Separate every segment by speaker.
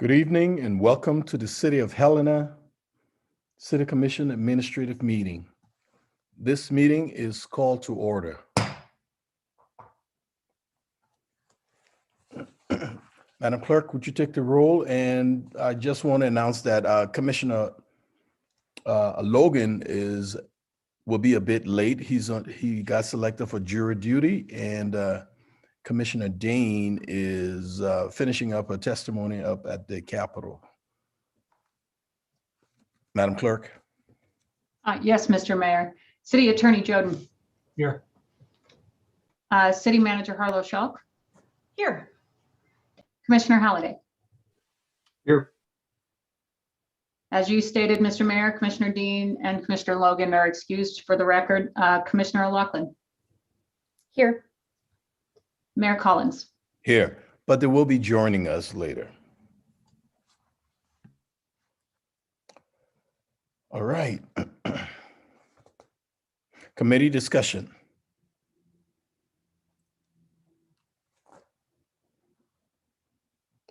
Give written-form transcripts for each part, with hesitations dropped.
Speaker 1: Good evening and welcome to the City of Helena City Commission Administrative Meeting. This meeting is called to order. Madam Clerk, would you take the roll? And I just want to announce that Commissioner Logan will be a bit late. He got selected for jury duty, and Commissioner Dane is finishing up a testimony up at the Capitol. Madam Clerk.
Speaker 2: Yes, Mr. Mayor. City Attorney Joden.
Speaker 3: Here.
Speaker 2: City Manager Harlow Schulk.
Speaker 4: Here.
Speaker 2: Commissioner Halliday.
Speaker 3: Here.
Speaker 2: As you stated, Mr. Mayor, Commissioner Dean and Commissioner Logan are excused for the record. Commissioner O'Loughlin.
Speaker 4: Here.
Speaker 2: Mayor Collins.
Speaker 1: Here, but they will be joining us later. All right. Committee discussion.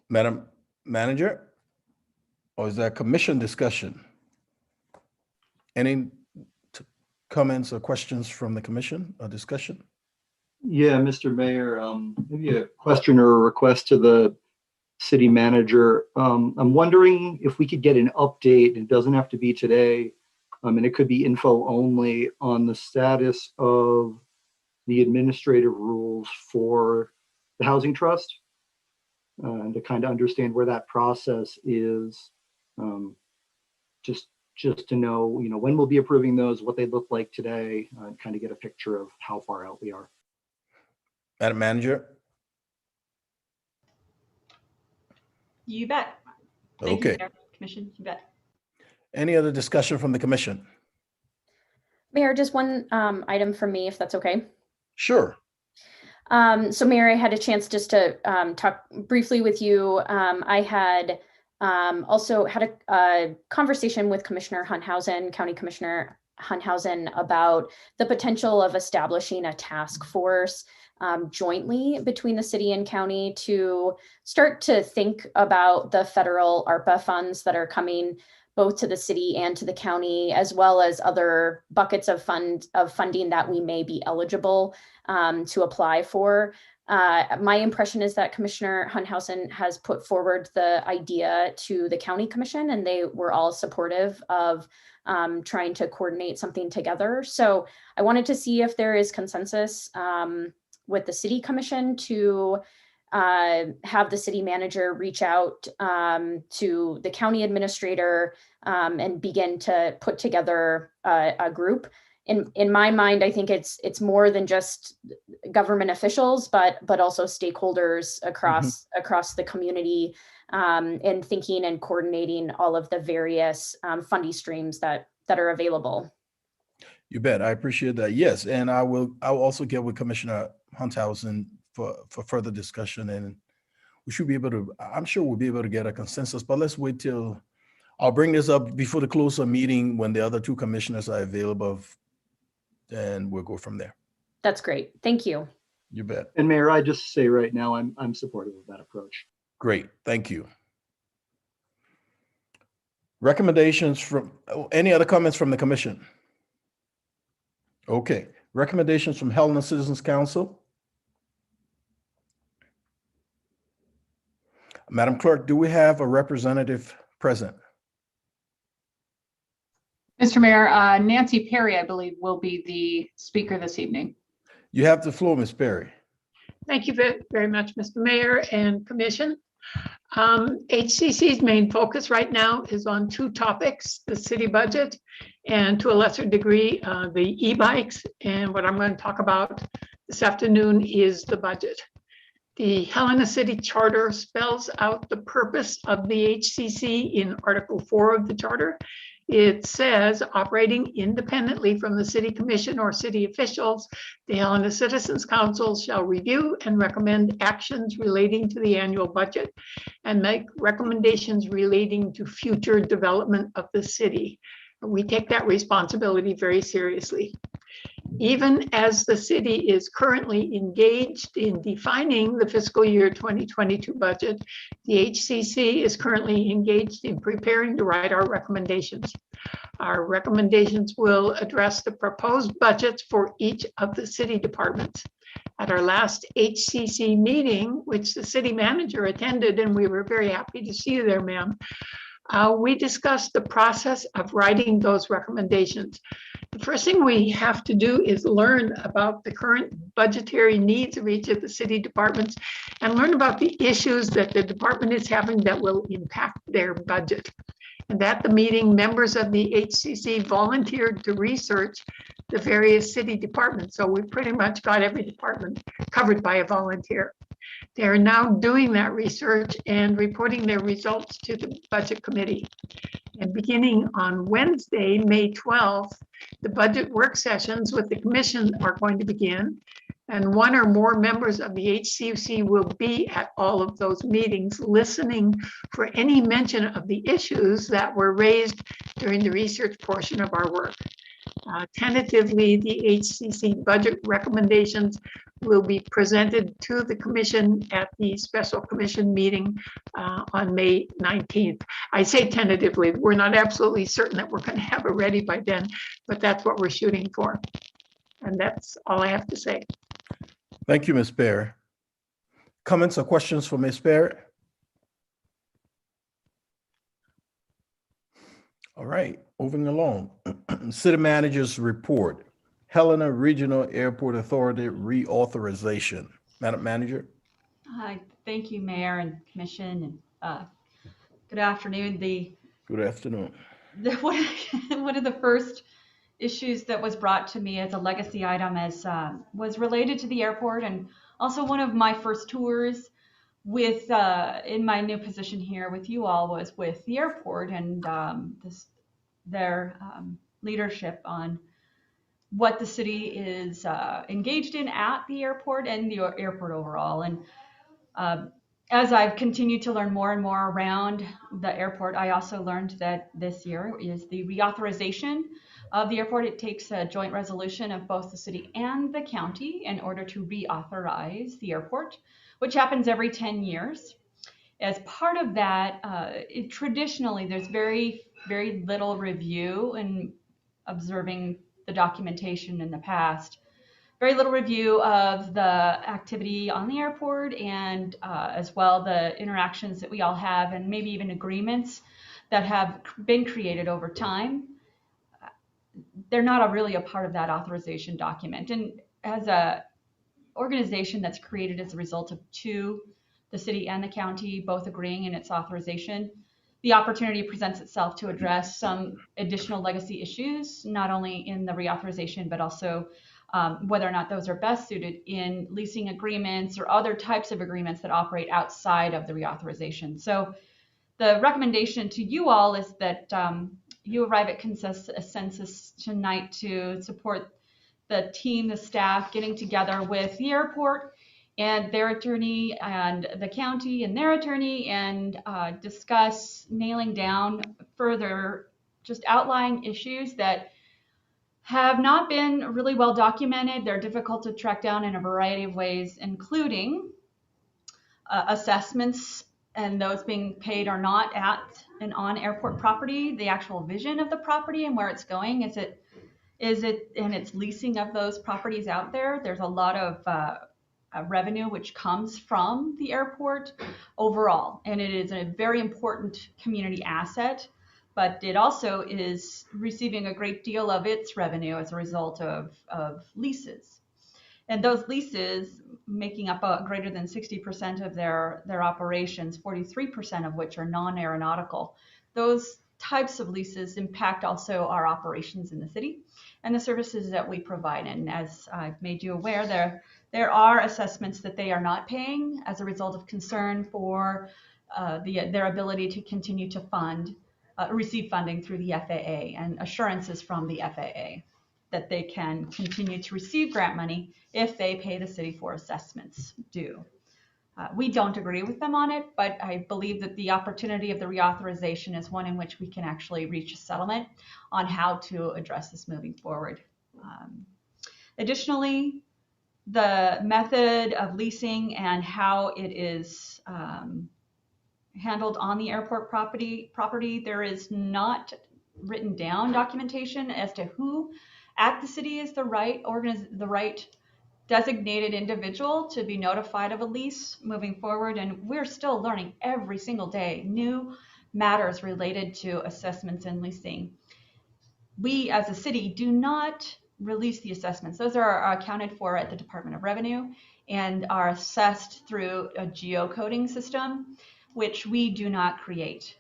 Speaker 1: Madam Manager, or is that commission discussion? Any comments or questions from the commission or discussion?
Speaker 3: Yeah, Mr. Mayor, maybe a question or a request to the city manager. I'm wondering if we could get an update, it doesn't have to be today, and it could be info only, on the status of the administrative rules for the housing trust, and to kind of understand where that process is, just to know, when we'll be approving those, what they look like today, and kind of get a picture of how far out we are.
Speaker 1: Madam Manager?
Speaker 4: You bet. Thank
Speaker 1: Okay.
Speaker 4: you, Mayor. Commission, you bet.
Speaker 1: Any other discussion from the commission?
Speaker 5: Mayor, just one item from me, if that's okay.
Speaker 1: Sure.
Speaker 5: So Mayor, I had a chance just to talk briefly with you. I had also had a conversation with Commissioner Hunthausen, County Commissioner Hunthausen, about the potential of establishing a task force jointly between the city and county to start to think about the federal ARPA funds that are coming both to the city and to the county, as well as other buckets of funding that we may be eligible to apply for. My impression is that Commissioner Hunthausen has put forward the idea to the county commission, and they were all supportive of trying to coordinate something together. So I wanted to see if there is consensus with the city commission to have the city manager reach out to the county administrator and begin to put together a group. In my mind, I think it's more than just government officials, but also stakeholders across the community, in thinking and coordinating all of the various funding streams that are available.
Speaker 1: You bet. I appreciate that. Yes, and I'll also get with Commissioner Hunthausen for further discussion, and we should be able to, I'm sure we'll be able to get a consensus, but let's wait till, I'll bring this up before the close of meeting when the other two commissioners are available, and we'll go from there.
Speaker 5: That's great. Thank you.
Speaker 1: You bet.
Speaker 3: And Mayor, I just say right now, I'm supportive of that approach.
Speaker 1: Great. Thank you. Recommendations from, any other comments from the commission? Okay. Recommendations from Helena Citizens Council. Madam Clerk, do we have a representative present?
Speaker 2: Mr. Mayor, Nancy Perry, I believe, will be the speaker this evening.
Speaker 1: You have the floor, Ms. Perry.
Speaker 6: Thank you very much, Mr. Mayor and Commission. HCC's main focus right now is on two topics: the city budget and, to a lesser degree, the e-bikes. And what I'm going to talk about this afternoon is the budget. The Helena City Charter spells out the purpose of the HCC in Article 4 of the Charter. It says, operating independently from the City Commission or city officials, the Helena Citizens Council shall review and recommend actions relating to the annual budget and make recommendations relating to future development of the city. We take that responsibility very seriously. Even as the city is currently engaged in defining the fiscal year 2022 budget, the HCC is currently engaged in preparing to write our recommendations. Our recommendations will address the proposed budgets for each of the city departments. At our last HCC meeting, which the city manager attended, and we were very happy to see you there, ma'am, we discussed the process of writing those recommendations. The first thing we have to do is learn about the current budgetary needs of each of the city departments and learn about the issues that the department is having that will impact their budget. And at the meeting, members of the HCC volunteered to research the various city departments. So we pretty much got every department covered by a volunteer. They are now doing that research and reporting their results to the budget committee. And beginning on Wednesday, May 12th, the budget work sessions with the commission are going to begin. And one or more members of the HCC will be at all of those meetings, listening for any mention of the issues that were raised during the research portion of our work. Tentatively, the HCC budget recommendations will be presented to the commission at the special commission meeting on May 19th. I say tentatively, we're not absolutely certain that we're going to have it ready by then, but that's what we're shooting for. And that's all I have to say.
Speaker 1: Thank you, Ms. Bear. Comments or questions for Ms. Bear? All right, moving along. City Manager's Report. Helena Regional Airport Authority reauthorization. Madam Manager.
Speaker 4: Hi, thank you, Mayor and Commission. And good afternoon.
Speaker 1: Good afternoon.
Speaker 4: One of the first issues that was brought to me as a legacy item was related to the airport, and also one of my first tours with in my new position here with you all was with the airport and their leadership on what the city is engaged in at the airport and the airport overall. And as I've continued to learn more and more around the airport, I also learned that this year is the reauthorization of the airport. It takes a joint resolution of both the city and the county in order to reauthorize the airport, which happens every 10 years. As part of that, traditionally, there's very, very little review in observing the documentation in the past. Very little review of the activity on the airport and as well the interactions that we all have and maybe even agreements that have been created over time. They're not really a part of that authorization document. And as a organization that's created as a result of the city and the county both agreeing in its authorization, the opportunity presents itself to address some additional legacy issues, not only in the reauthorization, but also whether or not those are best suited in leasing agreements or other types of agreements that operate outside of the reauthorization. So the recommendation to you all is that you arrive at consensus tonight to support the team, the staff, getting together with the airport and their attorney and the county and their attorney and discuss nailing down further just outlying issues that have not been really well documented. They're difficult to track down in a variety of ways, including assessments and those being paid or not at and on airport property, the actual vision of the property and where it's going. Is it and its leasing of those properties out there? There's a lot of revenue which comes from the airport overall, and it is a very important community asset, but it also is receiving a great deal of its revenue as a result of leases. And those leases making up greater than 60% of their operations, 43% of which are non-aeronautical. Those types of leases impact also our operations in the city and the services that we provide. And as I've made you aware, there are assessments that they are not paying as a result of concern for their ability to continue to receive funding through the FAA and assurances from the FAA that they can continue to receive grant money if they pay the city for assessments due. We don't agree with them on it, but I believe that the opportunity of the reauthorization is one in which we can actually reach a settlement on how to address this moving forward. Additionally, the method of leasing and how it is handled on the airport property, there is not written down documentation as to who at the city is the right designated individual to be notified of a lease moving forward. And we're still learning every single day new matters related to assessments and leasing. We as a city do not release the assessments. Those are accounted for at the Department of Revenue and are assessed through a geocoding system, which we do not create.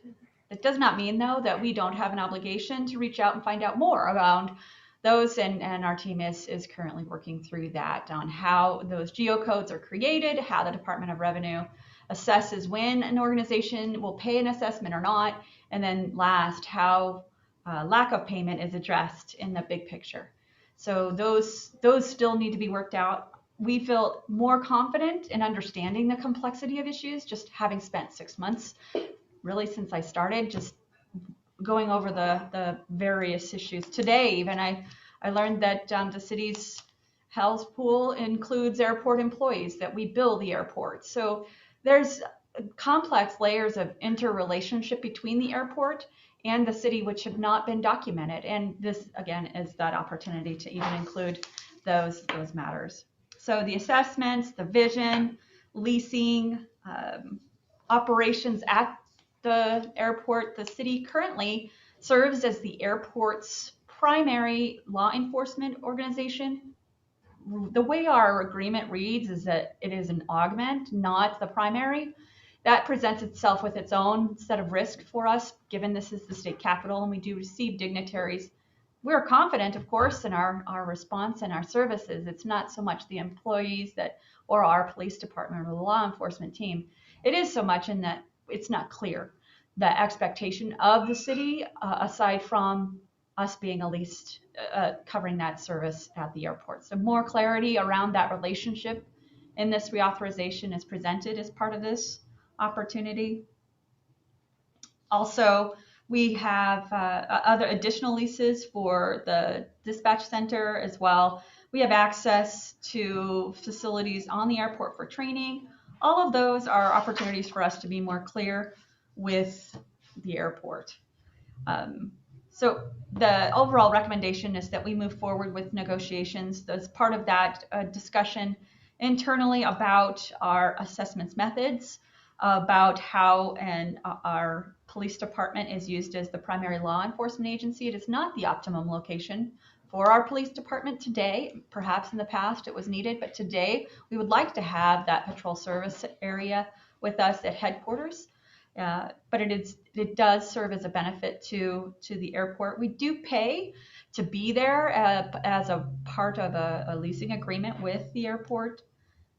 Speaker 4: That does not mean, though, that we don't have an obligation to reach out and find out more around those, and our team is currently working through that on how those geocodes are created, how the Department of Revenue assesses when an organization will pay an assessment or not, and then last, how lack of payment is addressed in the big picture. So those still need to be worked out. We feel more confident in understanding the complexity of issues, just having spent 6 months, really since I started, just going over the various issues. Today, even I learned that the city's health pool includes airport employees, that we bill the airport. So there's complex layers of interrelationship between the airport and the city, which have not been documented. And this, again, is that opportunity to even include those matters. So the assessments, the vision, leasing, operations at the airport. The city currently serves as the airport's primary law enforcement organization. The way our agreement reads is that it is an augment, not the primary. That presents itself with its own set of risk for us, given this is the state capital and we do receive dignitaries. We're confident, of course, in our response and our services. It's not so much the employees or our police department or the law enforcement team. It is so much in that it's not clear the expectation of the city, aside from us being at least covering that service at the airport. So more clarity around that relationship in this reauthorization is presented as part of this opportunity. Also, we have other additional leases for the dispatch center as well. We have access to facilities on the airport for training. All of those are opportunities for us to be more clear with the airport. So the overall recommendation is that we move forward with negotiations. As part of that discussion internally about our assessments methods, about how our police department is used as the primary law enforcement agency. It is not the optimum location for our police department today. Perhaps in the past it was needed, but today we would like to have that patrol service area with us at headquarters. But it does serve as a benefit to the airport. We do pay to be there as a part of a leasing agreement with the airport.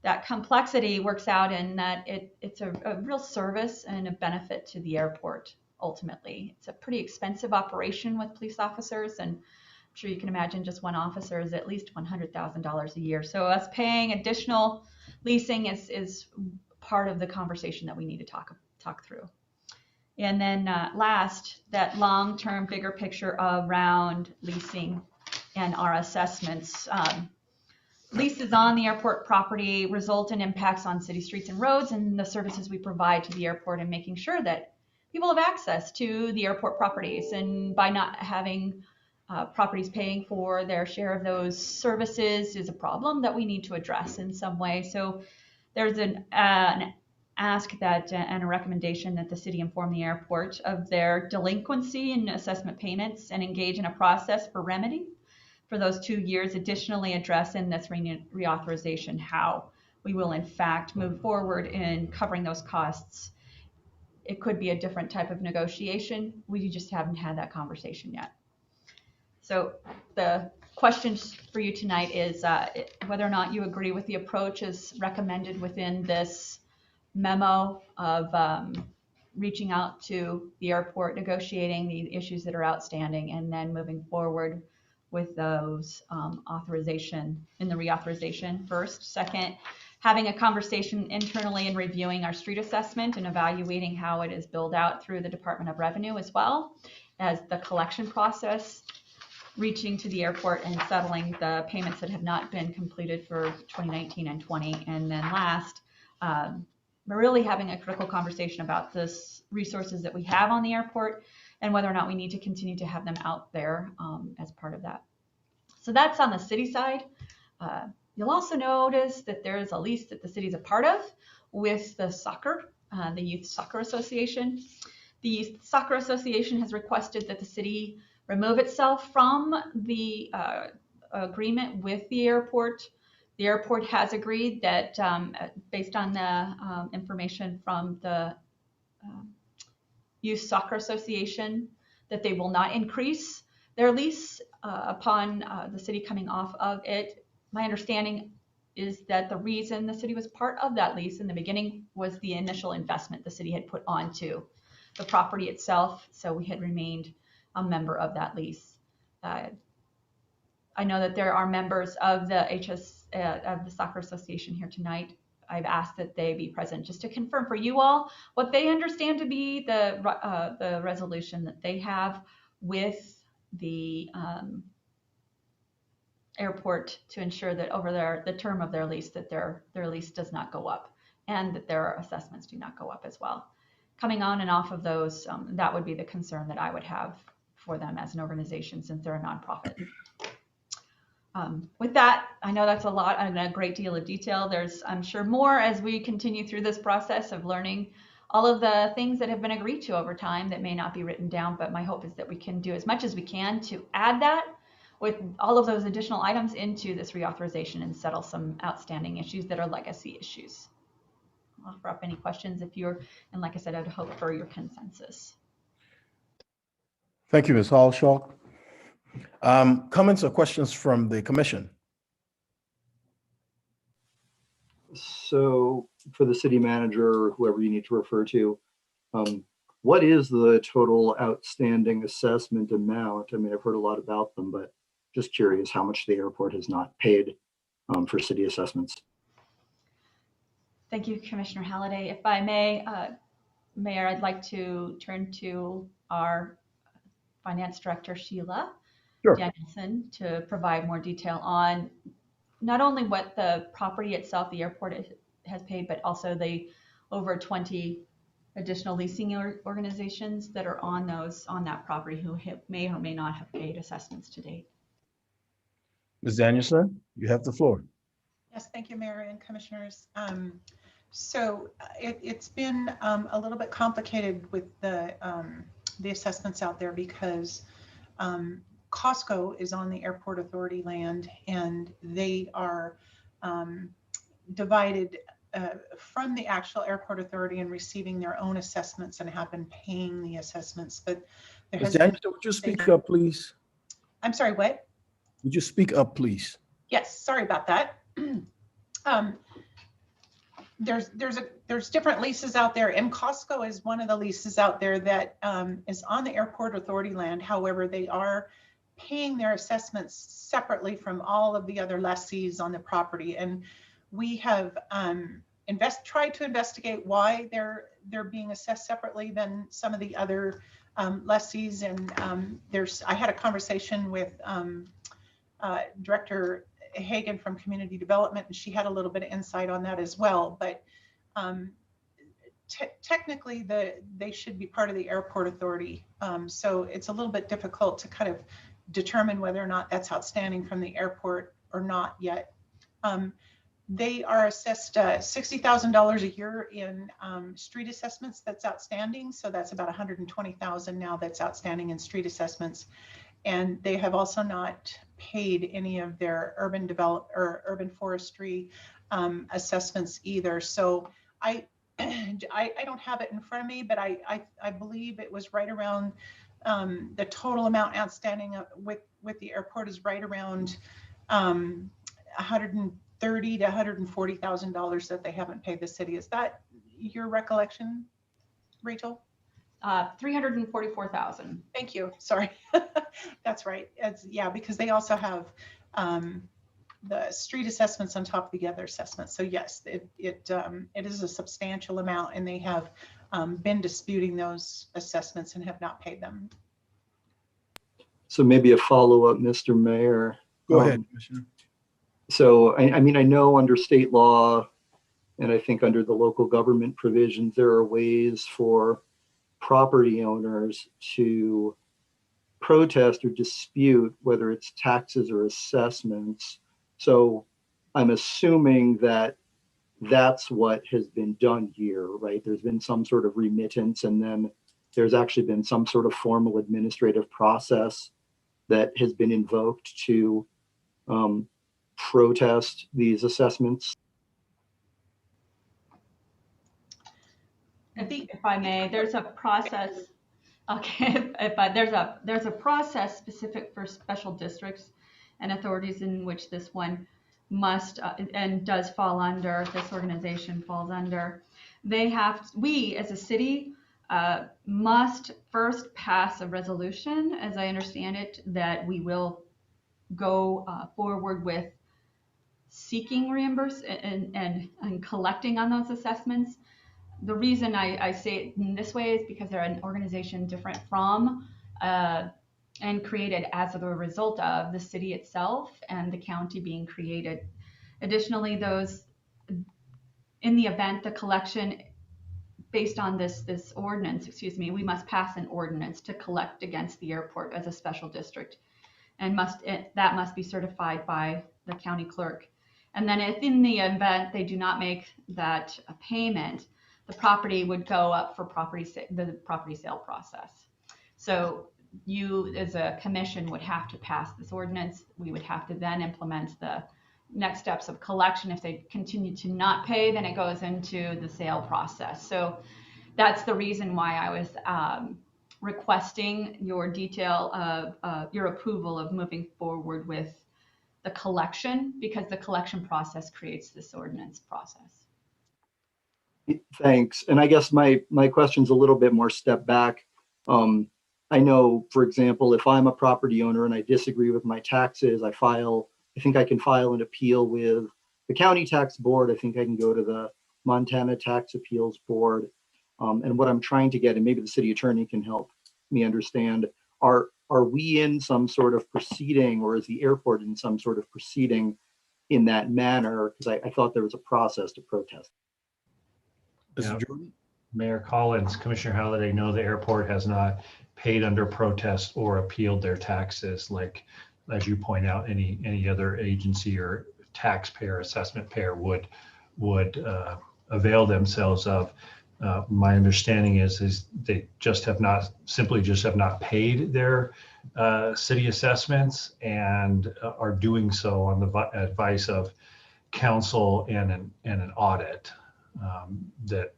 Speaker 4: That complexity works out in that it's a real service and a benefit to the airport ultimately. It's a pretty expensive operation with police officers, and I'm sure you can imagine just one officer is at least $100,000 a year. So us paying additional leasing is part of the conversation that we need to talk through. And then last, that long-term bigger picture around leasing and our assessments. Leases on the airport property result in impacts on city streets and roads and the services we provide to the airport, and making sure that people have access to the airport properties. And by not having properties paying for their share of those services is a problem that we need to address in some way. So there's an ask that and a recommendation that the city inform the airport of their delinquency in assessment payments and engage in a process for remedy for those 2 years. Additionally, address in this reauthorization how we will in fact move forward in covering those costs. It could be a different type of negotiation. We just haven't had that conversation yet. So the question for you tonight is whether or not you agree with the approach as recommended within this memo of reaching out to the airport, negotiating the issues that are outstanding, and then moving forward with those authorization in the reauthorization first. Second, having a conversation internally and reviewing our street assessment and evaluating how it is billed out through the Department of Revenue, as well as the collection process reaching to the airport and settling the payments that have not been completed for 2019 and 20. And then last, we're really having a critical conversation about this resources that we have on the airport and whether or not we need to continue to have them out there as part of that. So that's on the city side. You'll also notice that there is a lease that the city's a part of with the Youth Soccer Association. The Youth Soccer Association has requested that the city remove itself from the agreement with the airport. The airport has agreed that based on the information from the Youth Soccer Association, that they will not increase their lease upon the city coming off of it. My understanding is that the reason the city was part of that lease in the beginning was the initial investment the city had put onto the property itself. So we had remained a member of that lease. I know that there are members of the of the Soccer Association here tonight. I've asked that they be present just to confirm for you all what they understand to be the resolution that they have with the airport to ensure that over the term of their lease that their lease does not go up and that their assessments do not go up as well. Coming on and off of those, that would be the concern that I would have for them as an organization since they're a nonprofit. With that, I know that's a lot and a great deal of detail. There's, I'm sure, more as we continue through this process of learning all of the things that have been agreed to over time that may not be written down, but my hope is that we can do as much as we can to add that with all of those additional items into this reauthorization and settle some outstanding issues that are legacy issues. I'll offer up any questions if you're, and like I said, I'd hope for your consensus.
Speaker 1: Thank you, Ms. Hallshaw. Comments or questions from the commission?
Speaker 3: So for the city manager or whoever you need to refer to, what is the total outstanding assessment amount? I mean, I've heard a lot about them, but just curious how much the airport has not paid for city assessments.
Speaker 4: Thank you, Commissioner Halliday. If I may, Mayor, I'd like to turn to our Finance Director, Sheila Danielson, to provide more detail on not only what the property itself, the airport has paid, but also the over 20 additional leasing organizations that are on that property who may or may not have paid assessments to date.
Speaker 1: Ms. Danielson, you have the floor.
Speaker 7: Yes, thank you, Mayor and Commissioners. So it's been a little bit complicated with the assessments out there because Costco is on the Airport Authority land and they are divided from the actual Airport Authority and receiving their own assessments and have been paying the assessments. But there
Speaker 1: Ms.
Speaker 7: has
Speaker 1: Danielson, would you speak up, please?
Speaker 7: I'm sorry, what?
Speaker 1: Would you speak up, please?
Speaker 7: Yes, sorry about that. There's different leases out there, and Costco is one of the leases out there that is on the Airport Authority land. However, they are paying their assessments separately from all of the other lessees on the property, and we have tried to investigate why they're being assessed separately than some of the other lessees. And I had a conversation with Director Hagan from Community Development, and she had a little bit of insight on that as well. But technically, they should be part of the Airport Authority. So it's a little bit difficult to kind of determine whether or not that's outstanding from the airport or not yet. They are assessed $60,000 a year in street assessments that's outstanding. So that's about $120,000 now that's outstanding in street assessments. And they have also not paid any of their urban urban forestry assessments either. So I don't have it in front of me, but I believe it was right around the total amount outstanding with the airport is right around $130,000 to $140,000 that they haven't paid the city. Is that your recollection, Rachel?
Speaker 4: 344,000.
Speaker 7: Thank you. Sorry. That's right. Yeah, because they also have the street assessments on top of the other assessments. So yes, it is a substantial amount, and they have been disputing those assessments and have not paid them.
Speaker 3: So maybe a follow-up, Mr. Mayor.
Speaker 1: Go ahead, Commissioner.
Speaker 3: So, I mean, I know under state law, and I think under the local government provisions, there are ways for property owners to protest or dispute whether it's taxes or assessments. So I'm assuming that that's what has been done here, right? There's been some sort of remittance, and then there's actually been some sort of formal administrative process that has been invoked to protest these assessments.
Speaker 4: If I may, there's a process. Okay, there's a process specific for special districts and authorities in which this one must and does fall under. This organization falls under. We as a city must first pass a resolution, as I understand it, that we will go forward with seeking reimbursement and collecting on those assessments. The reason I say it in this way is because they're an organization different from and created as a result of the city itself and the county being created. Additionally, those, in the event the collection based on this ordinance, we must pass an ordinance to collect against the airport as a special district, and that must be certified by the county clerk. And then if in the event they do not make that payment, the property would go up for the property sale process. So you as a commission would have to pass this ordinance. We would have to then implement the next steps of collection. If they continue to not pay, then it goes into the sale process. So that's the reason why I was requesting your detail of your approval of moving forward with the collection, because the collection process creates this ordinance process.
Speaker 3: Thanks. And I guess my question's a little bit more step back. I know, for example, if I'm a property owner and I disagree with my taxes, I think I can file an appeal with the county tax board. I think I can go to the Montana Tax Appeals Board. And what I'm trying to get, and maybe the city attorney can help me understand, are we in some sort of proceeding, or is the airport in some sort of proceeding in that manner? Because I thought there was a process to protest.
Speaker 1: Mr. Jordan?
Speaker 8: Mayor Collins, Commissioner Halliday, no, the airport has not paid under protest or appealed their taxes, like, as you point out, any other agency or taxpayer, assessment payer would avail themselves of. My understanding is they simply have not paid their city assessments, and are doing so on the advice of counsel and an audit. That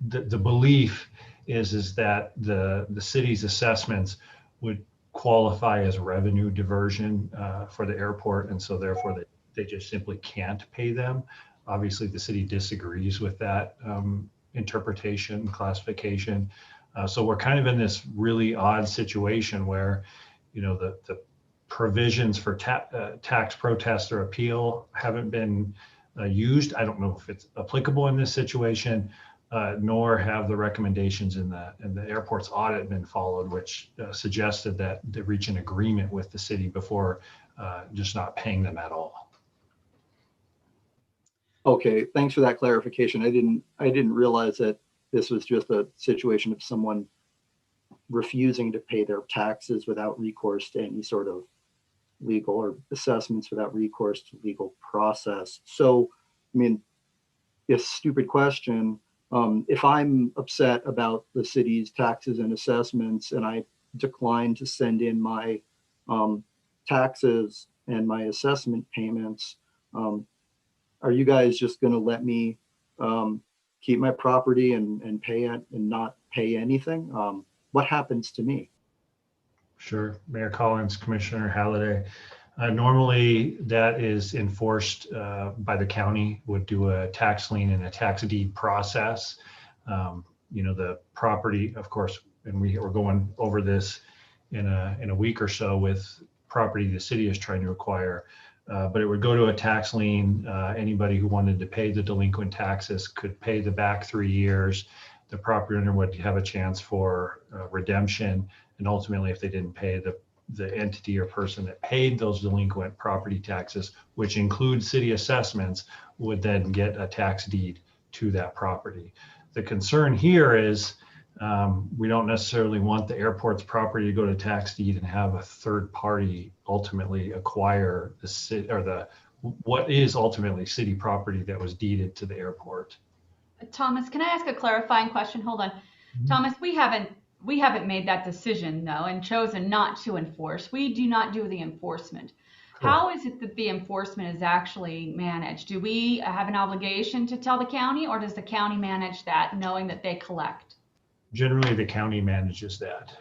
Speaker 8: the belief is that the city's assessments would qualify as revenue diversion for the airport, and so therefore they just simply can't pay them. Obviously, the city disagrees with that interpretation, classification. So we're kind of in this really odd situation where, the provisions for tax protest or appeal haven't been used. I don't know if it's applicable in this situation, nor have the recommendations in the airport's audit been followed, which suggested that they reach an agreement with the city before just not paying them at all.
Speaker 3: Okay, thanks for that clarification. I didn't realize that this was just a situation of someone refusing to pay their taxes without recourse to any sort of legal, or assessments without recourse to legal process. So, I mean, a stupid question. If I'm upset about the city's taxes and assessments, and I decline to send in my taxes and my assessment payments, are you guys just going to let me keep my property and pay it and not pay anything? What happens to me?
Speaker 8: Sure, Mayor Collins, Commissioner Halliday. Normally, that is enforced by the county, would do a tax lien and a tax deed process. The property, of course, and we're going over this in a week or so with property the city is trying to acquire. But it would go to a tax lien. Anybody who wanted to pay the delinquent taxes could pay the back 3 years. The property owner would have a chance for redemption. And ultimately, if they didn't pay, the entity or person that paid those delinquent property taxes, which include city assessments, would then get a tax deed to that property. The concern here is we don't necessarily want the airport's property to go to tax deed and have a third party ultimately acquire the city or the what is ultimately city property that was deeded to the airport.
Speaker 4: Thomas, can I ask a clarifying question? Hold on. Thomas, we haven't made that decision though and chosen not to enforce. We do not do the enforcement. How is it that the enforcement is actually managed? Do we have an obligation to tell the county, or does the county manage that knowing that they collect?
Speaker 8: Generally, the county manages that,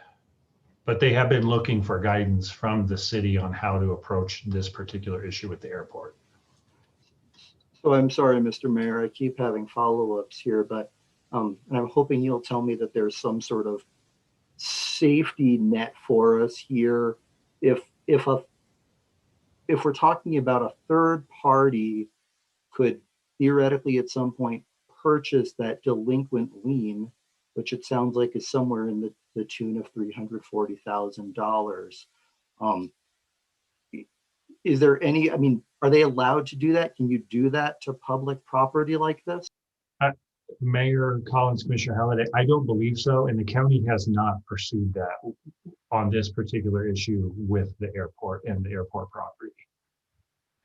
Speaker 8: but they have been looking for guidance from the city on how to approach this particular issue with the airport.
Speaker 3: So I'm sorry, Mr. Mayor, I keep having follow-ups here, but and I'm hoping you'll tell me that there's some sort of safety net for us here. If we're talking about a third party could theoretically at some point purchase that delinquent lien, which it sounds like is somewhere in the tune of $340,000. Is there any, I mean, are they allowed to do that? Can you do that to public property like this?
Speaker 8: Mayor Collins, Commissioner Halliday, I don't believe so. And the county has not pursued that on this particular issue with the airport and the airport property.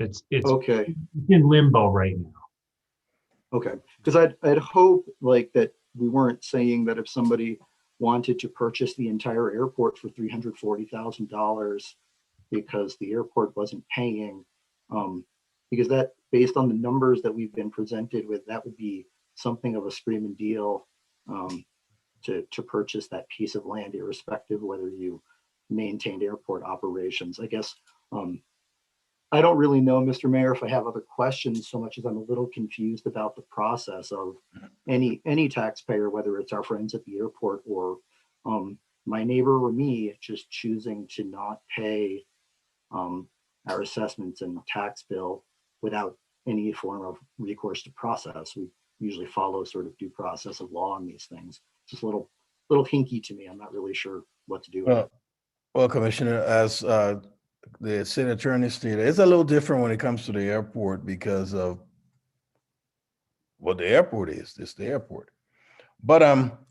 Speaker 8: It's
Speaker 3: okay
Speaker 8: in limbo right now.
Speaker 3: Okay, because I'd hope like that we weren't saying that if somebody wanted to purchase the entire airport for $340,000 because the airport wasn't paying, because that, based on the numbers that we've been presented with, that would be something of a screaming deal to purchase that piece of land, irrespective of whether you maintained airport operations. I guess I don't really know, Mr. Mayor, if I have other questions so much as I'm a little confused about the process of any taxpayer, whether it's our friends at the airport or my neighbor or me, just choosing to not pay our assessments and tax bill without any form of recourse to process. We usually follow sort of due process of law on these things. It's just a little hinky to me. I'm not really sure what to do with it.
Speaker 1: Well, Commissioner, as the city attorney stated, it's a little different when it comes to the airport because of what the airport is. It's the airport. But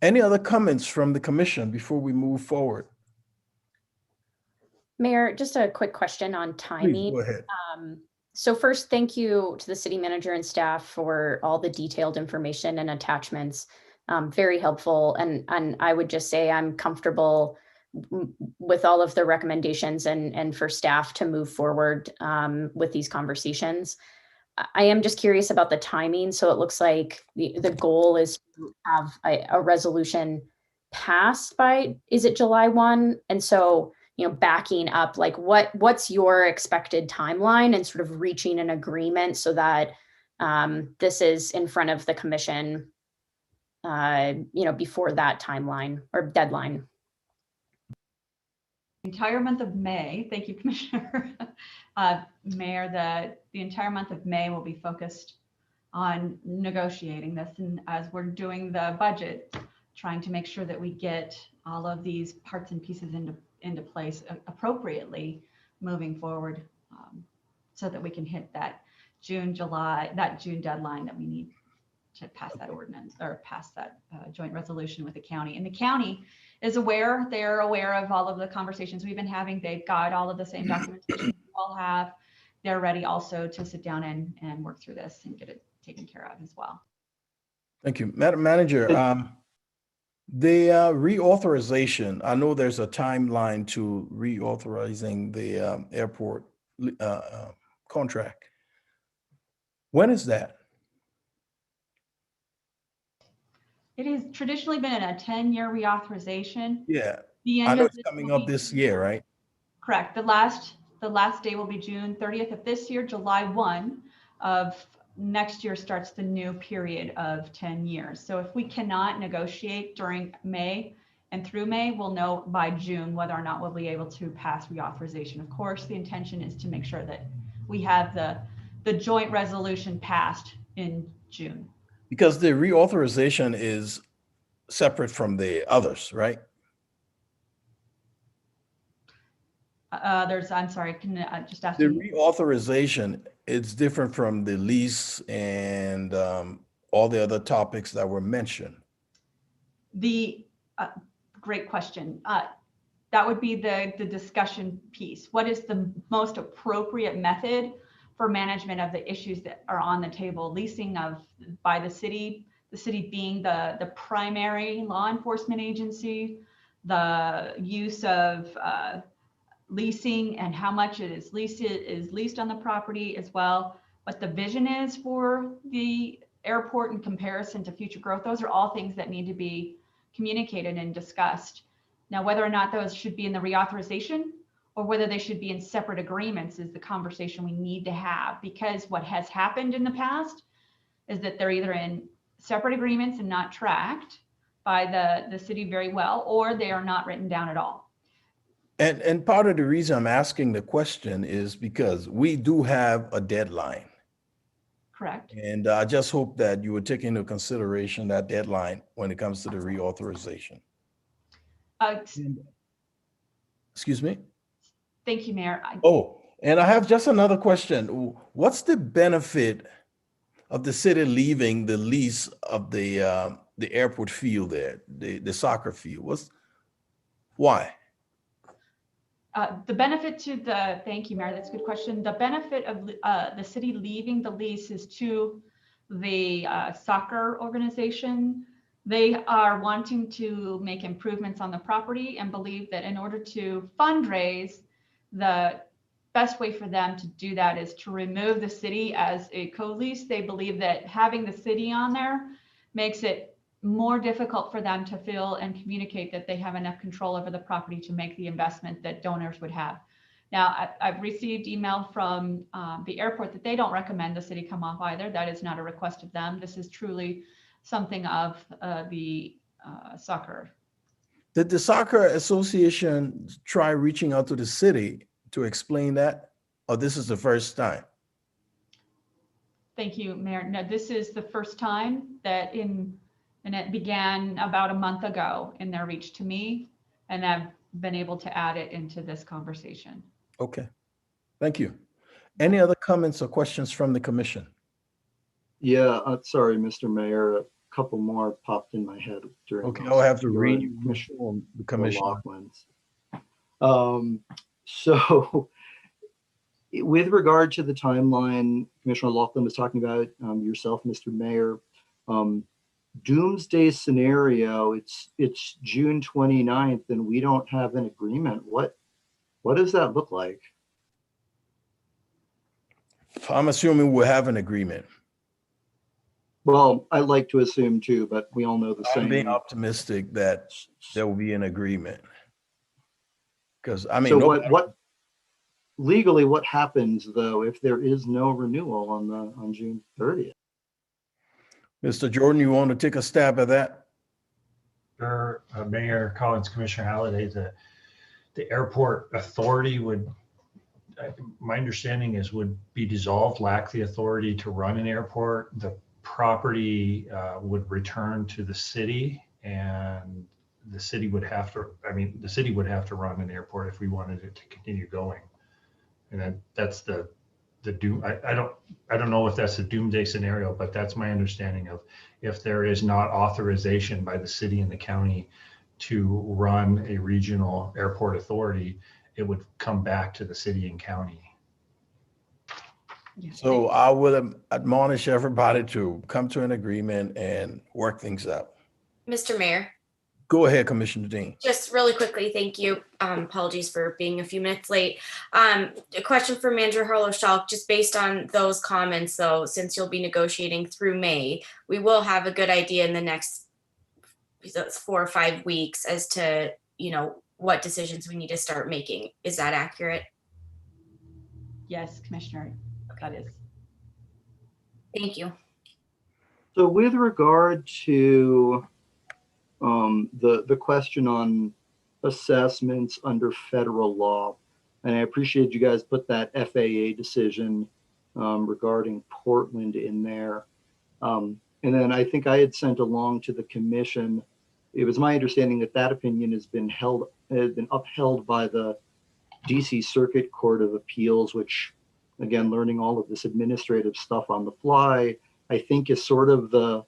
Speaker 1: any other comments from the commission before we move forward?
Speaker 5: Mayor, just a quick question on timing.
Speaker 1: Please go ahead.
Speaker 5: So first, thank you to the city manager and staff for all the detailed information and attachments. Very helpful. And I would just say I'm comfortable with all of the recommendations and for staff to move forward with these conversations. I am just curious about the timing. So it looks like the goal is to have a resolution passed by, is it July 1? And so, backing up, like what's your expected timeline and sort of reaching an agreement so that this is in front of the commission, before that timeline or deadline?
Speaker 4: Entire month of May. Thank you, Commissioner. Mayor, the entire month of May will be focused on negotiating this, and as we're doing the budget, trying to make sure that we get all of these parts and pieces into place appropriately moving forward, so that we can hit that June deadline that we need to pass that ordinance or pass that joint resolution with the county. And the county is aware, they're aware of all of the conversations we've been having. They've got all of the same documentation we all have. They're ready also to sit down and work through this and get it taken care of as well.
Speaker 1: Thank you. Madam Manager, the reauthorization, I know there's a timeline to reauthorizing the airport contract. When is that?
Speaker 4: It has traditionally been a 10-year reauthorization.
Speaker 1: Yeah,
Speaker 4: The end
Speaker 1: I know
Speaker 4: of
Speaker 1: it's
Speaker 4: this
Speaker 1: coming
Speaker 4: will
Speaker 1: up
Speaker 4: be
Speaker 1: this year, right?
Speaker 4: Correct. The last day will be June 30th of this year. July 1 of next year starts the new period of 10 years. So if we cannot negotiate during May and through May, we'll know by June whether or not we'll be able to pass reauthorization. Of course, the intention is to make sure that we have the joint resolution passed in June.
Speaker 1: Because the reauthorization is separate from the others, right?
Speaker 4: I'm sorry, can just ask
Speaker 1: The
Speaker 4: me.
Speaker 1: reauthorization, it's different from the lease and all the other topics that were mentioned.
Speaker 4: The great question. That would be the discussion piece. What is the most appropriate method for management of the issues that are on the table? Leasing by the city being the primary law enforcement agency, the use of leasing and how much it is leased on the property as well. What the vision is for the airport in comparison to future growth. Those are all things that need to be communicated and discussed. Now, whether or not those should be in the reauthorization or whether they should be in separate agreements is the conversation we need to have, because what has happened in the past is that they're either in separate agreements and not tracked by the city very well, or they are not written down at all.
Speaker 1: And part of the reason I'm asking the question is because we do have a deadline.
Speaker 4: Correct.
Speaker 1: And I just hope that you would take into consideration that deadline when it comes to the reauthorization. Excuse me?
Speaker 4: Thank you, Mayor.
Speaker 1: Oh, and I have just another question. What's the benefit of the city leaving the lease of the airport field there, the soccer field? Why?
Speaker 4: The benefit to thank you, Mayor, that's a good question. The benefit of the city leaving the lease is to the soccer organization. They are wanting to make improvements on the property and believe that in order to fundraise, the best way for them to do that is to remove the city as a co-lease. They believe that having the city on there makes it more difficult for them to feel and communicate that they have enough control over the property to make the investment that donors would have. Now, I've received email from the airport that they don't recommend the city come off either. That is not a request of them. This is truly something of the soccer.
Speaker 1: Did the soccer association try reaching out to the city to explain that? Or this is the first time?
Speaker 4: Thank you, Mayor. No, this is the first time that and it began about a month ago in their reach to me, and I've been able to add it into this conversation.
Speaker 1: Okay, thank you. Any other comments or questions from the commission?
Speaker 3: Yeah, sorry, Mr. Mayor, a couple more popped in my head during.
Speaker 1: Okay, I'll have to read
Speaker 3: Commissioner
Speaker 1: the commission.
Speaker 3: So with regard to the timeline, Commissioner Laughlin was talking about yourself, Mr. Mayor, doomsday scenario, it's June 29th and we don't have an agreement. What does that look like?
Speaker 1: I'm assuming we'll have an agreement.
Speaker 3: Well, I like to assume too, but we all know the same.
Speaker 1: I'm being optimistic that there will be an agreement. Because I mean,
Speaker 3: so what legally, what happens though if there is no renewal on June 30th?
Speaker 1: Mr. Jordan, you want to take a stab at that?
Speaker 8: Sure, Mayor Collins, Commissioner Halliday, the airport authority would, my understanding is, would be dissolved, lack the authority to run an airport. The property would return to the city, and the city would have to, the city would have to run an airport if we wanted it to continue going. And that's the doom. I don't know if that's a doomsday scenario, but that's my understanding of if there is not authorization by the city and the county to run a regional airport authority, it would come back to the city and county.
Speaker 1: So I will admonish everybody to come to an agreement and work things out.
Speaker 9: Mr. Mayor,
Speaker 1: Go ahead, Commissioner Dean.
Speaker 9: just really quickly, thank you. Apologies for being a few minutes late. A question for Manager Harlow-Schalk, just based on those comments, though, since you'll be negotiating through May, we will have a good idea in the next 4 or 5 weeks as to, what decisions we need to start making. Is that accurate?
Speaker 4: Yes, Commissioner, that is.
Speaker 9: Thank you.
Speaker 3: So with regard to the question on assessments under federal law, and I appreciate you guys put that FAA decision regarding Portland in there. And then I think I had sent along to the commission, it was my understanding that that opinion has been upheld by the DC Circuit Court of Appeals, which, again, learning all of this administrative stuff on the fly, I think is sort of the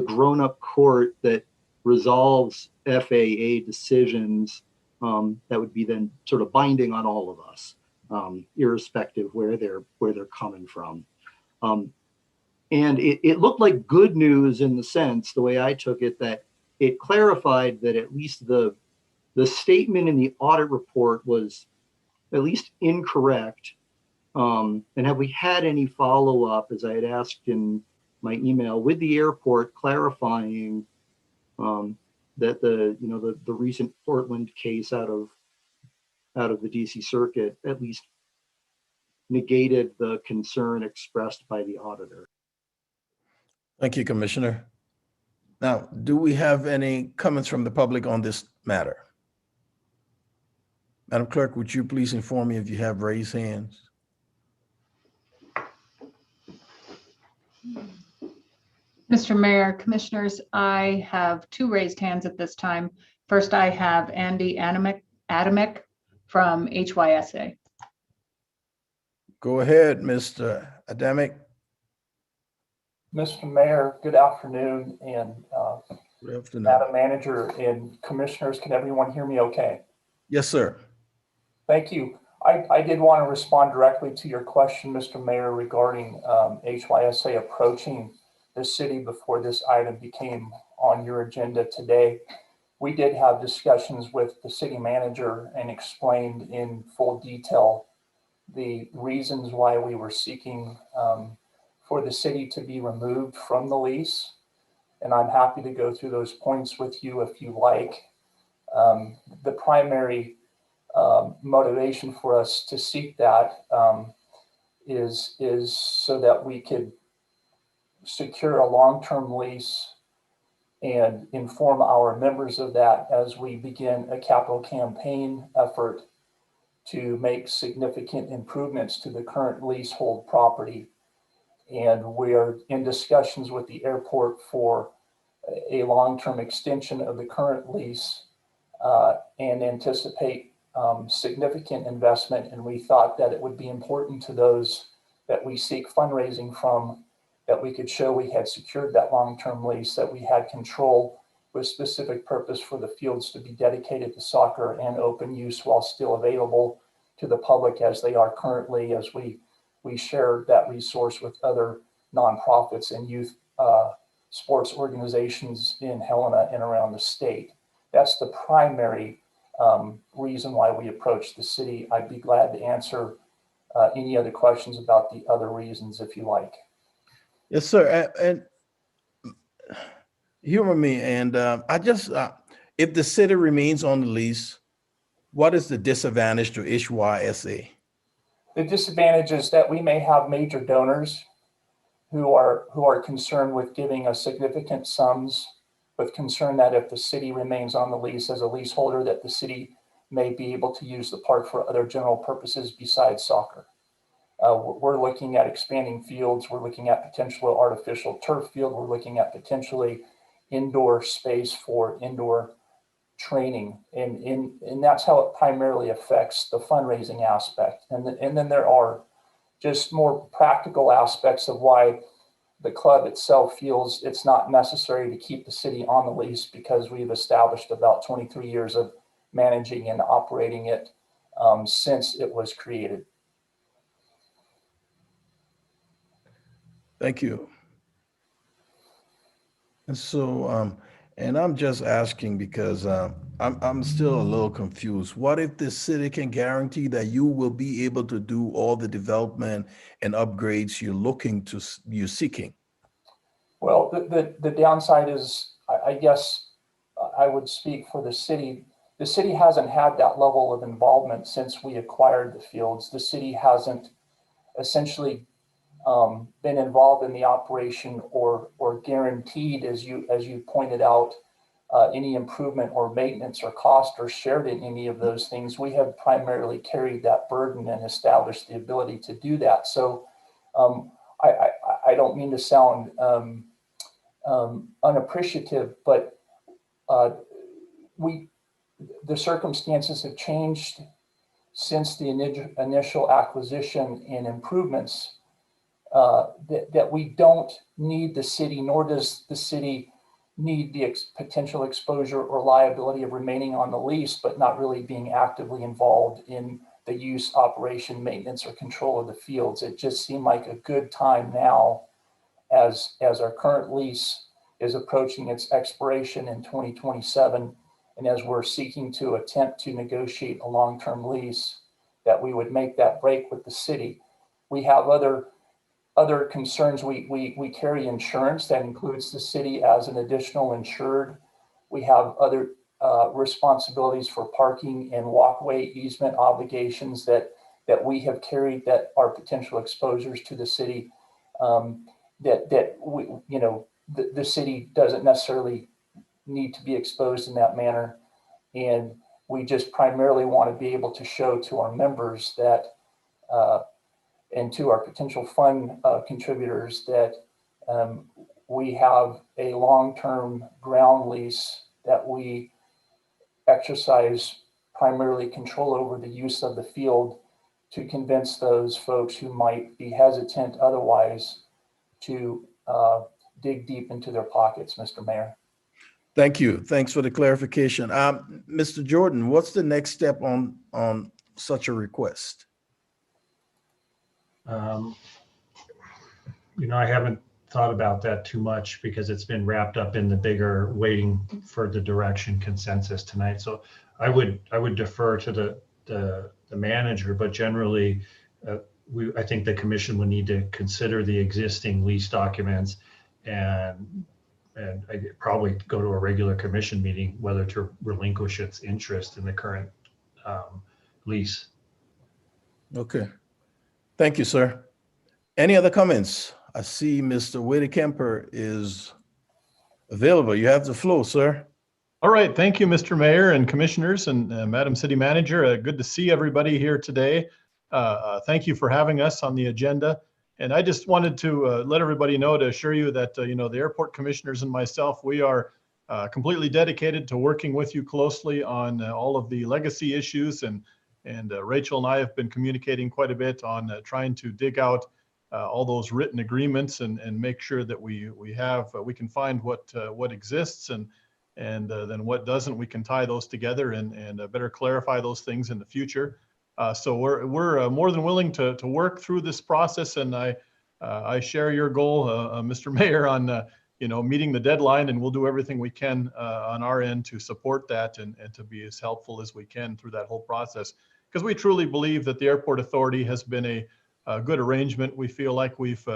Speaker 3: grown-up court that resolves FAA decisions that would be then sort of binding on all of us, irrespective where they're coming from. And it looked like good news in the sense, the way I took it, that it clarified that at least the statement in the audit report was at least incorrect. And have we had any follow-up, as I had asked in my email, with the airport clarifying that the recent Portland case out of the DC Circuit at least negated the concern expressed by the auditor.
Speaker 1: Thank you, Commissioner. Now, do we have any comments from the public on this matter? Madam Clerk, would you please inform me if you have raised hands?
Speaker 2: Mr. Mayor, Commissioners, I have 2 raised hands at this time. First, I have Andy Adamick from HYSA.
Speaker 1: Go ahead, Mr. Adamick.
Speaker 10: Mr. Mayor, good afternoon, and
Speaker 1: Good afternoon.
Speaker 10: Madam Manager and Commissioners, can everyone hear me okay?
Speaker 1: Yes, sir.
Speaker 10: Thank you. I did want to respond directly to your question, Mr. Mayor, regarding HYSA approaching the city before this item became on your agenda today. We did have discussions with the city manager and explained in full detail the reasons why we were seeking for the city to be removed from the lease. And I'm happy to go through those points with you if you like. The primary motivation for us to seek that is so that we could secure a long-term lease and inform our members of that as we begin a capital campaign effort to make significant improvements to the current leasehold property. And we're in discussions with the airport for a long-term extension of the current lease and anticipate significant investment. And we thought that it would be important to those that we seek fundraising from that we could show we had secured that long-term lease, that we had control with specific purpose for the fields to be dedicated to soccer and open use while still available to the public as they are currently, as we share that resource with other nonprofits and youth sports organizations in Helena and around the state. That's the primary reason why we approached the city. I'd be glad to answer any other questions about the other reasons if you like.
Speaker 1: Yes, sir. And humor me. And I just, if the city remains on the lease, what is the disadvantage to HYSA?
Speaker 10: The disadvantage is that we may have major donors who are concerned with giving us significant sums, with concern that if the city remains on the lease as a leaseholder, that the city may be able to use the park for other general purposes besides soccer. We're looking at expanding fields. We're looking at potential artificial turf field. We're looking at potentially indoor space for indoor training. And that's how it primarily affects the fundraising aspect. And then there are just more practical aspects of why the club itself feels it's not necessary to keep the city on the lease, because we've established about 23 years of managing and operating it since it was created.
Speaker 1: Thank you. And so, and I'm just asking because I'm still a little confused. What if the city can guarantee that you will be able to do all the development and upgrades you're seeking?
Speaker 10: Well, the downside is, I guess I would speak for the city. The city hasn't had that level of involvement since we acquired the fields. The city hasn't essentially been involved in the operation or guaranteed, as you pointed out, any improvement or maintenance or cost or shared in any of those things. We have primarily carried that burden and established the ability to do that. So I don't mean to sound unappreciative, but the circumstances have changed since the initial acquisition and improvements, that we don't need the city, nor does the city need the potential exposure or liability of remaining on the lease, but not really being actively involved in the use, operation, maintenance, or control of the fields. It just seemed like a good time now, as our current lease is approaching its expiration in 2027, and as we're seeking to attempt to negotiate a long-term lease, that we would make that break with the city. We have other concerns. We carry insurance that includes the city as an additional insured. We have other responsibilities for parking and walkway easement obligations that we have carried that are potential exposures to the city, that we, the city doesn't necessarily need to be exposed in that manner. And we just primarily want to be able to show to our members that and to our potential fund contributors that we have a long-term ground lease that we exercise primarily control over the use of the field, to convince those folks who might be hesitant otherwise to dig deep into their pockets, Mr. Mayor.
Speaker 1: Thank you. Thanks for the clarification. Mr. Jordan, what's the next step on such a request?
Speaker 8: I haven't thought about that too much because it's been wrapped up in the bigger waiting for the direction consensus tonight. So I would defer to the manager, but generally I think the commission would need to consider the existing lease documents and I'd probably go to a regular commission meeting whether to relinquish its interest in the current lease.
Speaker 1: Okay. Thank you, sir. Any other comments? I see Mr. Whitty-Kemper is available. You have the floor, sir.
Speaker 11: All right. Thank you, Mr. Mayor and commissioners and Madam City Manager. Good to see everybody here today. Thank you for having us on the agenda. And I just wanted to let everybody know, to assure you that, the airport commissioners and myself, we are completely dedicated to working with you closely on all of the legacy issues. And Rachel and I have been communicating quite a bit on trying to dig out all those written agreements and make sure that we can find what exists and then what doesn't. We can tie those together and better clarify those things in the future. So we're more than willing to work through this process, and I share your goal, Mr. Mayor, on meeting the deadline, and we'll do everything we can on our end to support that and to be as helpful as we can through that whole process, because we truly believe that the Airport Authority has been a good arrangement. We feel like we've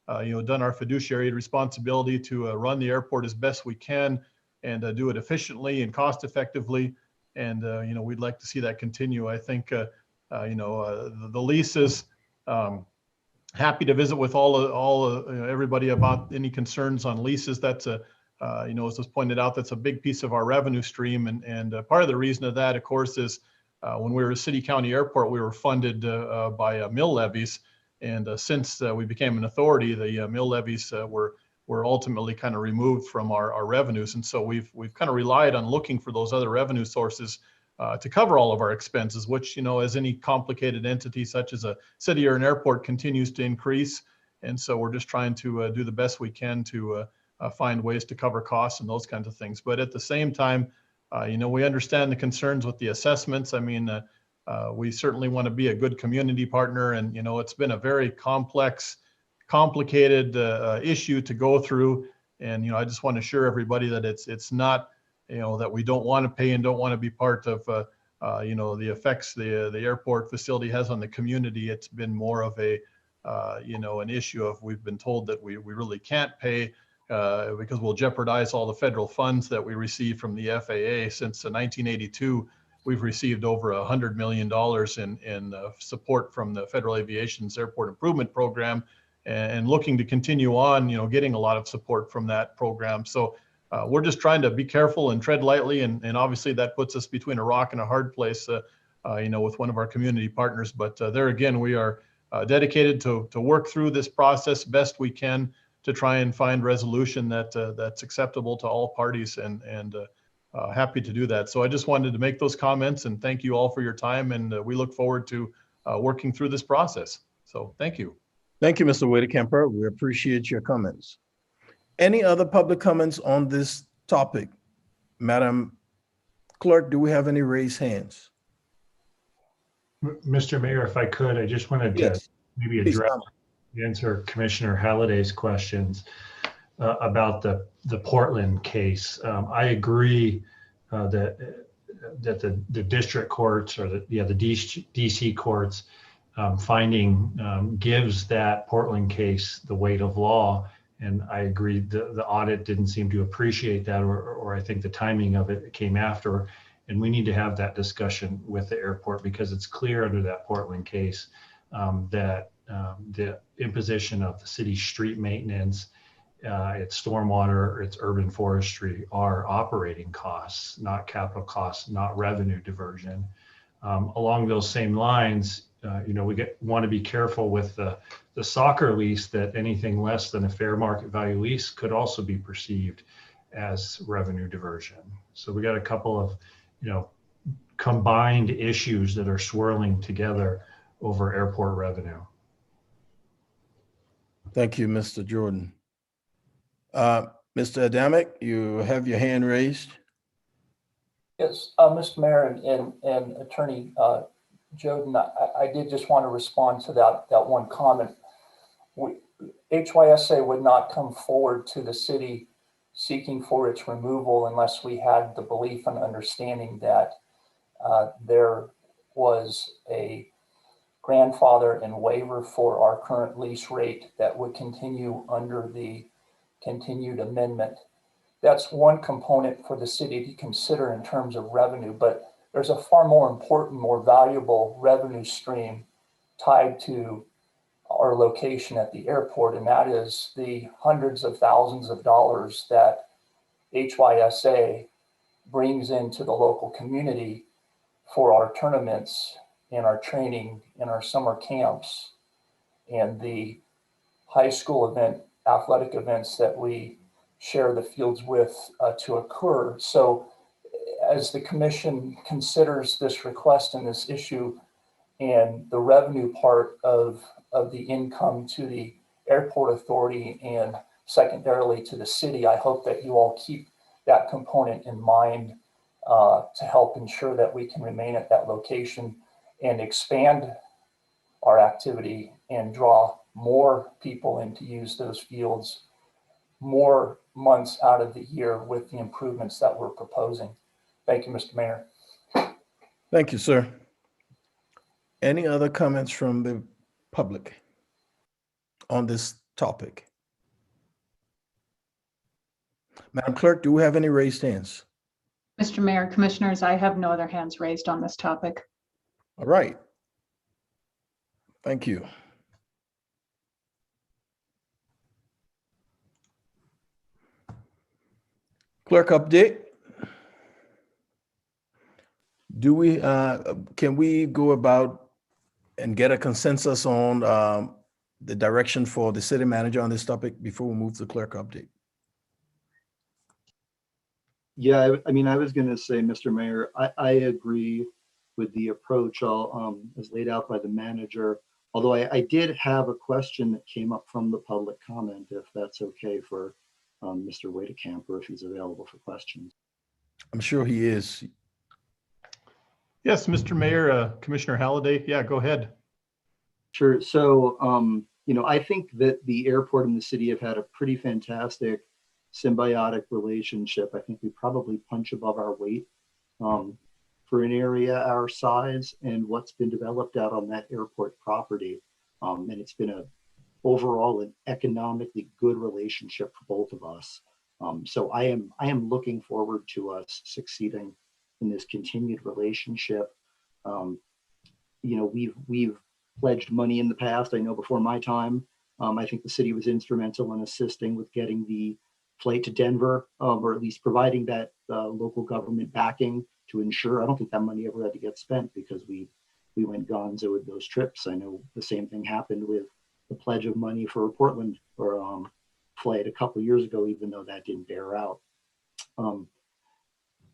Speaker 11: done our fiduciary responsibility to run the airport as best we can and do it efficiently and cost effectively. And we'd like to see that continue. I think the leases. Happy to visit with everybody about any concerns on leases. That's as was pointed out, that's a big piece of our revenue stream. And part of the reason of that, of course, is when we were a city county airport, we were funded by mill levies. And since we became an authority, the mill levies were ultimately kind of removed from our revenues. And so we've kind of relied on looking for those other revenue sources to cover all of our expenses, which, as any complicated entity such as a city or an airport continues to increase. And so we're just trying to do the best we can to find ways to cover costs and those kinds of things. But at the same time, we understand the concerns with the assessments. I mean, we certainly want to be a good community partner. And, it's been a very complicated issue to go through. And, I just want to assure everybody that it's not, that we don't want to pay and don't want to be part of, the effects the airport facility has on the community. It's been more of an issue of, we've been told that we really can't pay because we'll jeopardize all the federal funds that we receive from the FAA. Since 1982, we've received over $100 million in support from the Federal Aviation's Airport Improvement Program, and looking to continue on, getting a lot of support from that program. So we're just trying to be careful and tread lightly, and obviously that puts us between a rock and a hard place, with one of our community partners. But there again, we are dedicated to work through this process best we can to try and find resolution that's acceptable to all parties. And happy to do that. So I just wanted to make those comments and thank you all for your time. And we look forward to working through this process. So thank you.
Speaker 1: Thank you, Mr. Whitaker. We appreciate your comments. Any other public comments on this topic? Madam Clerk, do we have any raised hands?
Speaker 8: Mr. Mayor, if I could, I just wanted to
Speaker 1: Yes.
Speaker 8: maybe
Speaker 1: Please,
Speaker 8: address,
Speaker 1: comment.
Speaker 8: answer Commissioner Halliday's questions about the Portland case. I agree that the district courts or the DC courts finding gives that Portland case the weight of law. And I agree the audit didn't seem to appreciate that, or I think the timing of it came after. And we need to have that discussion with the airport because it's clear under that Portland case that the imposition of the city's street maintenance, its stormwater, its urban forestry are operating costs, not capital costs, not revenue diversion. Along those same lines, we want to be careful with the soccer lease that anything less than a fair market value lease could also be perceived as revenue diversion. So we got a couple of, combined issues that are swirling together over airport revenue.
Speaker 1: Thank you, Mr. Jordan. Mr. Adamic, you have your hand raised.
Speaker 10: Yes, Mr. Mayor and Attorney Jordan, I did just want to respond to that one comment. HYSA would not come forward to the city seeking for its removal unless we had the belief and understanding that there was a grandfather and waiver for our current lease rate that would continue under the continued amendment. That's one component for the city to consider in terms of revenue, but there's a far more important, more valuable revenue stream tied to our location at the airport, and that is the hundreds of thousands of dollars that HYSA brings into the local community for our tournaments and our training and our summer camps and the high school athletic events that we share the fields with to occur. So as the commission considers this request and this issue and the revenue part of the income to the airport authority and secondarily to the city, I hope that you all keep that component in mind to help ensure that we can remain at that location and expand our activity and draw more people in to use those fields more months out of the year with the improvements that we're proposing. Thank you, Mr. Mayor.
Speaker 1: Thank you, sir. Any other comments from the public on this topic? Madam Clerk, do we have any raised hands?
Speaker 2: Mr. Mayor, Commissioners, I have no other hands raised on this topic.
Speaker 1: All right. Thank you. Clerk update. Can we go about and get a consensus on the direction for the city manager on this topic before we move to clerk update?
Speaker 3: Yeah, I mean, I was going to say, Mr. Mayor, I agree with the approach as laid out by the manager. Although I did have a question that came up from the public comment, if that's okay for Mr. Wadekamper, if he's available for questions.
Speaker 1: I'm sure he is.
Speaker 11: Yes, Mr. Mayor, Commissioner Halliday. Yeah, go ahead.
Speaker 3: Sure. So, I think that the airport and the city have had a pretty fantastic symbiotic relationship. I think we probably punch above our weight for an area our size and what's been developed out on that airport property. And it's been overall an economically good relationship for both of us. So I am looking forward to us succeeding in this continued relationship. We've pledged money in the past. I know before my time, I think the city was instrumental in assisting with getting the flight to Denver, or at least providing that local government backing to ensure. I don't think that money ever had to get spent because we went gonzo with those trips. I know the same thing happened with the pledge of money for a Portland flight a couple of years ago, even though that didn't bear out.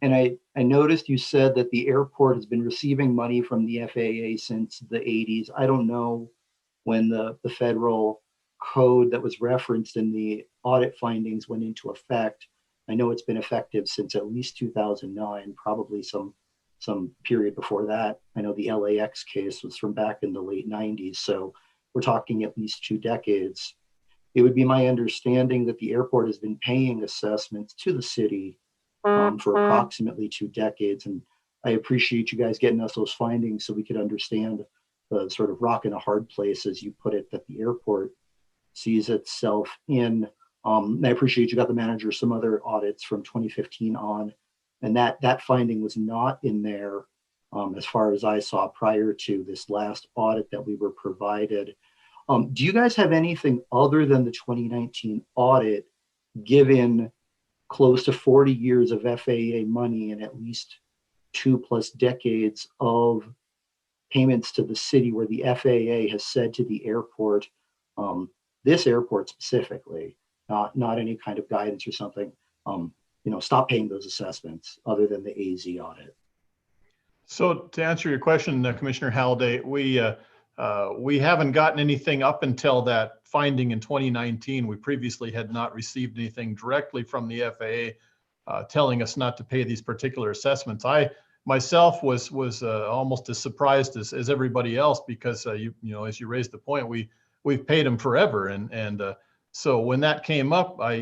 Speaker 3: And I noticed you said that the airport has been receiving money from the FAA since the 80s. I don't know when the federal code that was referenced in the audit findings went into effect. I know it's been effective since at least 2009, probably some period before that. I know the LAX case was from back in the late 90s. So we're talking at least 2 decades. It would be my understanding that the airport has been paying assessments to the city for approximately 2 decades. And I appreciate you guys getting us those findings so we could understand the sort of rock in a hard place, as you put it, that the airport sees itself in. And I appreciate you got the manager some other audits from 2015 on, and that finding was not in there as far as I saw prior to this last audit that we were provided. Do you guys have anything other than the 2019 audit, given close to 40 years of FAA money and at least 2+ decades of payments to the city, where the FAA has said to the airport, this airport specifically, not any kind of guidance or something, stop paying those assessments other than the AZ audit?
Speaker 11: So to answer your question, Commissioner Halliday, we haven't gotten anything up until that finding in 2019. We previously had not received anything directly from the FAA telling us not to pay these particular assessments. I myself was almost as surprised as everybody else, because as you raised the point, we've paid them forever, and so when that came up, I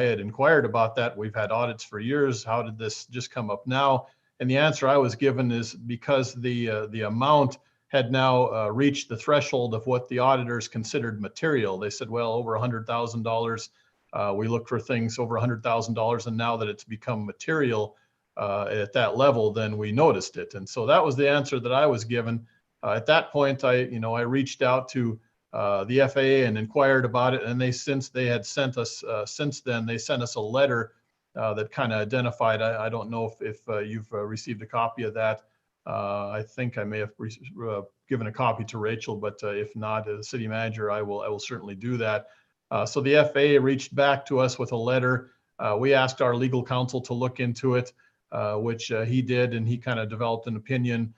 Speaker 11: had inquired about that. We've had audits for years. How did this just come up now? And the answer I was given is because the amount had now reached the threshold of what the auditors considered material. They said, well, over $100,000. We look for things over $100,000, and now that it's become material at that level, then we noticed it. And so that was the answer that I was given. At that point, I reached out to the FAA and inquired about it, and they sent us a letter that kind of identified. I don't know if you've received a copy of that. I think I may have given a copy to Rachel, but if not, as city manager, I will certainly do that. So the FAA reached back to us with a letter. We asked our legal counsel to look into it, which he did, and he kind of developed an opinion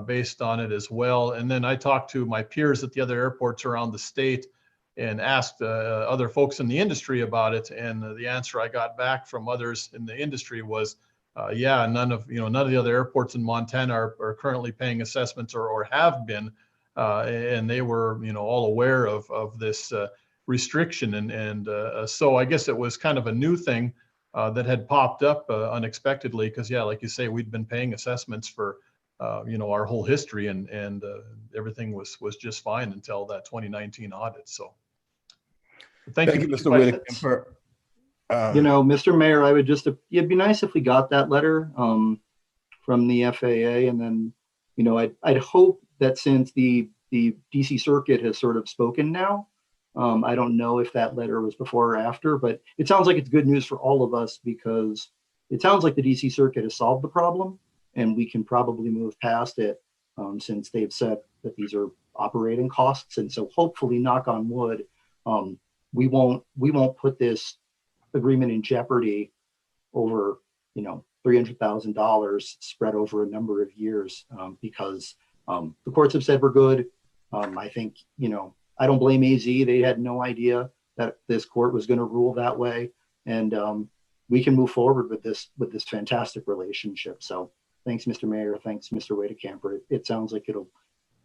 Speaker 11: based on it as well. And then I talked to my peers at the other airports around the state and asked other folks in the industry about it. And the answer I got back from others in the industry was, yeah, none of the other airports in Montana are currently paying assessments or have been, and they were all aware of this restriction. And so I guess it was kind of a new thing that had popped up unexpectedly, because yeah, like you say, we'd been paying assessments for our whole history, and everything was just fine until that 2019 audit. So thank you,
Speaker 1: Mr. Whitaker.
Speaker 3: Mr. Mayor, it'd be nice if we got that letter from the FAA, and then, I'd hope that since the DC Circuit has sort of spoken now, I don't know if that letter was before or after, but it sounds like it's good news for all of us, because it sounds like the DC Circuit has solved the problem, and we can probably move past it since they've said that these are operating costs. And so hopefully, knock on wood, we won't put this agreement in jeopardy over $300,000 spread over a number of years, because the courts have said we're good. I think I don't blame AZ. They had no idea that this court was going to rule that way, and we can move forward with this fantastic relationship. So thanks, Mr. Mayor. Thanks, Mr. Whitaker. It sounds like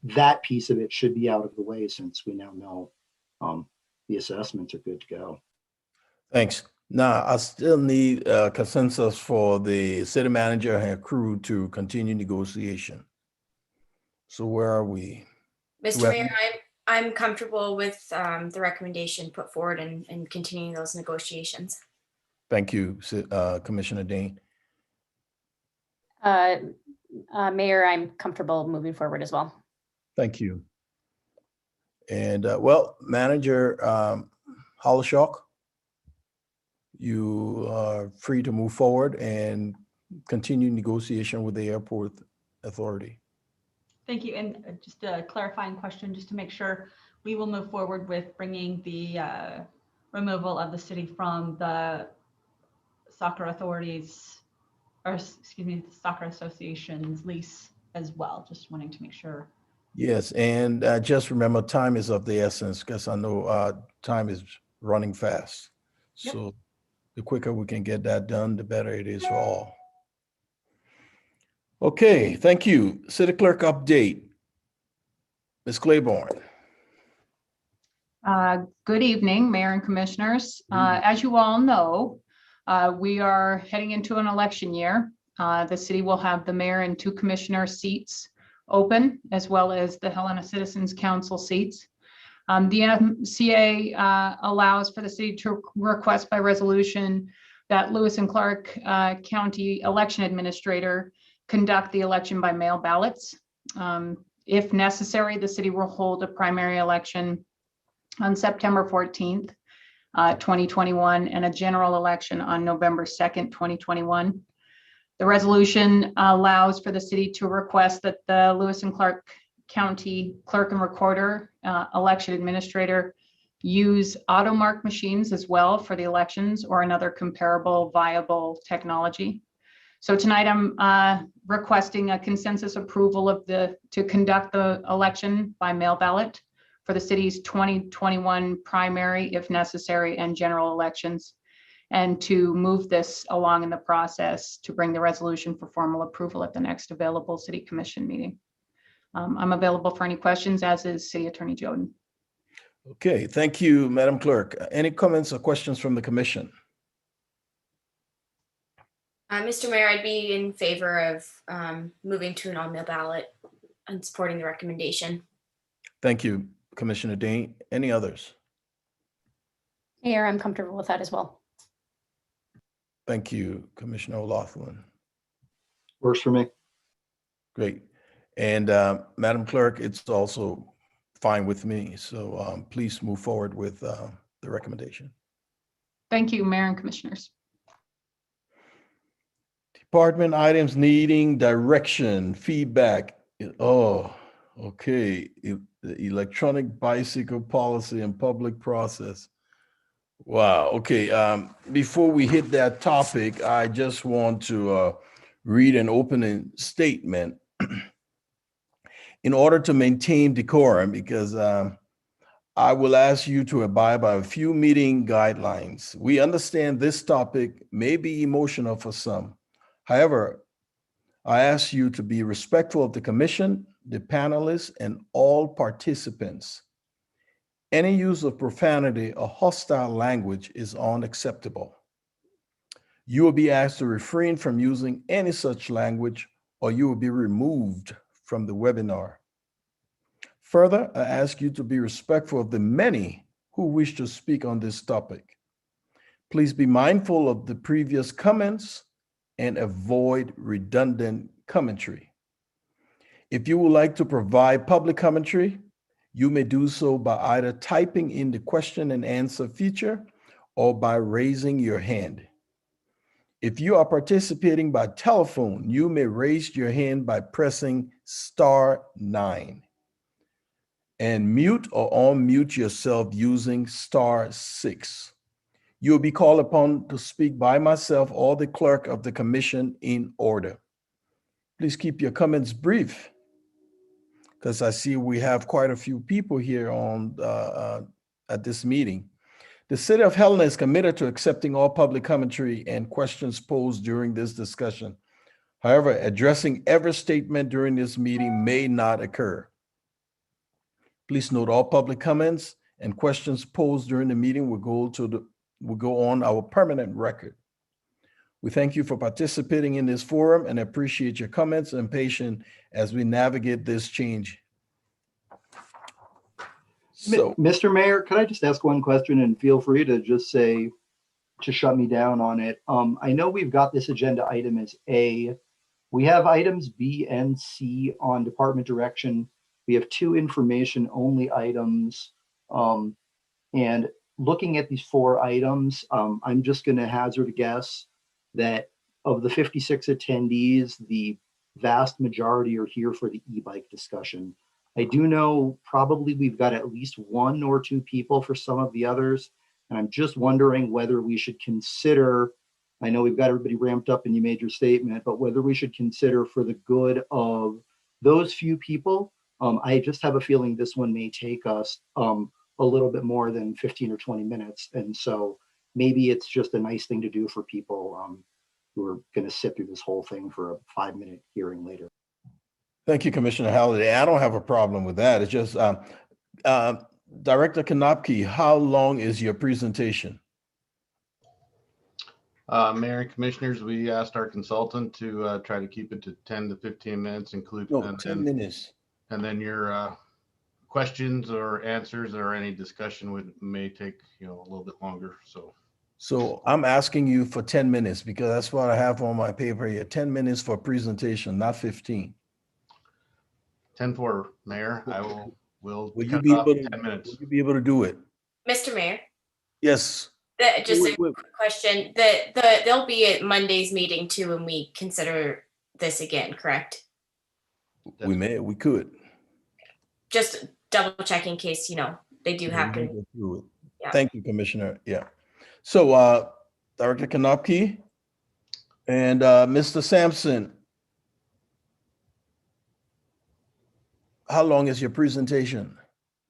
Speaker 3: that piece of it should be out of the way, since we now know the assessments are good to go.
Speaker 1: Thanks. Now, I still need consensus for the city manager and her crew to continue negotiation. So where are we?
Speaker 9: Mr. Mayor, I'm comfortable with the recommendation put forward and continuing those negotiations.
Speaker 1: Thank you, Commissioner Dean.
Speaker 5: Mayor, I'm comfortable moving forward as well.
Speaker 1: Thank you. And Manager Hollishock, you are free to move forward and continue negotiation with the airport authority.
Speaker 4: Thank you. And just a clarifying question, just to make sure, we will move forward with bringing the removal of the city from the soccer authority's or excuse me, soccer association's lease as well. Just wanting to make sure.
Speaker 1: Yes, and just remember, time is of the essence, because I know time is running fast.
Speaker 4: Yep.
Speaker 1: So the quicker we can get that done, the better it is for all. Okay, thank you. City Clerk update. Ms. Claiborne.
Speaker 2: Good evening, Mayor and Commissioners. As you all know, we are heading into an election year. The city will have the mayor and 2 commissioner seats open, as well as the Helena Citizens Council seats. The MCA allows for the city to request by resolution that Lewis and Clark County Election Administrator conduct the election by mail ballots. If necessary, the city will hold a primary election on September 14th, 2021, and a general election on November 2nd, 2021. The resolution allows for the city to request that the Lewis and Clark County Clerk and Recorder, Election Administrator, use auto mark machines as well for the elections or another comparable viable technology. So tonight I'm requesting a consensus approval to conduct the election by mail ballot for the city's 2021 primary, if necessary, and general elections, and to move this along in the process to bring the resolution for formal approval at the next available city commission meeting. I'm available for any questions, as is City Attorney Joden.
Speaker 1: Okay, thank you, Madam Clerk. Any comments or questions from the commission?
Speaker 9: Mr. Mayor, I'd be in favor of moving to an all-mail ballot and supporting the recommendation.
Speaker 1: Thank you, Commissioner Dean. Any others?
Speaker 5: Mayor, I'm comfortable with that as well.
Speaker 1: Thank you, Commissioner O'Loughlin.
Speaker 3: Works for me.
Speaker 1: Great. And Madam Clerk, it's also fine with me. So please move forward with the recommendation.
Speaker 2: Thank you, Mayor and Commissioners.
Speaker 1: Department items needing direction, feedback. Oh, okay. The electronic bicycle policy and public process. Wow. Okay. Before we hit that topic, I just want to read an opening statement in order to maintain decorum, because I will ask you to abide by a few meeting guidelines. We understand this topic may be emotional for some. However, I ask you to be respectful of the commission, the panelists, and all participants. Any use of profanity or hostile language is unacceptable. You will be asked to refrain from using any such language, or you will be removed from the webinar. Further, I ask you to be respectful of the many who wish to speak on this topic. Please be mindful of the previous comments and avoid redundant commentary. If you would like to provide public commentary, you may do so by either typing in the question and answer feature or by raising your hand. If you are participating by telephone, you may raise your hand by pressing *9 and mute or unmute yourself using *6. You'll be called upon to speak by myself or the clerk of the commission in order. Please keep your comments brief, because I see we have quite a few people here on at this meeting. The City of Helena is committed to accepting all public commentary and questions posed during this discussion. However, addressing every statement during this meeting may not occur. Please note all public comments and questions posed during the meeting will go on our permanent record. We thank you for participating in this forum and appreciate your comments and patience as we navigate this change. So,
Speaker 3: Mr. Mayor, could I just ask one question, and feel free to just say, to shut me down on it. I know we've got this agenda item as A. We have items B and C on department direction. We have 2 information only items. And looking at these 4 items, I'm just going to hazard a guess that of the 56 attendees, the vast majority are here for the e-bike discussion. I do know probably we've got at least 1 or 2 people for some of the others. And I'm just wondering whether we should consider I know we've got everybody ramped up and you made your statement, but whether we should consider for the good of those few people, I just have a feeling this one may take us a little bit more than 15 or 20 minutes. And so maybe it's just a nice thing to do for people who are going to sit through this whole thing for a 5-minute hearing later.
Speaker 1: Thank you, Commissioner Halliday. I don't have a problem with that. It's just, Director Kanopke, how long is your presentation?
Speaker 12: Mayor and Commissioners, we asked our consultant to try to keep it to 10 to 15 minutes, include
Speaker 1: No, 10 minutes.
Speaker 12: And then your questions or answers or any discussion may take a little bit longer.
Speaker 1: So I'm asking you for 10 minutes because that's what I have on my paper here. 10 minutes for presentation, not 15.
Speaker 12: 10-4, Mayor. Will
Speaker 1: you be able to
Speaker 12: 10 minutes.
Speaker 1: Will you be able to do it?
Speaker 9: Mr. Mayor,
Speaker 1: Yes.
Speaker 9: just a quick question. There'll be a Monday's meeting too when we consider this again, correct?
Speaker 1: We could.
Speaker 9: Just double check in case, they do happen.
Speaker 1: Yeah. Thank you, Commissioner. Yeah. So Director Kanopke and Mr. Sampson, how long is your presentation?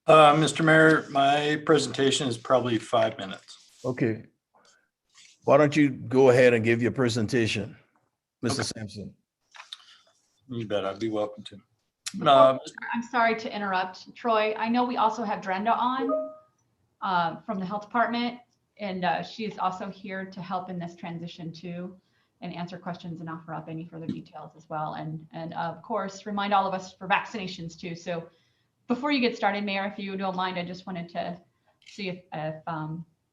Speaker 13: Mr. Mayor, my presentation is probably 5 minutes.
Speaker 1: Okay. Why don't you go ahead and give your presentation, Mr.
Speaker 13: Okay.
Speaker 1: Sampson?
Speaker 13: You bet, I'd be welcome to.
Speaker 4: I'm sorry to interrupt, Troy. I know we also have Brenda on from the health department, and she is also here to help in this transition too, and answer questions and offer up any further details as well. And of course, remind all of us for vaccinations too. So before you get started, Mayor, if you don't mind, I just wanted to see if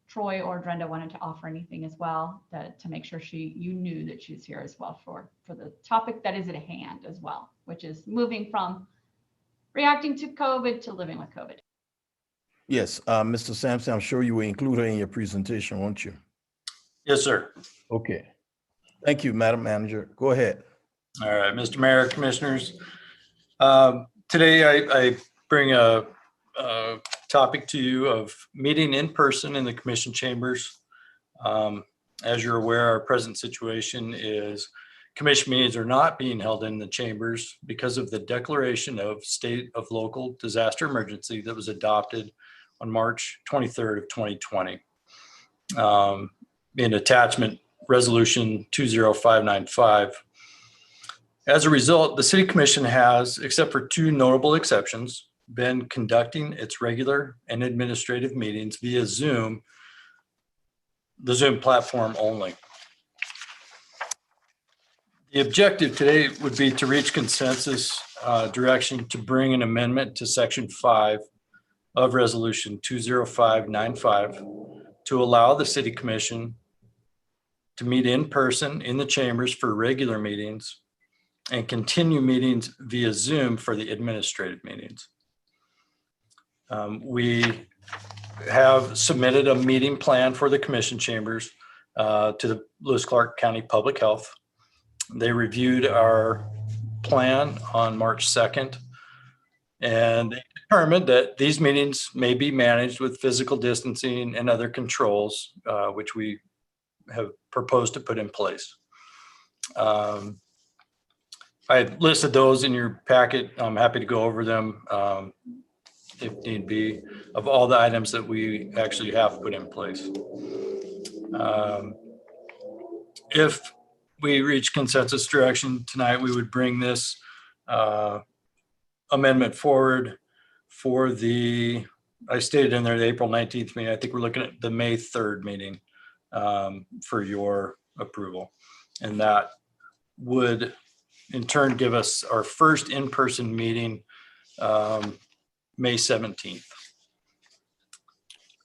Speaker 4: Troy or Brenda wanted to offer anything as well to make sure you knew that she's here as well for the topic that is at hand as well, which is moving from reacting to COVID to living with COVID.
Speaker 1: Yes, Mr. Sampson, I'm sure you will include her in your presentation, won't you?
Speaker 13: Yes, sir.
Speaker 1: Okay. Thank you, Madam Manager. Go ahead.
Speaker 13: All right, Mr. Mayor, Commissioners. Today I bring a topic to you of meeting in person in the commission chambers. As you're aware, our present situation is commission meetings are not being held in the chambers because of the declaration of state of local disaster emergency that was adopted on March 23rd of 2020. In attachment resolution 20595. As a result, the City Commission has, except for 2 notable exceptions, been conducting its regular and administrative meetings via Zoom, the Zoom platform only. The objective today would be to reach consensus direction to bring an amendment to Section 5 of Resolution 20595 to allow the City Commission to meet in person in the chambers for regular meetings and continue meetings via Zoom for the administrative meetings. We have submitted a meeting plan for the commission chambers to the Lewis Clark County Public Health. They reviewed our plan on March 2nd, and they determined that these meetings may be managed with physical distancing and other controls, which we have proposed to put in place. I listed those in your packet. I'm happy to go over them if need be, of all the items that we actually have put in place. If we reach consensus direction tonight, we would bring this amendment forward for I stated in there, the April 19th meeting. I think we're looking at the May 3rd meeting for your approval. And that would in turn give us our first in-person meeting May 17th.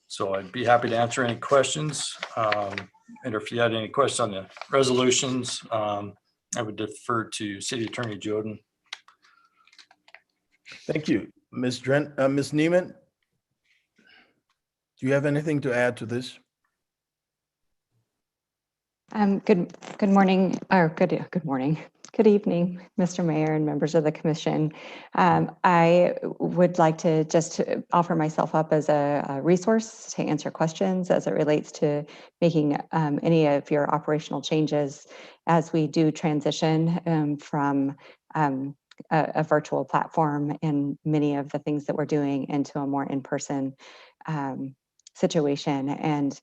Speaker 13: So I'd be happy to answer any questions. And if you had any questions on the resolutions, I would defer to City Attorney Joden.
Speaker 1: Thank you. Ms. Neiman, do you have anything to add to this?
Speaker 14: Good morning, or good morning. Good evening, Mr. Mayor and members of the commission. I would like to just offer myself up as a resource to answer questions as it relates to making any of your operational changes as we do transition from a virtual platform and many of the things that we're doing into a more in-person situation. And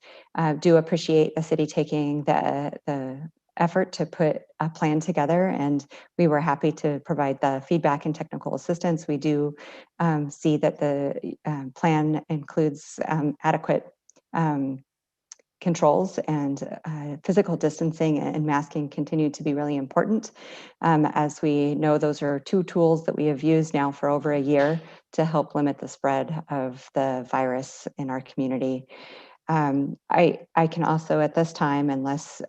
Speaker 14: do appreciate the city taking the effort to put a plan together, and we were happy to provide the feedback and technical assistance. We do see that the plan includes adequate controls, and physical distancing and masking continue to be really important. As we know, those are two tools that we have used now for over a year to help limit the spread of the virus in our community. I can also at this time, unless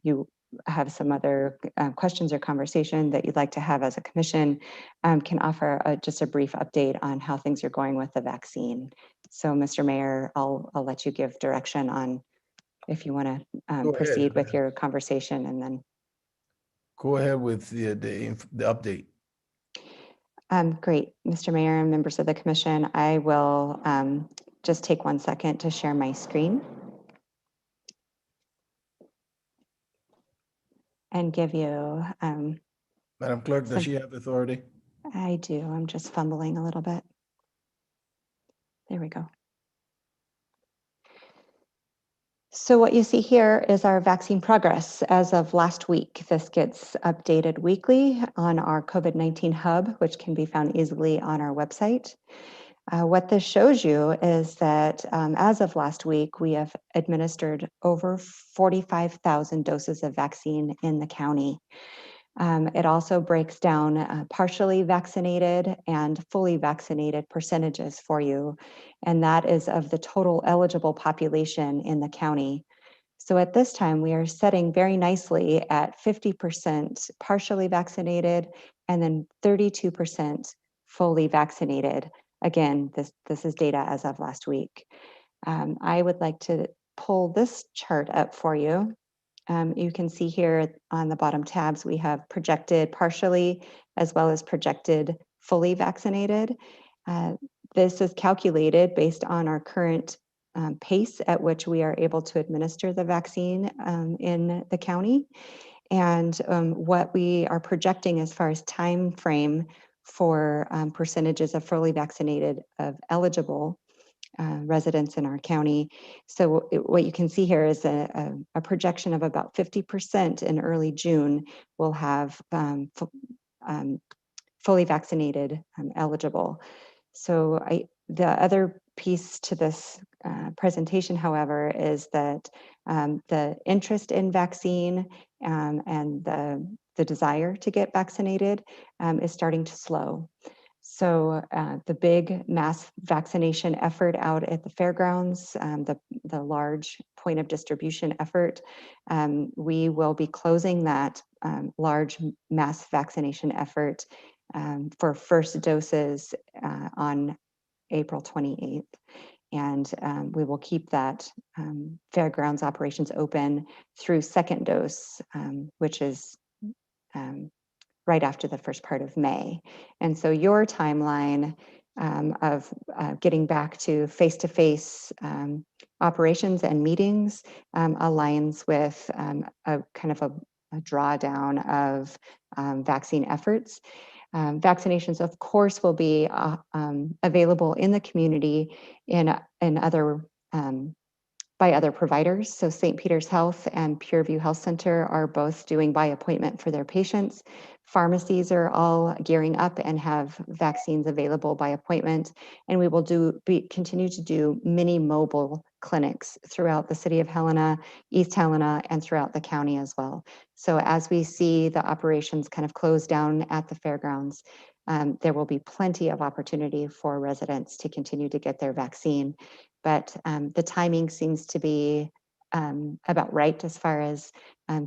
Speaker 14: you have some other questions or conversation that you'd like to have as a commission, can offer just a brief update on how things are going with the vaccine. So Mr. Mayor, I'll let you give direction on if you want to proceed with your conversation, and then.
Speaker 1: Go ahead with the update.
Speaker 14: Great, Mr. Mayor and members of the commission, I will just take 1 second to share my screen and give you.
Speaker 1: Madam Clerk, does she have authority?
Speaker 14: I do. I'm just fumbling a little bit. There we go. So what you see here is our vaccine progress as of last week. This gets updated weekly on our COVID-19 hub, which can be found easily on our website. What this shows you is that as of last week, we have administered over 45,000 doses of vaccine in the county. It also breaks down partially vaccinated and fully vaccinated percentages for you, and that is of the total eligible population in the county. So at this time, we are setting very nicely at 50% partially vaccinated and then 32% fully vaccinated. Again, this is data as of last week. I would like to pull this chart up for you. You can see here on the bottom tabs, we have projected partially as well as projected fully vaccinated. This is calculated based on our current pace at which we are able to administer the vaccine in the county. And what we are projecting as far as time frame for percentages of fully vaccinated of eligible residents in our county. So what you can see here is a projection of about 50% in early June will have fully vaccinated eligible. So the other piece to this presentation, however, is that the interest in vaccine and the desire to get vaccinated is starting to slow. So the big mass vaccination effort out at the fairgrounds, the large point of distribution effort, we will be closing that large mass vaccination effort for first doses on April 28th. And we will keep that fairgrounds operations open through second dose, which is right after the first part of May. And so your timeline of getting back to face-to-face operations and meetings aligns with a kind of a drawdown of vaccine efforts. Vaccinations, of course, will be available in the community in other by other providers. So St. Peter's Health and Pureview Health Center are both doing by appointment for their patients. Pharmacies are all gearing up and have vaccines available by appointment. And we will continue to do mini mobile clinics throughout the city of Helena, East Helena, and throughout the county as well. So as we see the operations kind of close down at the fairgrounds, there will be plenty of opportunity for residents to continue to get their vaccine. But the timing seems to be about right as far as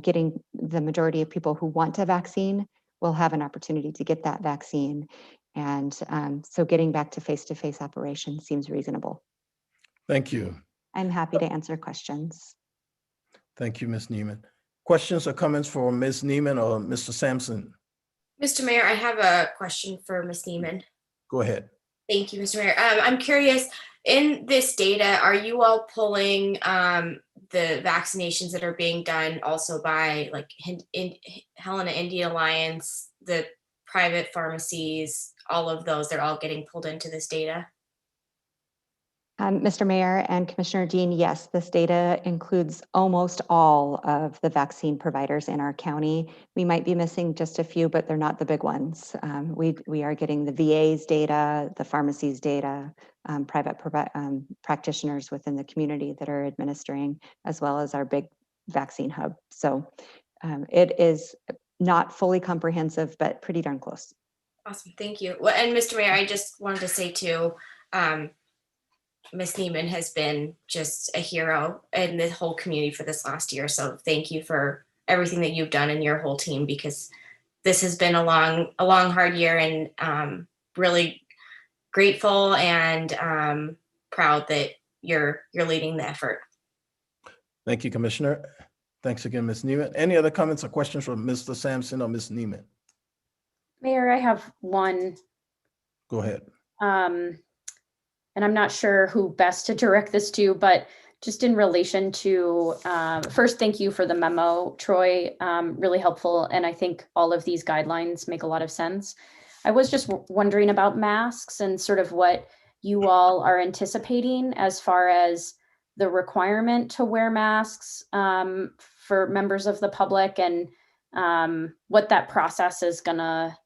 Speaker 14: getting the majority of people who want a vaccine will have an opportunity to get that vaccine. And so getting back to face-to-face operations seems reasonable.
Speaker 1: Thank you.
Speaker 14: I'm happy to answer questions.
Speaker 1: Thank you, Ms. Neiman. Questions or comments for Ms. Neiman or Mr. Sampson?
Speaker 9: Mr. Mayor, I have a question for Ms. Neiman.
Speaker 1: Go ahead.
Speaker 9: Thank you, Mr. Mayor. I'm curious, in this data, are you all pulling the vaccinations that are being done also by like Helena Indian Alliance, the private pharmacies, all of those, they're all getting pulled into this data?
Speaker 14: Mr. Mayor and Commissioner Dean, yes, this data includes almost all of the vaccine providers in our county. We might be missing just a few, but they're not the big ones. We are getting the VA's data, the pharmacy's data, private practitioners within the community that are administering, as well as our big vaccine hub. So it is not fully comprehensive, but pretty darn close.
Speaker 9: Awesome, thank you. Well, and Mr. Mayor, I just wanted to say too, Ms. Neiman has been just a hero in the whole community for this last year. So thank you for everything that you've done and your whole team, because this has been a long, hard year, and really grateful and proud that you're leading the effort.
Speaker 1: Thank you, Commissioner. Thanks again, Ms. Neiman. Any other comments or questions from Mr. Sampson or Ms. Neiman?
Speaker 5: Mayor, I have one.
Speaker 1: Go ahead.
Speaker 5: And I'm not sure who best to direct this to, but just in relation to, first, thank you for the memo, Troy, really helpful. And I think all of these guidelines make a lot of sense. I was just wondering about masks and sort of what you all are anticipating as far as the requirement to wear masks for members of the public, and what that process is gonna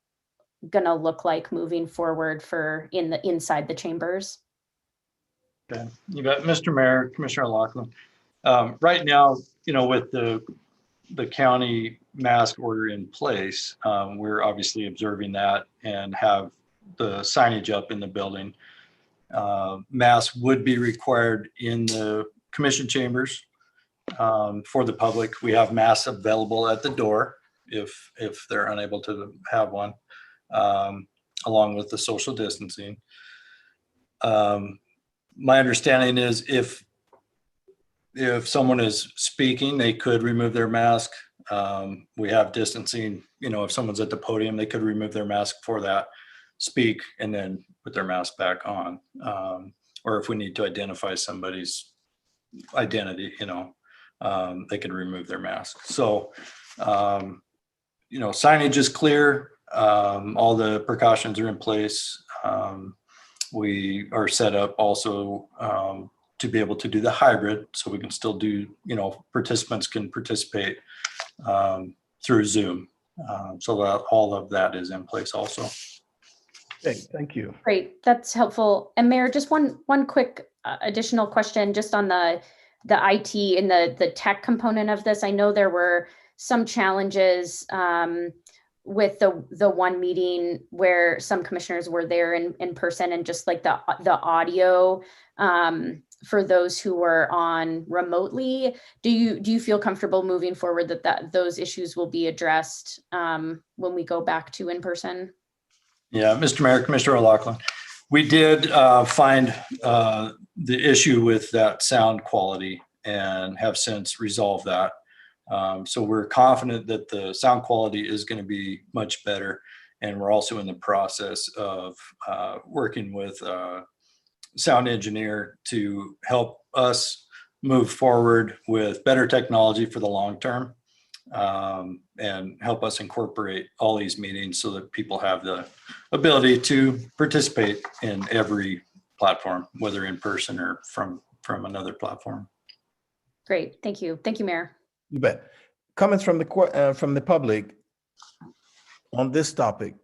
Speaker 5: look like moving forward for inside the chambers.
Speaker 13: Okay, you got Mr. Mayor, Commissioner Lachlan. Right now, with the county mask order in place, we're obviously observing that and have the signage up in the building. Masks would be required in the commission chambers for the public. We have masks available at the door if they're unable to have one, along with the social distancing. My understanding is if someone is speaking, they could remove their mask. We have distancing, if someone's at the podium, they could remove their mask for that, speak, and then put their mask back on. Or if we need to identify somebody's identity, they could remove their mask. So, signage is clear. All the precautions are in place. We are set up also to be able to do the hybrid, so we can still do, participants can participate through Zoom. So that all of that is in place also.
Speaker 1: Okay, thank you.
Speaker 5: Great, that's helpful. And Mayor, just one quick additional question, just on the IT and the tech component of this. I know there were some challenges with the one meeting where some commissioners were there in person, and just like the audio for those who were on remotely. Do you feel comfortable moving forward that those issues will be addressed when we go back to in person?
Speaker 13: Yeah, Mr. Mayor, Commissioner O'Loughlin, we did find the issue with that sound quality and have since resolved that. So we're confident that the sound quality is going to be much better. And we're also in the process of working with a sound engineer to help us move forward with better technology for the long term, and help us incorporate all these meetings so that people have the ability to participate in every platform, whether in person or from another platform.
Speaker 5: Great, thank you. Thank you, Mayor.
Speaker 1: You bet. Comments from the public on this topic?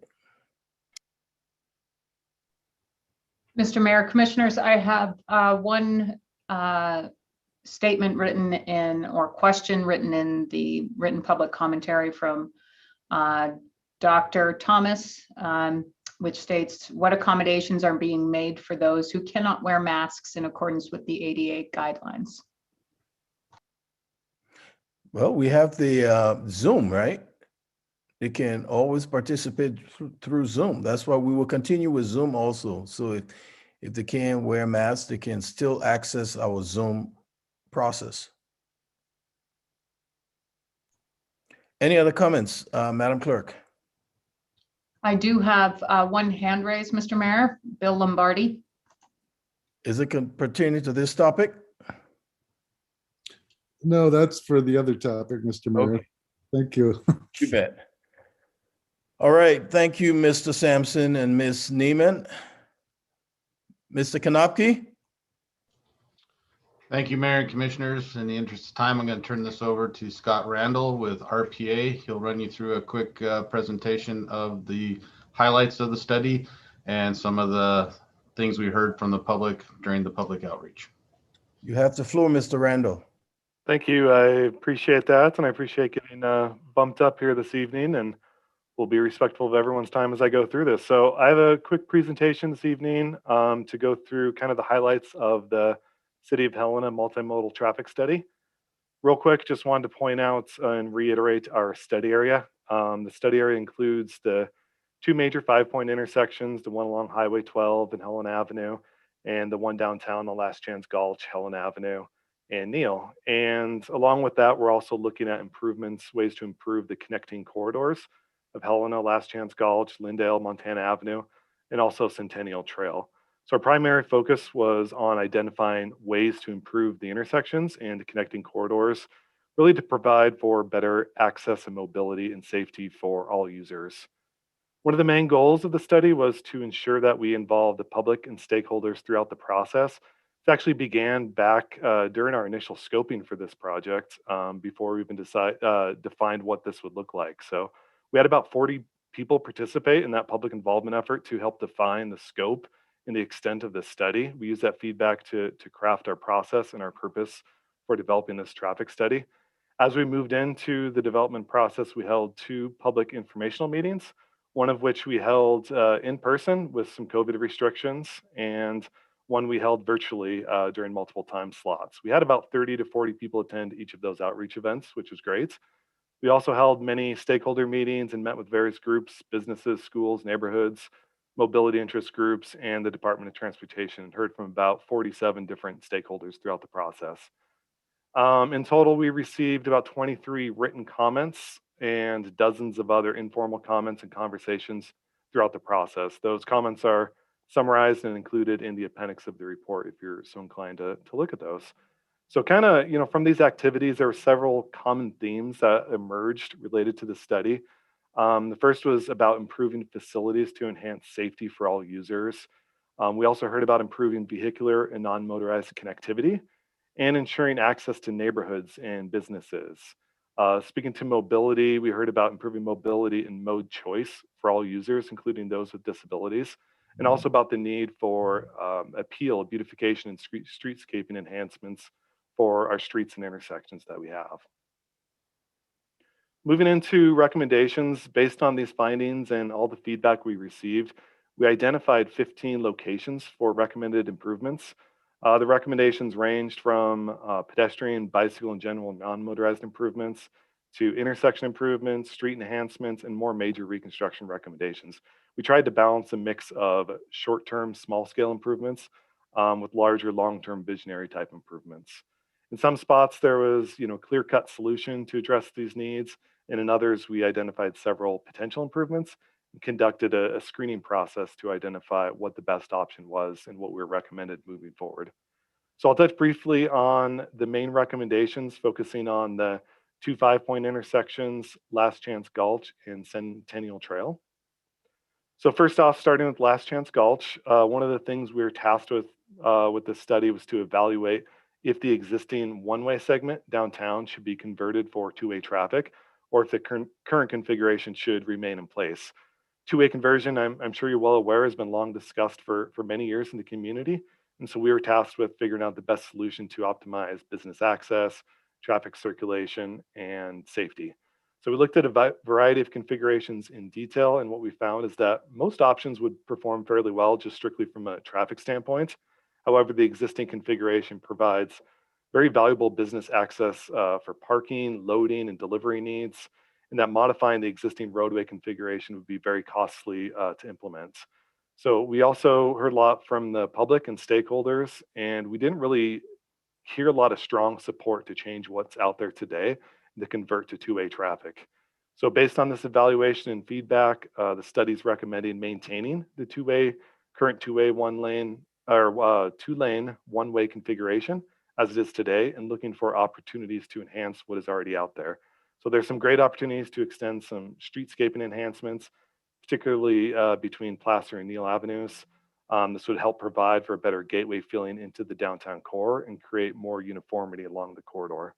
Speaker 2: Mr. Mayor, Commissioners, I have one statement written in, or question written in the written public commentary from Dr. Thomas, which states, what accommodations are being made for those who cannot wear masks in accordance with the ADA guidelines?
Speaker 1: Well, we have the Zoom, right? They can always participate through Zoom. That's why we will continue with Zoom also. So if they can't wear masks, they can still access our Zoom process. Any other comments, Madam Clerk?
Speaker 2: I do have one hand raised, Mr. Mayor, Bill Lombardi.
Speaker 1: Is it pertaining to this topic?
Speaker 15: No, that's for the other topic, Mr. Mayor.
Speaker 1: Okay.
Speaker 15: Thank you.
Speaker 1: You bet. All right, thank you, Mr. Sampson and Ms. Neiman. Mr. Kanopke?
Speaker 12: Thank you, Mayor and Commissioners. In the interest of time, I'm going to turn this over to Scott Randall with RPA. He'll run you through a quick presentation of the highlights of the study and some of the things we heard from the public during the public outreach.
Speaker 1: You have the floor, Mr. Randall.
Speaker 16: Thank you. I appreciate that, and I appreciate getting bumped up here this evening, and we'll be respectful of everyone's time as I go through this. So I have a quick presentation this evening to go through kind of the highlights of the City of Helena multimodal traffic study. Real quick, just wanted to point out and reiterate our study area. The study area includes the two major 5-point intersections, the one along Highway 12 and Helen Avenue, and the one downtown, the Last Chance Gulch, Helen Avenue, and Neal. And along with that, we're also looking at improvements, ways to improve the connecting corridors of Helena, Last Chance Gulch, Lindale, Montana Avenue, and also Centennial Trail. So our primary focus was on identifying ways to improve the intersections and the connecting corridors, really to provide for better access and mobility and safety for all users. One of the main goals of the study was to ensure that we involve the public and stakeholders throughout the process. It actually began back during our initial scoping for this project before we even defined what this would look like. So we had about 40 people participate in that public involvement effort to help define the scope and the extent of this study. We use that feedback to craft our process and our purpose for developing this traffic study. As we moved into the development process, we held 2 public informational meetings, one of which we held in person with some COVID restrictions, and one we held virtually during multiple time slots. We had about 30 to 40 people attend each of those outreach events, which was great. We also held many stakeholder meetings and met with various groups, businesses, schools, neighborhoods, mobility interest groups, and the Department of Transportation, and heard from about 47 different stakeholders throughout the process. In total, we received about 23 written comments and dozens of other informal comments and conversations throughout the process. Those comments are summarized and included in the appendix of the report if you're so inclined to look at those. So kind of, from these activities, there were several common themes that emerged related to the study. The first was about improving facilities to enhance safety for all users. We also heard about improving vehicular and non-motorized connectivity and ensuring access to neighborhoods and businesses. Speaking to mobility, we heard about improving mobility and mode choice for all users, including those with disabilities, and also about the need for appeal, beautification, and streetscaping enhancements for our streets and intersections that we have. Moving into recommendations, based on these findings and all the feedback we received, we identified 15 locations for recommended improvements. The recommendations ranged from pedestrian, bicycle, and general non-motorized improvements to intersection improvements, street enhancements, and more major reconstruction recommendations. We tried to balance a mix of short-term, small-scale improvements with larger, long-term visionary type improvements. In some spots, there was clear-cut solution to address these needs, and in others, we identified several potential improvements and conducted a screening process to identify what the best option was and what we recommended moving forward. So I'll touch briefly on the main recommendations, focusing on the 2 5-point intersections, Last Chance Gulch and Centennial Trail. So first off, starting with Last Chance Gulch, one of the things we were tasked with this study was to evaluate if the existing one-way segment downtown should be converted for 2-way traffic, or if the current configuration should remain in place. 2-way conversion, I'm sure you're well aware, has been long discussed for many years in the community. And so we were tasked with figuring out the best solution to optimize business access, traffic circulation, and safety. So we looked at a variety of configurations in detail, and what we found is that most options would perform fairly well just strictly from a traffic standpoint. However, the existing configuration provides very valuable business access for parking, loading, and delivery needs, and that modifying the existing roadway configuration would be very costly to implement. So we also heard a lot from the public and stakeholders, and we didn't really hear a lot of strong support to change what's out there today and to convert to 2-way traffic. So based on this evaluation and feedback, the study's recommending maintaining the current two-way two-lane one-way configuration as it is today, and looking for opportunities to enhance what is already out there. So there's some great opportunities to extend some streetscaping enhancements, particularly between Placer and Neal Avenues. This would help provide for a better gateway feeling into the downtown core and create more uniformity along the corridor.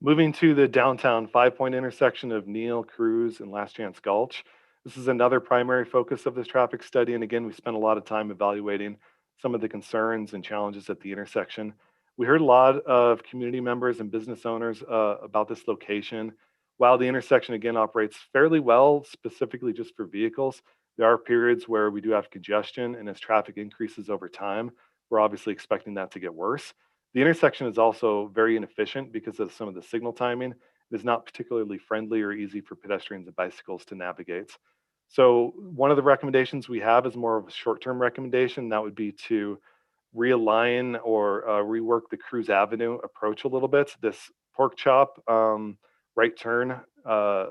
Speaker 16: Moving to the downtown 5-point intersection of Neal, Cruz, and Last Chance Gulch. This is another primary focus of this traffic study. And again, we spent a lot of time evaluating some of the concerns and challenges at the intersection. We heard a lot of community members and business owners about this location. While the intersection again operates fairly well, specifically just for vehicles, there are periods where we do have congestion, and as traffic increases over time, we're obviously expecting that to get worse. The intersection is also very inefficient because of some of the signal timing. It is not particularly friendly or easy for pedestrians and bicycles to navigate. So one of the recommendations we have is more of a short-term recommendation. That would be to realign or rework the Cruz Avenue approach a little bit. This pork chop right turn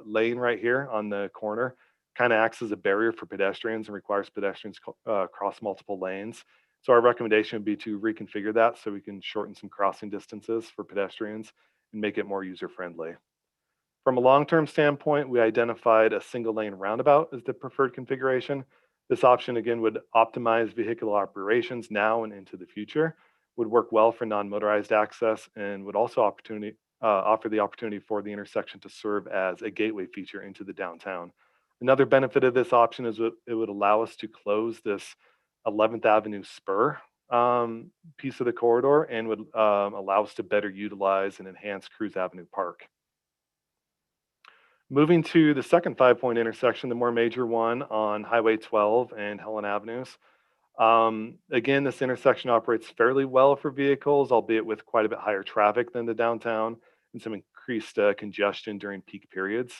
Speaker 16: lane right here on the corner kind of acts as a barrier for pedestrians and requires pedestrians cross multiple lanes. So our recommendation would be to reconfigure that so we can shorten some crossing distances for pedestrians and make it more user-friendly. From a long-term standpoint, we identified a single lane roundabout as the preferred configuration. This option again would optimize vehicular operations now and into the future, would work well for non-motorized access, and would also offer the opportunity for the intersection to serve as a gateway feature into the downtown. Another benefit of this option is it would allow us to close this 11th Avenue spur piece of the corridor and would allow us to better utilize and enhance Cruz Avenue Park. Moving to the second 5-point intersection, the more major one on Highway 12 and Helen Avenues. Again, this intersection operates fairly well for vehicles, albeit with quite a bit higher traffic than the downtown and some increased congestion during peak periods.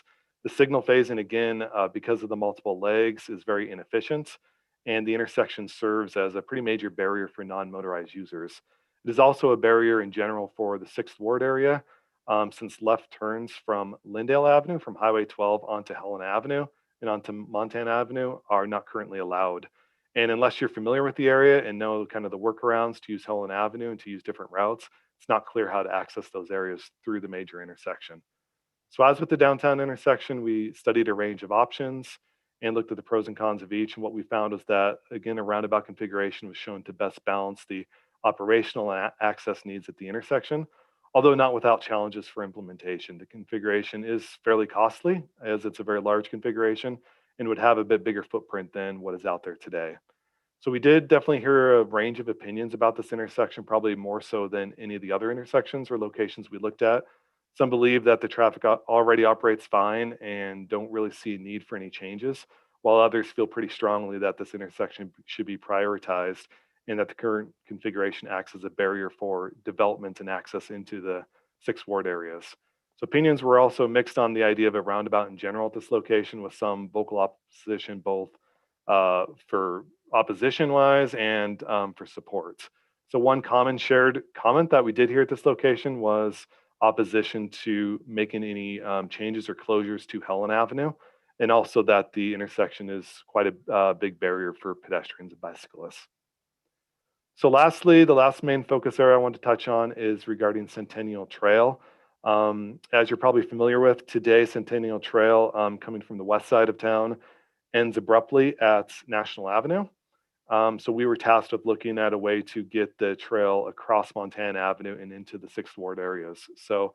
Speaker 16: The signal phasing, again, because of the multiple legs, is very inefficient, and the intersection serves as a pretty major barrier for non-motorized users. It is also a barrier in general for the 6th Ward area, since left turns from Lyndale Avenue from Highway 12 onto Helen Avenue and onto Montana Avenue are not currently allowed. And unless you're familiar with the area and know kind of the workarounds to use Helen Avenue and to use different routes, it's not clear how to access those areas through the major intersection. So as with the downtown intersection, we studied a range of options and looked at the pros and cons of each. And what we found was that, again, a roundabout configuration was shown to best balance the operational and access needs at the intersection, although not without challenges for implementation. The configuration is fairly costly, as it's a very large configuration and would have a bit bigger footprint than what is out there today. So we did definitely hear a range of opinions about this intersection, probably more so than any of the other intersections or locations we looked at. Some believe that the traffic already operates fine and don't really see a need for any changes, while others feel pretty strongly that this intersection should be prioritized and that the current configuration acts as a barrier for development and access into the 6th Ward areas. So opinions were also mixed on the idea of a roundabout in general at this location, with some vocal opposition, both for opposition-wise and for support. So one common shared comment that we did hear at this location was opposition to making any changes or closures to Helen Avenue, and also that the intersection is quite a big barrier for pedestrians and bicyclists. So lastly, the last main focus area I want to touch on is regarding Centennial Trail. As you're probably familiar with, today Centennial Trail, coming from the west side of town, ends abruptly at National Avenue. So we were tasked with looking at a way to get the trail across Montana Avenue and into the 6th Ward areas. So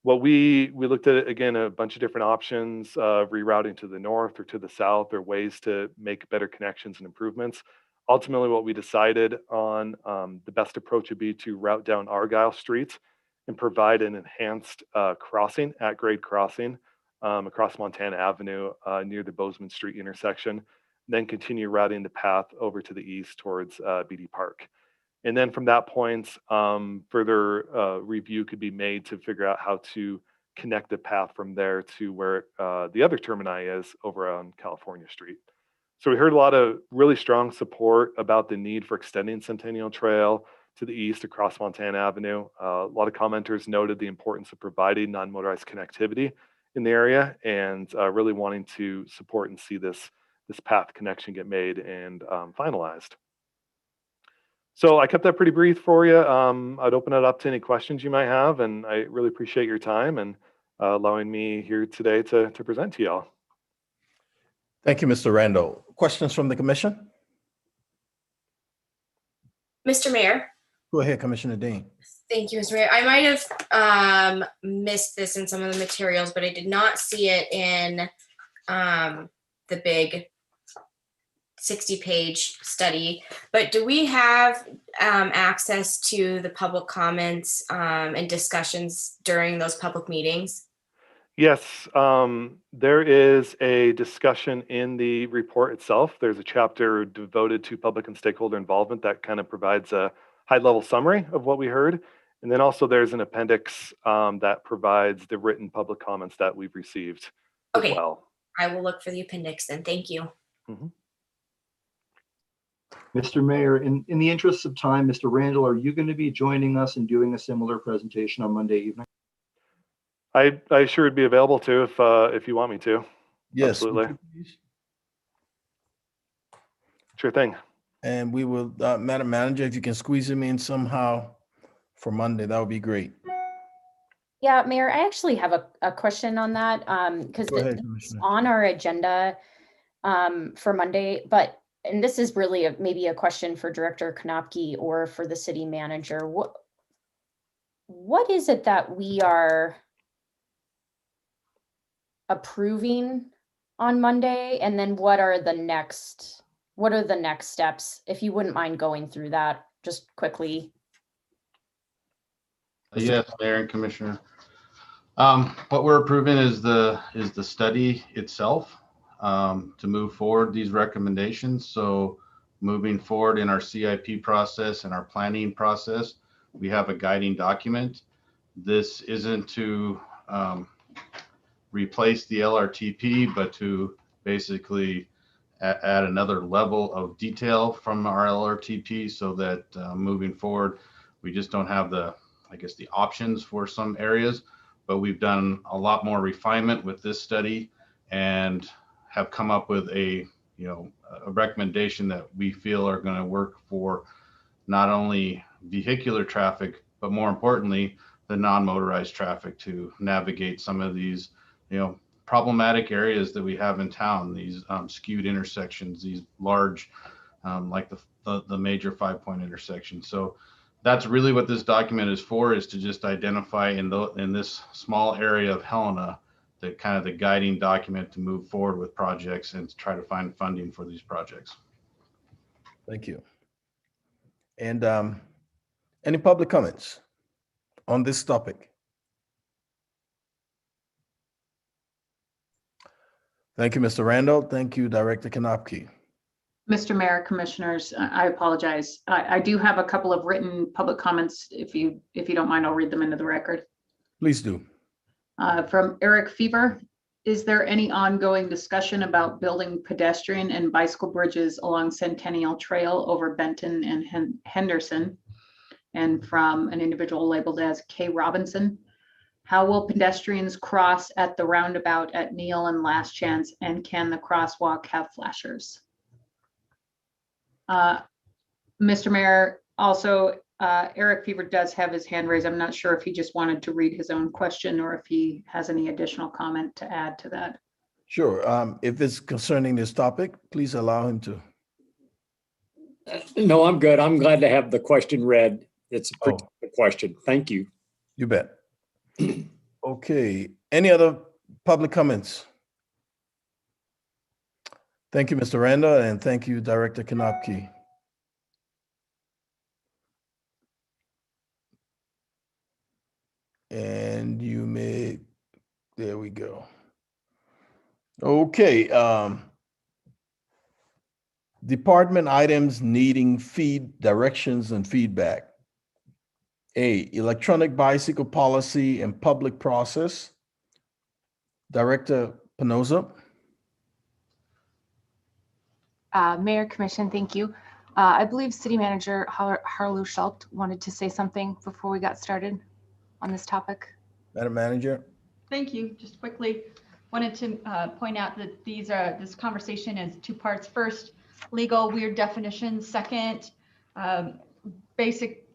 Speaker 16: what we looked at, again, a bunch of different options, rerouting to the north or to the south, or ways to make better connections and improvements. Ultimately, what we decided on, the best approach would be to route down Argyle Street and provide an enhanced crossing, at-grade crossing, across Montana Avenue near the Bozeman Street intersection, then continue routing the path over to the east towards BD Park. And then from that point, further review could be made to figure out how to connect the path from there to where the other termini is over on California Street. So we heard a lot of really strong support about the need for extending Centennial Trail to the east across Montana Avenue. A lot of commenters noted the importance of providing non-motorized connectivity in the area, and really wanting to support and see this path connection get made and finalized. So I kept that pretty brief for you. I'd open it up to any questions you might have, and I really appreciate your time and allowing me here today to present to y'all.
Speaker 1: Thank you, Mr. Randall. Questions from the commission?
Speaker 9: Mr. Mayor.
Speaker 1: Go ahead, Commissioner Dean.
Speaker 9: Thank you, Mr. Mayor. I might have missed this in some of the materials, but I did not see it in the big 60-page study. But do we have access to the public comments and discussions during those public meetings?
Speaker 16: Yes, there is a discussion in the report itself. There's a chapter devoted to public and stakeholder involvement that kind of provides a high-level summary of what we heard. And then also there's an appendix that provides the written public comments that we've received as well.
Speaker 9: I will look for the appendix then. Thank you.
Speaker 3: Mr. Mayor, in the interest of time, Mr. Randall, are you going to be joining us and doing a similar presentation on Monday evening?
Speaker 16: I sure would be available to if you want me to.
Speaker 1: Yes,
Speaker 16: absolutely. Sure thing.
Speaker 1: And we will, Madam Manager, if you can squeeze him in somehow for Monday, that would be great.
Speaker 5: Yeah, Mayor, I actually have a question on that because it's on our agenda for Monday, and this is really maybe a question for Director Konopke or for the city manager. What is it that we are approving on Monday, and then what are the next steps? If you wouldn't mind going through that just quickly.
Speaker 12: Yes, Mayor and Commissioner. What we're approving is the study itself to move forward these recommendations. So moving forward in our CIP process and our planning process, we have a guiding document. This isn't to replace the LRTP, but to basically add another level of detail from our LRTP so that moving forward, we just don't have the options for some areas, but we've done a lot more refinement with this study and have come up with a recommendation that we feel are going to work for not only vehicular traffic, but more importantly, the non-motorized traffic to navigate some of these, problematic areas that we have in town, these skewed intersections, these large, like the major 5-point intersections. So that's really what this document is for, is to just identify in this small area of Helena, the guiding document to move forward with projects and to try to find funding for these projects.
Speaker 1: Thank you. And any public comments on this topic? Thank you, Mr. Randall. Thank you, Director Konopke.
Speaker 2: Mr. Mayor, Commissioners, I apologize. I do have a couple of written public comments. If you don't mind, I'll read them into the record.
Speaker 1: Please do.
Speaker 2: From Eric Fever, is there any ongoing discussion about building pedestrian and bicycle bridges along Centennial Trail over Benton and Henderson? And from an individual labeled as K. Robinson, how will pedestrians cross at the roundabout at Neal and Last Chance, and can the crosswalk have flashers? Mr. Mayor, also, Eric Fever does have his hand raised. I'm not sure if he just wanted to read his own question or if he has any additional comment to add to that.
Speaker 1: Sure. If it's concerning this topic, please allow him to.
Speaker 17: No, I'm good. I'm glad to have the question read. It's a pretty good question. Thank you.
Speaker 1: You bet. Okay. Any other public comments? Thank you, Mr. Randall, and thank you, Director Konopke. And you may, there we go. Okay. Department items needing directions and feedback. A, electronic bicycle policy and public process. Director Penoza.
Speaker 18: Mayor, Commission, thank you. I believe City Manager Harlow Schultz wanted to say something before we got started on this topic.
Speaker 1: Madam Manager.
Speaker 4: Thank you. Just quickly wanted to point out that this conversation is two parts. First, legal weird definitions. Second, basic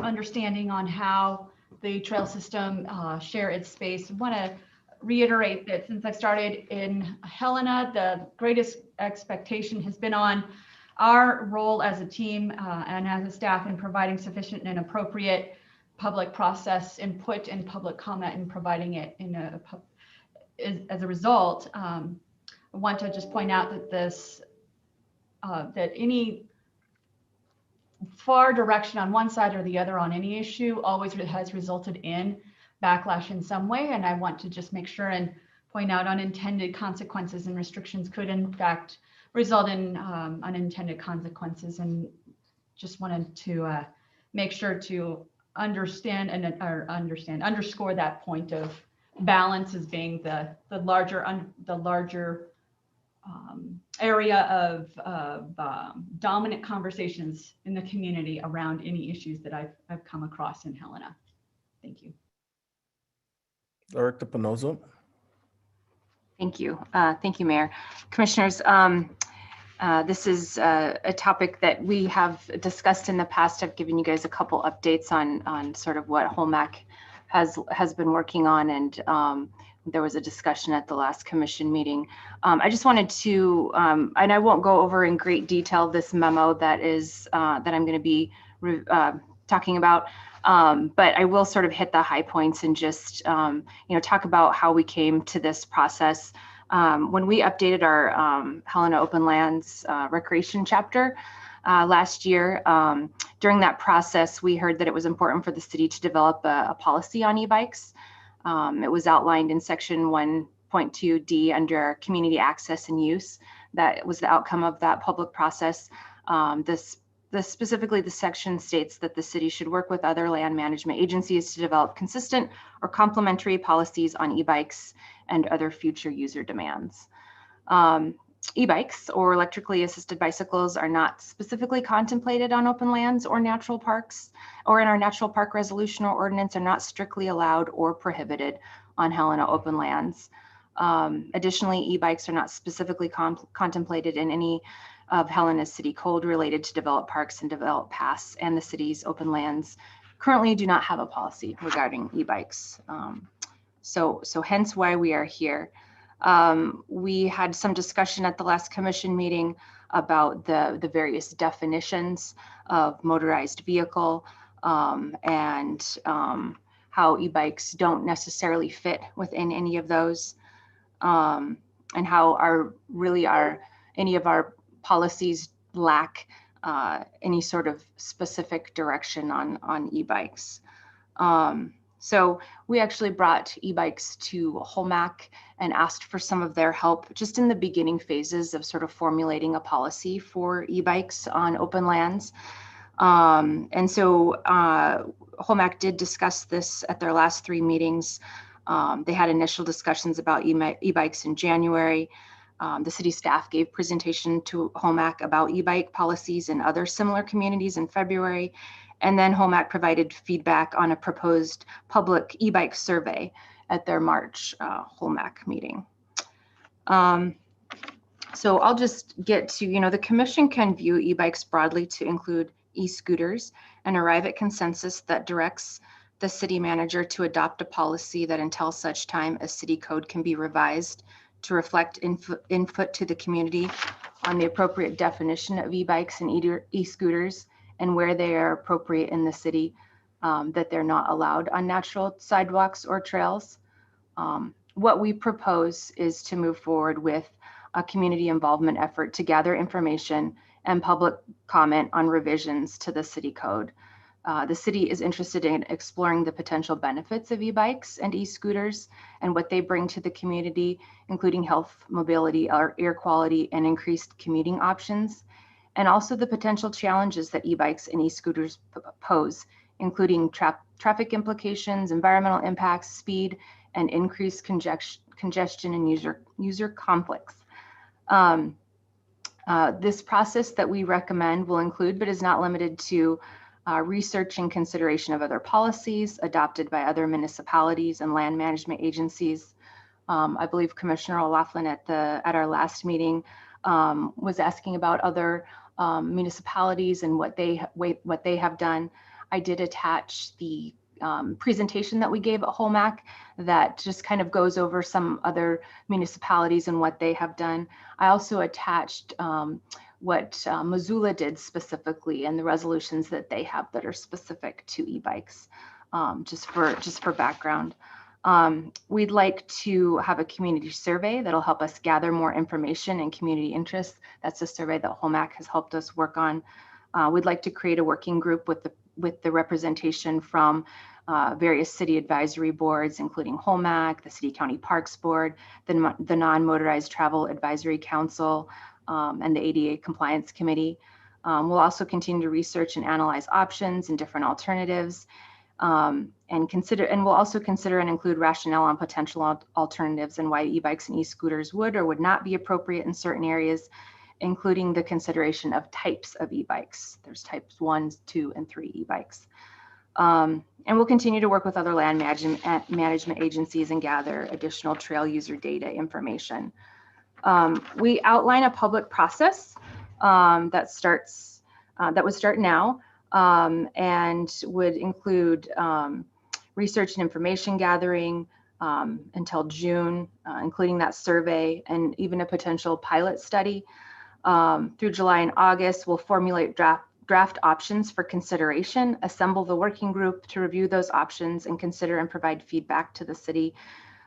Speaker 4: understanding on how the trail system share its space. I want to reiterate that since I started in Helena, the greatest expectation has been on our role as a team and as a staff in providing sufficient and appropriate public process input and public comment and providing it in as a result. I want to just point out that that any far direction on one side or the other on any issue always has resulted in backlash in some way. And I want to just make sure and point out unintended consequences and restrictions could in fact result in unintended consequences. And just wanted to make sure to understand and underscore that point of balance as being the larger area of dominant conversations in the community around any issues that I've come across in Helena. Thank you.
Speaker 1: Director Pinozo.
Speaker 18: Thank you. Thank you, Mayor. Commissioners, this is a topic that we have discussed in the past. I've given you guys a couple updates on sort of what HOLMAC has been working on, and there was a discussion at the last commission meeting. I just wanted to, and I won't go over in great detail this memo that I'm going to be talking about, but I will sort of hit the high points and just talk about how we came to this process. When we updated our Helena Open Lands Recreation chapter last year, during that process, we heard that it was important for the city to develop a policy on e-bikes. It was outlined in section 1.2D under community access and use. That was the outcome of that public process. Specifically, the section states that the city should work with other land management agencies to develop consistent or complementary policies on e-bikes and other future user demands. E-bikes or electrically assisted bicycles are not specifically contemplated on open lands or natural parks, or in our natural park resolution or ordinance are not strictly allowed or prohibited on Helena open lands. Additionally, e-bikes are not specifically contemplated in any of Helena's city code related to developed parks and developed paths, and the city's open lands currently do not have a policy regarding e-bikes. So hence why we are here. We had some discussion at the last commission meeting about the various definitions of motorized vehicle and how e-bikes don't necessarily fit within any of those, and how any of our policies lack any sort of specific direction on e-bikes. So we actually brought e-bikes to HOLMAC and asked for some of their help just in the beginning phases of sort of formulating a policy for e-bikes on open lands. And so HOLMAC did discuss this at their last 3 meetings. They had initial discussions about e-bikes in January. The city staff gave presentation to HOLMAC about e-bike policies in other similar communities in February. And then HOLMAC provided feedback on a proposed public e-bike survey at their March HOLMAC meeting. So I'll just get to, the commission can view e-bikes broadly to include e-scooters and arrive at consensus that directs the city manager to adopt a policy that until such time as city code can be revised to reflect input to the community on the appropriate definition of e-bikes and e-scooters and where they are appropriate in the city, that they're not allowed on natural sidewalks or trails. What we propose is to move forward with a community involvement effort to gather information and public comment on revisions to the city code. The city is interested in exploring the potential benefits of e-bikes and e-scooters and what they bring to the community, including health, mobility, air quality, and increased commuting options, and also the potential challenges that e-bikes and e-scooters pose, including traffic implications, environmental impacts, speed, and increased congestion and user conflicts. This process that we recommend will include, but is not limited to, research and consideration of other policies adopted by other municipalities and land management agencies. I believe Commissioner O'Laughlin at our last meeting was asking about other municipalities and what they have done. I did attach the presentation that we gave at Holmac that just kind of goes over some other municipalities and what they have done. I also attached what Missoula did specifically and the resolutions that they have that are specific to e-bikes, just for background. We'd like to have a community survey that'll help us gather more information and community interests. That's a survey that Holmac has helped us work on. We'd like to create a working group with the representation from various city advisory boards, including Holmac, the City County Parks Board, the Non-Motorized Travel Advisory Council, and the ADA Compliance Committee. We'll also continue to research and analyze options and different alternatives, and we'll also consider and include rationale on potential alternatives and why e-bikes and e-scooters would or would not be appropriate in certain areas, including the consideration of types of e-bikes. There's types 1, 2, and 3 e-bikes. And we'll continue to work with other land management agencies and gather additional trail user data information. We outline a public process that would start now and would include research and information gathering until June, including that survey and even a potential pilot study. Through July and August, we'll formulate draft options for consideration, assemble the working group to review those options and consider and provide feedback to the city,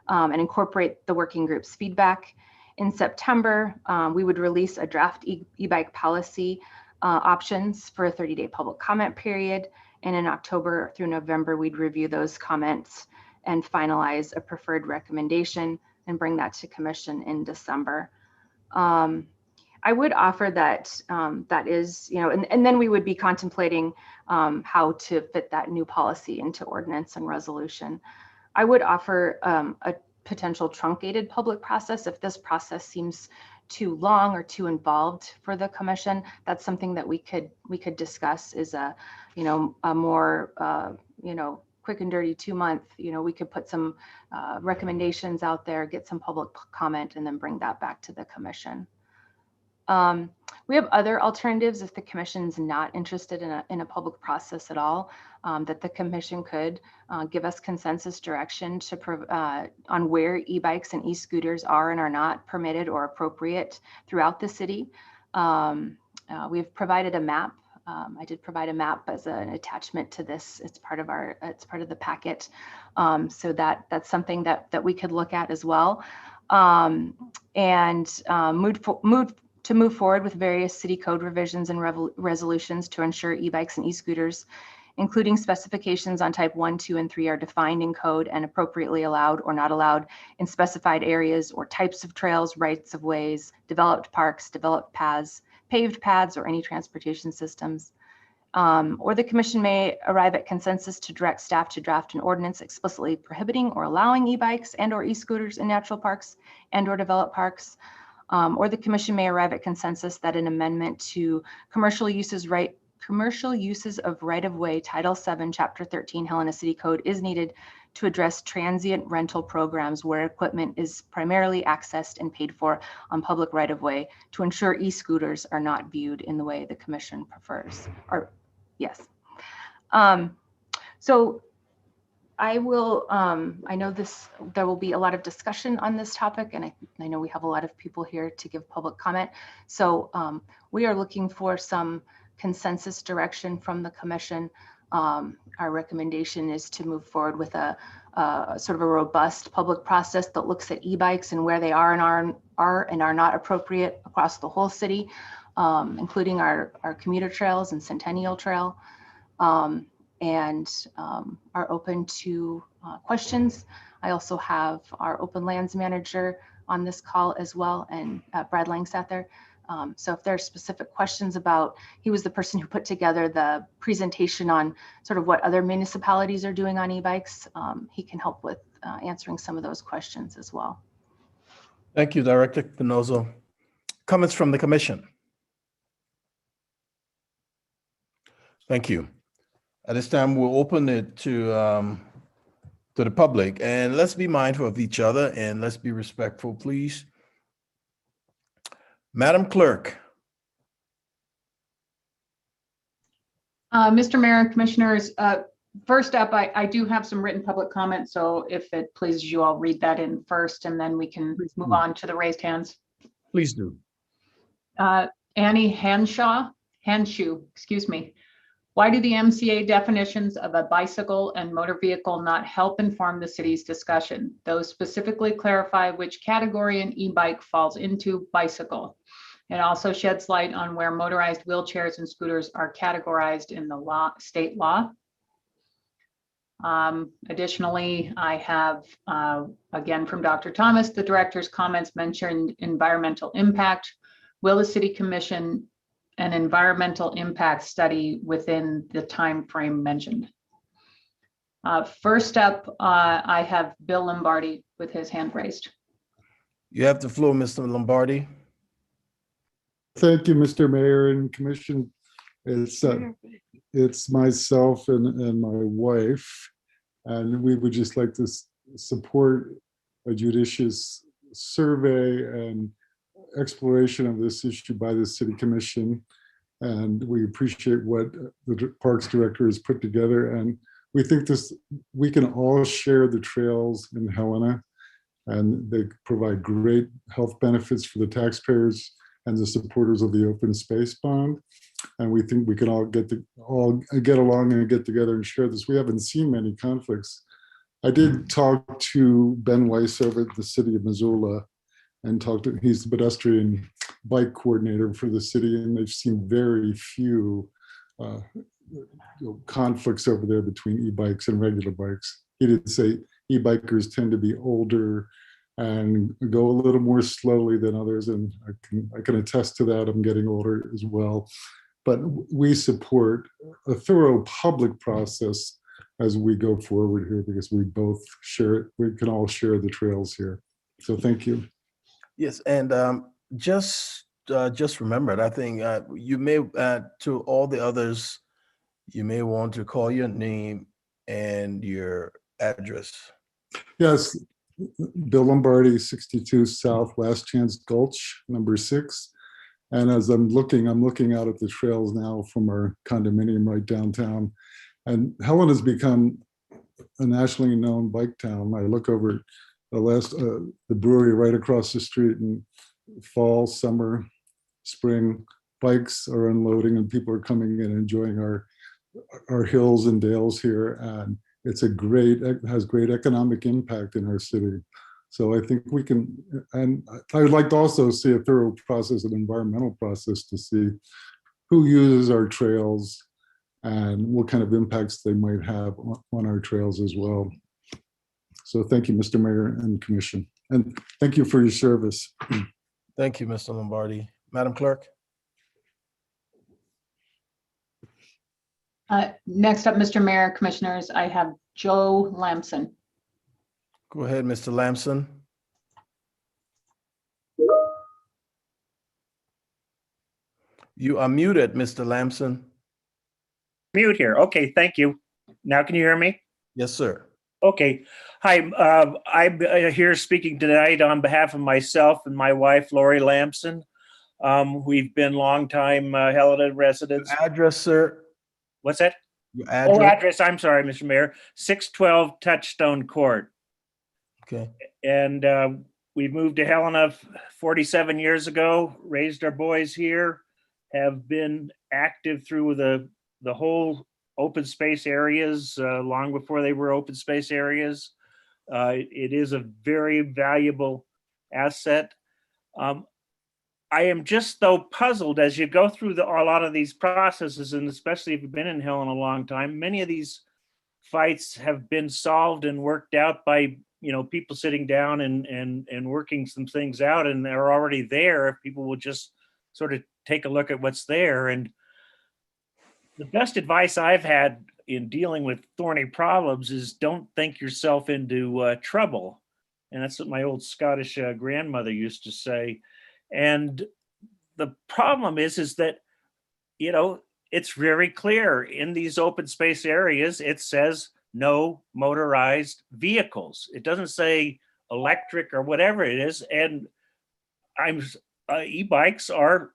Speaker 18: and incorporate the working group's feedback. In September, we would release a draft e-bike policy options for a 30-day public comment period. And in October through November, we'd review those comments and finalize a preferred recommendation and bring that to commission in December. I would offer that that is, and then we would be contemplating how to fit that new policy into ordinance and resolution. I would offer a potential truncated public process if this process seems too long or too involved for the commission. That's something that we could discuss is a more quick and dirty 2-month. We could put some recommendations out there, get some public comment, and then bring that back to the commission. We have other alternatives if the commission's not interested in a public process at all, that the commission could give us consensus direction on where e-bikes and e-scooters are and are not permitted or appropriate throughout the city. We've provided a map. I did provide a map as an attachment to this. It's part of the packet. So that's something that we could look at as well. Move forward with various city code revisions and resolutions to ensure e-bikes and e-scooters, including specifications on type 1, 2, and 3 are defined in code and appropriately allowed or not allowed in specified areas or types of trails, rights of ways, developed parks, developed paths, paved paths, or any transportation systems. Or the commission may arrive at consensus to direct staff to draft an ordinance explicitly prohibiting or allowing e-bikes and or e-scooters in natural parks and or developed parks. Or the commission may arrive at consensus that an amendment to commercial uses of right-of-way Title 7, Chapter 13, Helena City Code is needed to address transient rental programs where equipment is primarily accessed and paid for on public right-of-way to ensure e-scooters are not viewed in the way the commission prefers. Or yes. So I will, I know there will be a lot of discussion on this topic, and I know we have a lot of people here to give public comment. So we are looking for some consensus direction from the commission. Our recommendation is to move forward with a sort of a robust public process that looks at e-bikes and where they are and are not appropriate across the whole city, including our commuter trails and Centennial Trail. And are open to questions. I also have our open lands manager on this call as well, and Brad Lang sat there. So if there are specific questions about, he was the person who put together the presentation on sort of what other municipalities are doing on e-bikes, he can help with answering some of those questions as well.
Speaker 1: Thank you, Director Canozo. Comments from the commission? Thank you. At this time, we'll open it to the public, and let's be mindful of each other and let's be respectful, please. Madam Clerk.
Speaker 2: Mr. Mayor and Commissioners, first up, I do have some written public comments, so if it pleases you, I'll read that in first, and then we can move on to the raised hands.
Speaker 17: Please do.
Speaker 2: Annie Hanshoe, excuse me. Why do the MCA definitions of a bicycle and motor vehicle not help inform the city's discussion? Those specifically clarify which category an e-bike falls into bicycle. It also sheds light on where motorized wheelchairs and scooters are categorized in the state law. Additionally, I have, again, from Dr. Thomas, the director's comments mentioned environmental impact. Will the city commission an environmental impact study within the time frame mentioned? First up, I have Bill Lombardi with his hand raised.
Speaker 1: You have the floor, Mr. Lombardi.
Speaker 15: Thank you, Mr. Mayor and Commission. It's myself and my wife, and we would just like to support a judicious survey and exploration of this issue by the City Commission. And we appreciate what the Parks Director has put together. And we think we can all share the trails in Helena, and they provide great health benefits for the taxpayers and the supporters of the open space bond. And we think we can all get along and get together and share this. We haven't seen many conflicts. I did talk to Ben Weiss over at the City of Missoula and he's the pedestrian bike coordinator for the city, and they've seen very few conflicts over there between e-bikes and regular bikes. He did say e-bikers tend to be older and go a little more slowly than others, and I can attest to that. I'm getting older as well. But we support a thorough public process as we go forward here, because we both share, we can all share the trails here. So thank you.
Speaker 1: Yes, and just remembered, I think you may, to all the others, you may want to call your name and your address.
Speaker 15: Yes, Bill Lombardi, 62 South Last Chance Gulch, number 6. And as I'm looking out at the trails now from our condominium right downtown. And Helen has become a nationally known bike town. I look over the brewery right across the street, and fall, summer, spring, bikes are unloading and people are coming in and enjoying our hills and dales here. And it has great economic impact in our city. So I think we can, and I would like to also see a thorough process, an environmental process, to see who uses our trails and what kind of impacts they might have on our trails as well. So thank you, Mr. Mayor and Commission. And thank you for your service.
Speaker 1: Thank you, Mr. Lombardi. Madam Clerk.
Speaker 2: Next up, Mr. Mayor, Commissioners, I have Joe Lamson.
Speaker 1: Go ahead, Mr. Lamson. You are muted, Mr. Lamson.
Speaker 19: Mute here. Okay, thank you. Now can you hear me?
Speaker 1: Yes, sir.
Speaker 19: Okay. Hi, I'm here speaking tonight on behalf of myself and my wife, Lori Lamson. We've been longtime Helena residents.
Speaker 1: Your address, sir?
Speaker 19: What's that?
Speaker 1: Your address?
Speaker 19: Oh, address. I'm sorry, Mr. Mayor. 612 Touchstone Court.
Speaker 1: Okay.
Speaker 19: And we moved to Helena 47 years ago, raised our boys here, have been active through the whole open space areas long before they were open space areas. It is a very valuable asset. I am just though puzzled as you go through a lot of these processes, and especially if you've been in Helena a long time, many of these fights have been solved and worked out by people sitting down and working some things out, and they're already there if people will just sort of take a look at what's there. And the best advice I've had in dealing with thorny problems is don't think yourself into trouble. And that's what my old Scottish grandmother used to say. And the problem is that, it's very clear in these open space areas, it says no motorized vehicles. It doesn't say electric or whatever it is. And e-bikes are,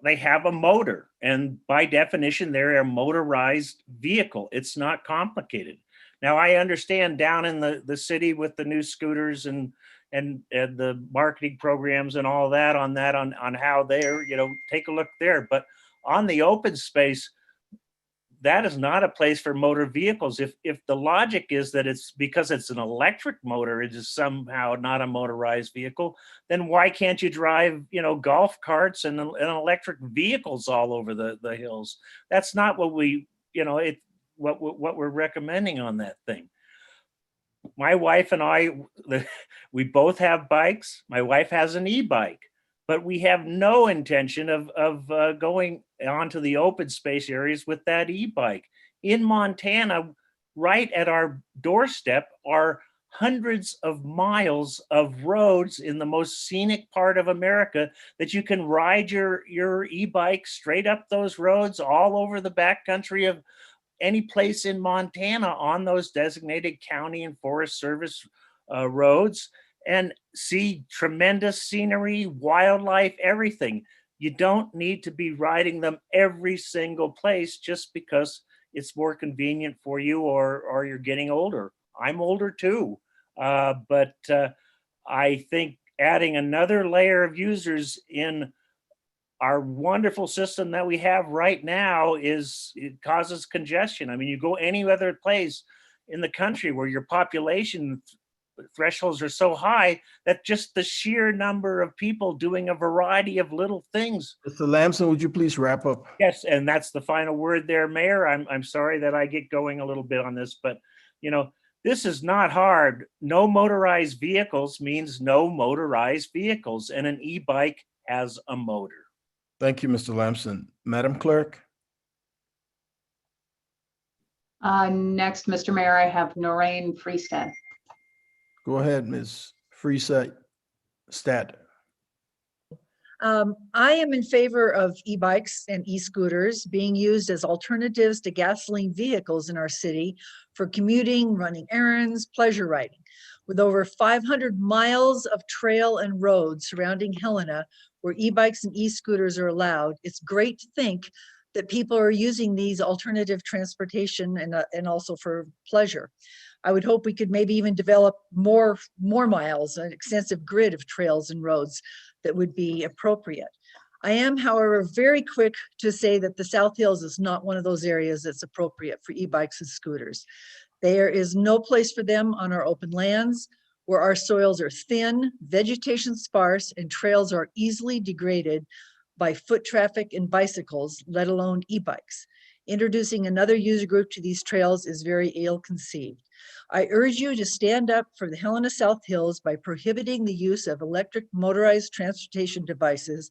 Speaker 19: they have a motor, and by definition, they're a motorized vehicle. It's not complicated. Now, I understand down in the city with the new scooters and the marketing programs and all that on how they're, take a look there. But on the open space, that is not a place for motor vehicles. If the logic is that it's because it's an electric motor, it is somehow not a motorized vehicle, then why can't you drive, golf carts and electric vehicles all over the hills? That's not what what we're recommending on that thing. My wife and I, we both have bikes. My wife has an e-bike, but we have no intention of going onto the open space areas with that e-bike. In Montana, right at our doorstep are hundreds of miles of roads in the most scenic part of America that you can ride your e-bike straight up those roads all over the backcountry of any place in Montana on those designated county and Forest Service roads, and see tremendous scenery, wildlife, everything. You don't need to be riding them every single place just because it's more convenient for you or you're getting older. I'm older too. But I think adding another layer of users in our wonderful system that we have right now it causes congestion. I mean, you go any other place in the country where your population thresholds are so high that just the sheer number of people doing a variety of little things.
Speaker 1: Mr. Lamson, would you please wrap up?
Speaker 19: Yes, and that's the final word there, Mayor. I'm sorry that I get going a little bit on this, but this is not hard. No motorized vehicles means no motorized vehicles, and an e-bike has a motor.
Speaker 1: Thank you, Mr. Lamson. Madam Clerk?
Speaker 2: Next, Mr. Mayor, I have Noreen Freestad.
Speaker 1: Go ahead, Ms. Freestad.
Speaker 20: I am in favor of e-bikes and e-scooters being used as alternatives to gasoline vehicles in our city for commuting, running errands, pleasure riding. With over 500 miles of trail and roads surrounding Helena where e-bikes and e-scooters are allowed, it's great to think that people are using these alternative transportation and also for pleasure. I would hope we could maybe even develop more miles, an extensive grid of trails and roads that would be appropriate. I am, however, very quick to say that the South Hills is not one of those areas that's appropriate for e-bikes and scooters. There is no place for them on our open lands where our soils are thin, vegetation sparse, and trails are easily degraded by foot traffic and bicycles, let alone e-bikes. Introducing another user group to these trails is very ill-conceived. I urge you to stand up for the Helena South Hills by prohibiting the use of electric motorized transportation devices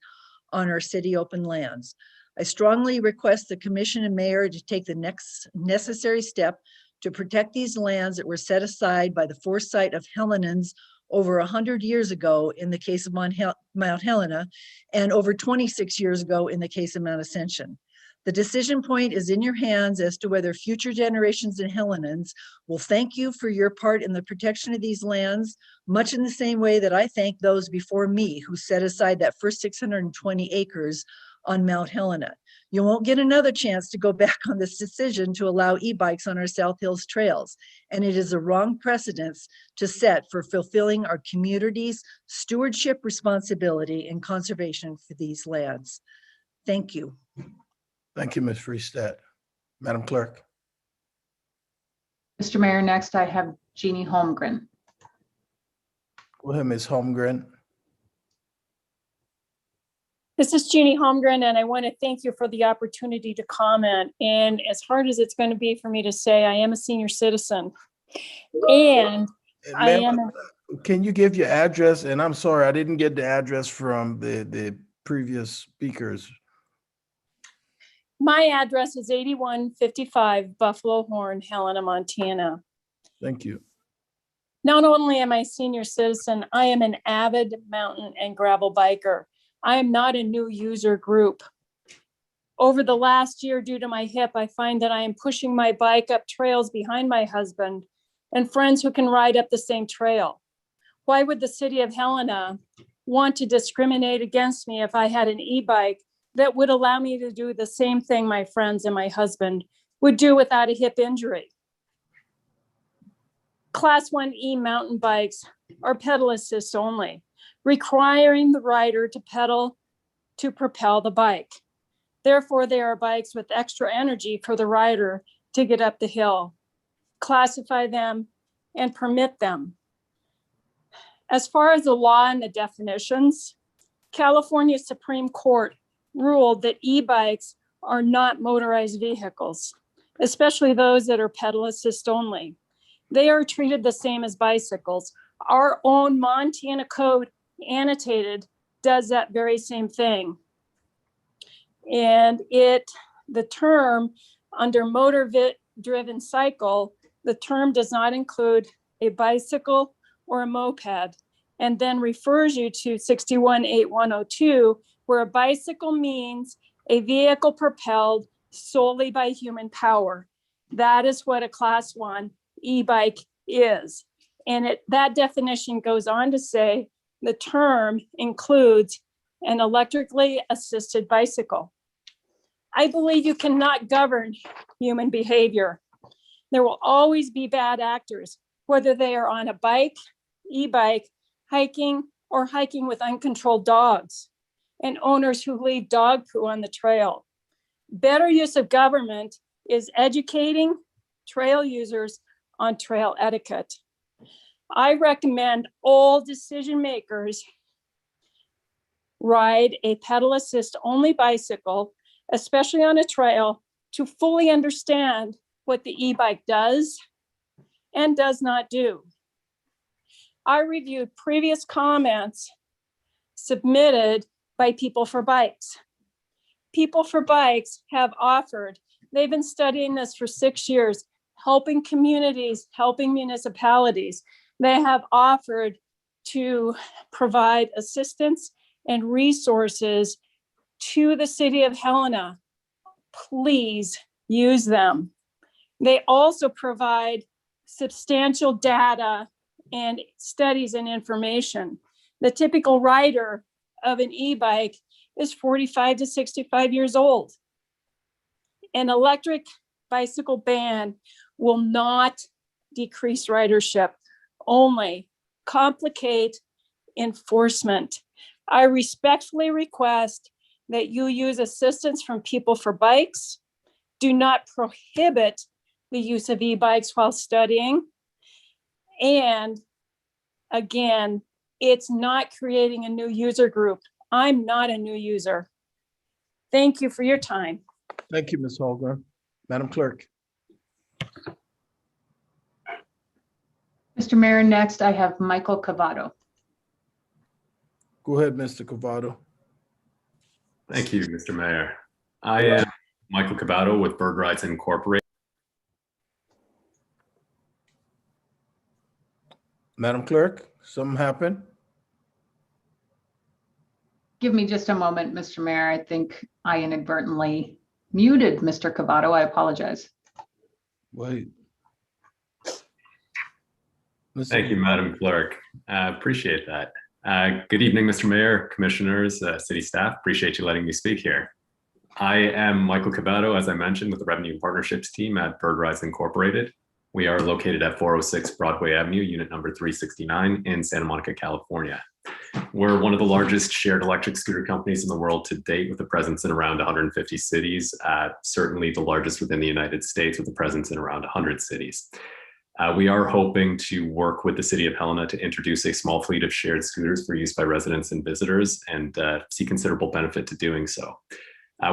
Speaker 20: on our city open lands. I strongly request the Commission and Mayor to take the next necessary step to protect these lands that were set aside by the foresight of Helenans over 100 years ago in the case of Mount Helena and over 26 years ago in the case of Mount Ascension. The decision point is in your hands as to whether future generations of Helenans will thank you for your part in the protection of these lands, much in the same way that I thank those before me who set aside that first 620 acres on Mount Helena. You won't get another chance to go back on this decision to allow e-bikes on our South Hills trails, and it is a wrong precedence to set for fulfilling our community's stewardship responsibility and conservation for these lands. Thank you.
Speaker 1: Thank you, Ms. Freestad. Madam Clerk?
Speaker 2: Mr. Mayor, next I have Jeannie Holmgren.
Speaker 1: Go ahead, Ms. Holmgren.
Speaker 21: This is Jeannie Holmgren, and I want to thank you for the opportunity to comment. And as hard as it's going to be for me to say, I am a senior citizen. And I am.
Speaker 1: Can you give your address? And I'm sorry, I didn't get the address from the previous speakers.
Speaker 21: My address is 8155 Buffalo Horn, Helena, Montana.
Speaker 1: Thank you.
Speaker 21: Not only am I a senior citizen, I am an avid mountain and gravel biker. I am not a new user group. Over the last year, due to my hip, I find that I am pushing my bike up trails behind my husband and friends who can ride up the same trail. Why would the City of Helena want to discriminate against me if I had an e-bike that would allow me to do the same thing my friends and my husband would do without a hip injury? Class 1E mountain bikes are pedal assist only, requiring the rider to pedal to propel the bike. Therefore, they are bikes with extra energy for the rider to get up the hill. Classify them and permit them. As far as the law and the definitions, California Supreme Court ruled that e-bikes are not motorized vehicles, especially those that are pedal assist only. They are treated the same as bicycles. Our own Montana code annotated does that very same thing. And the term under motor-driven cycle, the term does not include a bicycle or a moped, and then refers you to 618102, where a bicycle means a vehicle propelled solely by human power. That is what a class 1 e-bike is. And that definition goes on to say the term includes an electrically assisted bicycle. I believe you cannot govern human behavior. There will always be bad actors, whether they are on a bike, e-bike, hiking, or hiking with uncontrolled dogs, and owners who leave dog poo on the trail. Better use of government is educating trail users on trail etiquette. I recommend all decision makers ride a pedal assist only bicycle, especially on a trail, to fully understand what the e-bike does and does not do. I reviewed previous comments submitted by People for Bikes. People for Bikes have offered, they've been studying this for 6 years, helping communities, helping municipalities. They have offered to provide assistance and resources to the City of Helena. Please use them. They also provide substantial data and studies and information. The typical rider of an e-bike is 45 to 65 years old. An electric bicycle ban will not decrease ridership, only complicate enforcement. I respectfully request that you use assistance from People for Bikes. Do not prohibit the use of e-bikes while studying. And again, it's not creating a new user group. I'm not a new user. Thank you for your time.
Speaker 1: Thank you, Ms. Holgren. Madam Clerk.
Speaker 2: Mr. Mayor, next I have Michael Cavato.
Speaker 1: Go ahead, Mr. Cavato.
Speaker 6: Thank you, Mr. Mayor. I am Michael Cavato with Bird Rights Incorporated.
Speaker 1: Madam Clerk, something happened?
Speaker 2: Give me just a moment, Mr. Mayor. I think I inadvertently muted Mr. Cavato. I apologize.
Speaker 1: Wait.
Speaker 6: Thank you, Madam Clerk. Appreciate that. Good evening, Mr. Mayor, commissioners, city staff. Appreciate you letting me speak here. I am Michael Cavato, as I mentioned, with the Revenue and Partnerships team at Bird Rights Incorporated. We are located at 406 Broadway Avenue, unit number 369 in Santa Monica, California. We're one of the largest shared electric scooter companies in the world to date, with a presence in around 150 cities, certainly the largest within the United States, with a presence in around 100 cities. We are hoping to work with the City of Helena to introduce a small fleet of shared scooters for use by residents and visitors, and see considerable benefit to doing so.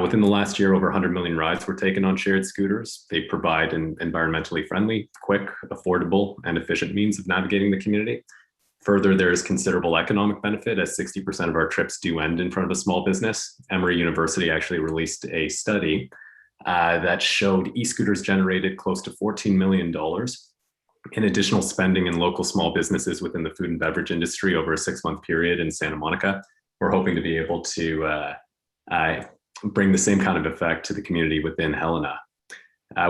Speaker 6: Within the last year, over 100 million rides were taken on shared scooters. They provide an environmentally friendly, quick, affordable, and efficient means of navigating the community. Further, there is considerable economic benefit, as 60% of our trips do end in front of a small business. Emory University actually released a study that showed e-scooters generated close to $14 million in additional spending in local small businesses within the food and beverage industry over a 6-month period in Santa Monica. We're hoping to be able to bring the same kind of effect to the community within Helena.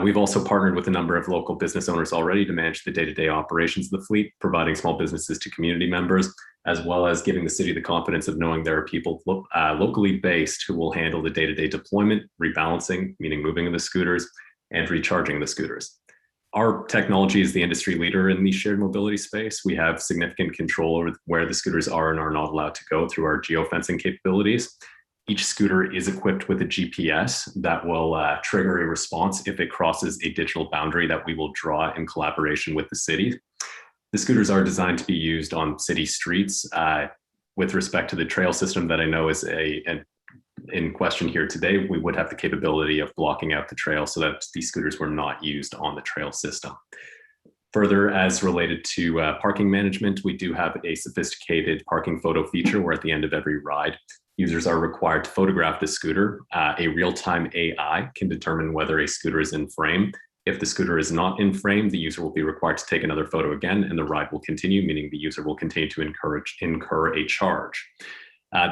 Speaker 6: We've also partnered with a number of local business owners already to manage the day-to-day operations of the fleet, providing small businesses to community members, as well as giving the city the confidence of knowing there are people locally based who will handle the day-to-day deployment, rebalancing, meaning moving of the scooters, and recharging the scooters. Our technology is the industry leader in the shared mobility space. We have significant control over where the scooters are and are not allowed to go through our geofencing capabilities. Each scooter is equipped with a GPS that will trigger a response if it crosses a digital boundary that we will draw in collaboration with the city. The scooters are designed to be used on city streets. With respect to the trail system that I know is in question here today, we would have the capability of blocking out the trail so that these scooters were not used on the trail system. Further, as related to parking management, we do have a sophisticated parking photo feature where at the end of every ride, users are required to photograph the scooter. A real-time AI can determine whether a scooter is in frame. If the scooter is not in frame, the user will be required to take another photo again, and the ride will continue, meaning the user will continue to incur a charge.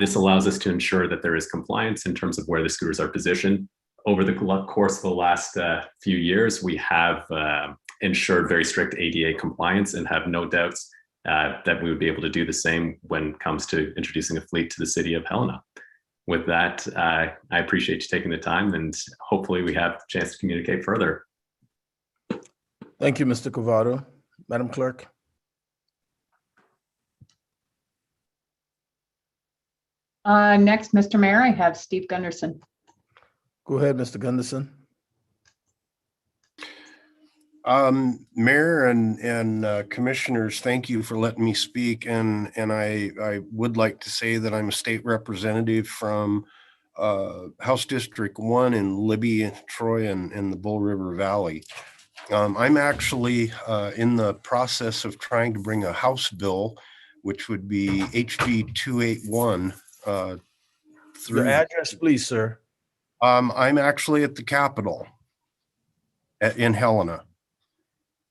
Speaker 6: This allows us to ensure that there is compliance in terms of where the scooters are positioned. Over the course of the last few years, we have ensured very strict ADA compliance and have no doubts that we would be able to do the same when it comes to introducing a fleet to the city of Helena. With that, I appreciate you taking the time, and hopefully we have a chance to communicate further.
Speaker 1: Thank you, Mr. Covado. Madam Clerk.
Speaker 2: Next, Mr. Mayor, I have Steve Gunderson.
Speaker 1: Go ahead, Mr. Gunderson.
Speaker 7: Mayor and commissioners, thank you for letting me speak. And I would like to say that I'm a state representative from House District 1 in Libby, Troy, and the Bull River Valley. I'm actually in the process of trying to bring a House bill, which would be HB 281.
Speaker 1: Your address, please, sir.
Speaker 7: I'm actually at the Capitol in Helena.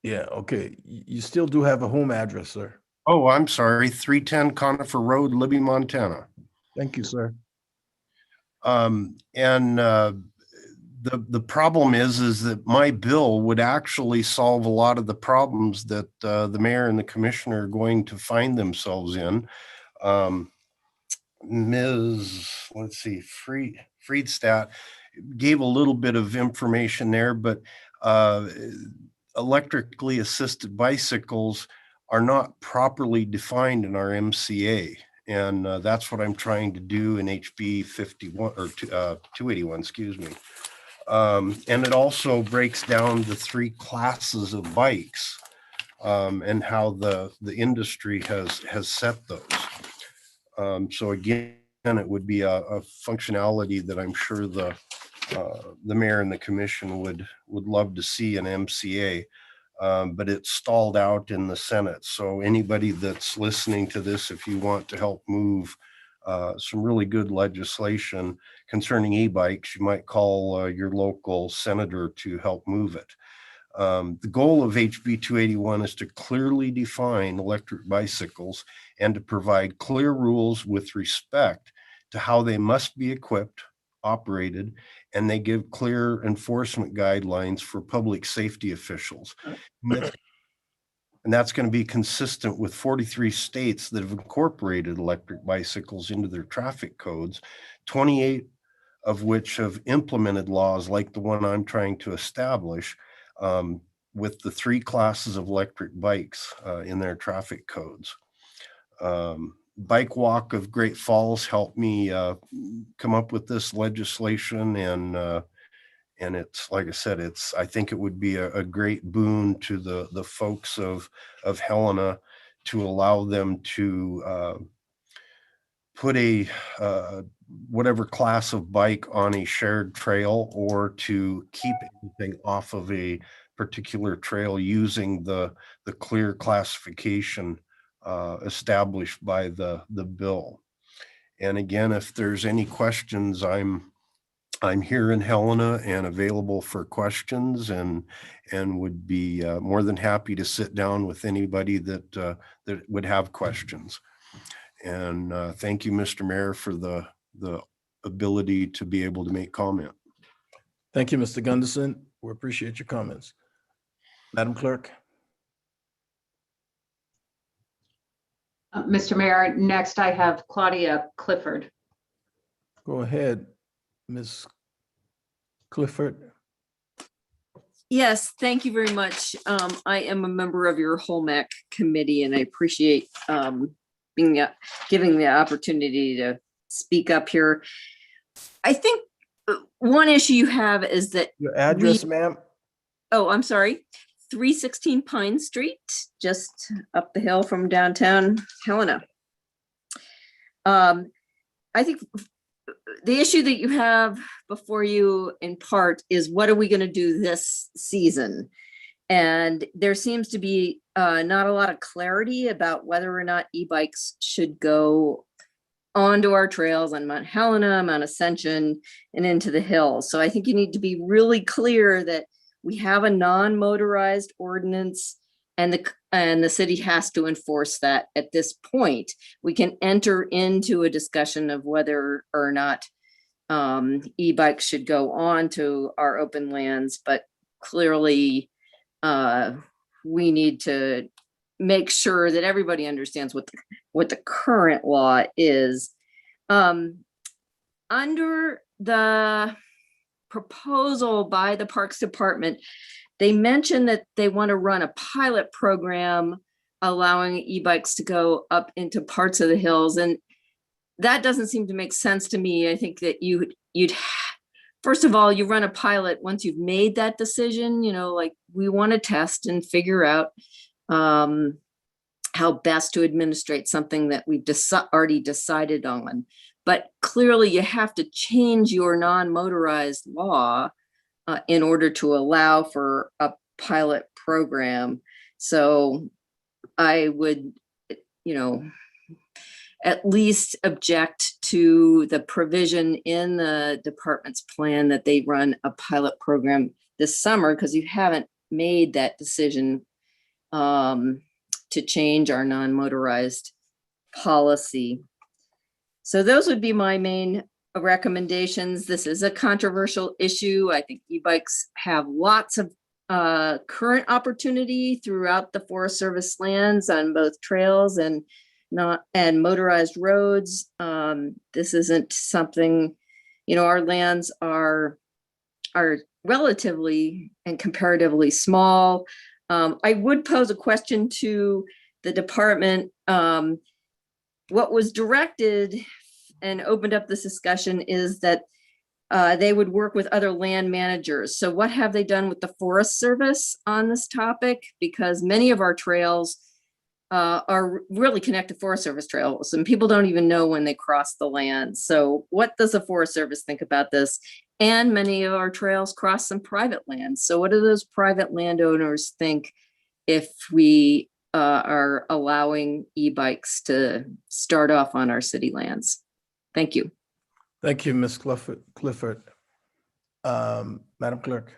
Speaker 1: Yeah, okay. You still do have a home address, sir.
Speaker 7: Oh, I'm sorry. 310 Conifer Road, Libby, Montana.
Speaker 1: Thank you, sir.
Speaker 7: The problem is that my bill would actually solve a lot of the problems that the mayor and the commissioner are going to find themselves in. Ms. Let's see, Friedstadt gave a little bit of information there, but electrically assisted bicycles are not properly defined in our MCA. And that's what I'm trying to do in HB 51 or 281, excuse me. And it also breaks down the three classes of bikes and how the industry has set those. So again, it would be a functionality that I'm sure the mayor and the commission would love to see in MCA, but it's stalled out in the Senate. So anybody that's listening to this, if you want to help move some really good legislation concerning e-bikes, you might call your local senator to help move it. The goal of HB 281 is to clearly define electric bicycles and to provide clear rules with respect to how they must be equipped, operated, and they give clear enforcement guidelines for public safety officials. And that's going to be consistent with 43 states that have incorporated electric bicycles into their traffic codes, 28 of which have implemented laws like the one I'm trying to establish with the three classes of electric bikes in their traffic codes. Bike Walk of Great Falls helped me come up with this legislation, and it's, like I said, I think it would be a great boon to the folks of Helena to allow them to put a whatever class of bike on a shared trail, or to keep anything off of a particular trail using the clear classification established by the bill. And again, if there's any questions, I'm here in Helena and available for questions, and would be more than happy to sit down with anybody that would have questions. And thank you, Mr. Mayor, for the ability to be able to make comment.
Speaker 1: Thank you, Mr. Gunderson. We appreciate your comments. Madam Clerk.
Speaker 2: Mr. Mayor, next I have Claudia Clifford.
Speaker 1: Go ahead, Ms. Clifford.
Speaker 8: Yes, thank you very much. I am a member of your HOLMAC committee, and I appreciate giving the opportunity to speak up here. I think one issue you have is that
Speaker 1: your address, ma'am.
Speaker 8: Oh, I'm sorry. 316 Pine Street, just up the hill from downtown Helena. I think the issue that you have before you in part is what are we going to do this season? And there seems to be not a lot of clarity about whether or not e-bikes should go onto our trails on Mount Helena, Mount Ascension, and into the hills. So I think you need to be really clear that we have a non-motorized ordinance, and the city has to enforce that at this point. We can enter into a discussion of whether or not e-bikes should go on to our open lands, but clearly we need to make sure that everybody understands what the current law is. Under the proposal by the Parks Department, they mentioned that they want to run a pilot program allowing e-bikes to go up into parts of the hills, and that doesn't seem to make sense to me. I think that you'd first of all, you run a pilot once you've made that decision, like we want to test and figure out how best to administrate something that we've already decided on. But clearly you have to change your non-motorized law in order to allow for a pilot program. So I would, at least object to the provision in the department's plan that they run a pilot program this summer, because you haven't made that decision to change our non-motorized policy. So those would be my main recommendations. This is a controversial issue. I think e-bikes have lots of current opportunity throughout the Forest Service lands on both trails and motorized roads. This isn't something, our lands are relatively and comparatively small. I would pose a question to the department. What was directed and opened up this discussion is that they would work with other land managers. So what have they done with the Forest Service on this topic? Because many of our trails are really connected Forest Service trails, and people don't even know when they cross the land. So what does the Forest Service think about this? And many of our trails cross some private lands. So what do those private landowners think if we are allowing e-bikes to start off on our city lands? Thank you.
Speaker 1: Thank you, Ms. Clifford. Madam Clerk.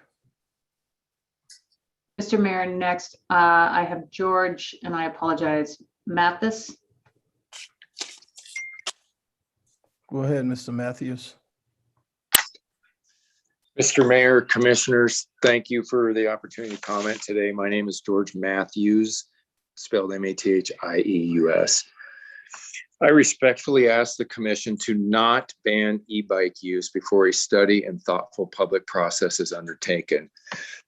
Speaker 2: Mr. Mayor, next I have George, and I apologize, Mathis.
Speaker 1: Go ahead, Mr. Matthews.
Speaker 17: Mr. Mayor, Commissioners, thank you for the opportunity to comment today. My name is George Matthews, spelled M-A-T-H-I-E-U-S. I respectfully ask the Commission to not ban e-bike use before a study and thoughtful public process is undertaken.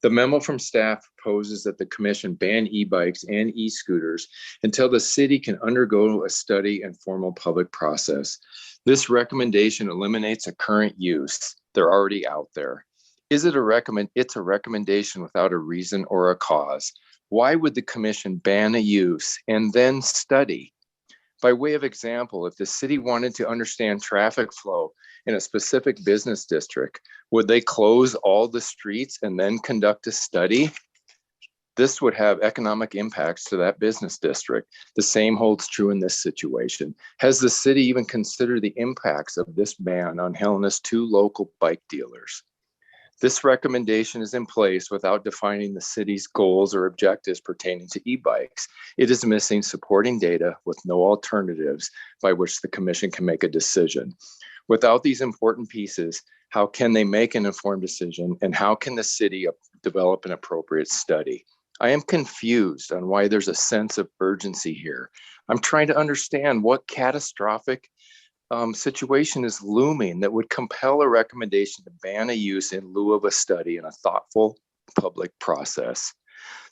Speaker 17: The memo from staff proposes that the Commission ban e-bikes and e-scooters until the city can undergo a study and formal public process. This recommendation eliminates a current use. They're already out there. It's a recommendation without a reason or a cause. Why would the Commission ban a use and then study? By way of example, if the city wanted to understand traffic flow in a specific business district, would they close all the streets and then conduct a study? This would have economic impacts to that business district. The same holds true in this situation. Has the city even considered the impacts of this ban on Helena's 2 local bike dealers? This recommendation is in place without defining the city's goals or objectives pertaining to e-bikes. It is missing supporting data with no alternatives by which the Commission can make a decision. Without these important pieces, how can they make an informed decision, and how can the city develop an appropriate study? I am confused on why there's a sense of urgency here. I'm trying to understand what catastrophic situation is looming that would compel a recommendation to ban a use in lieu of a study in a thoughtful public process.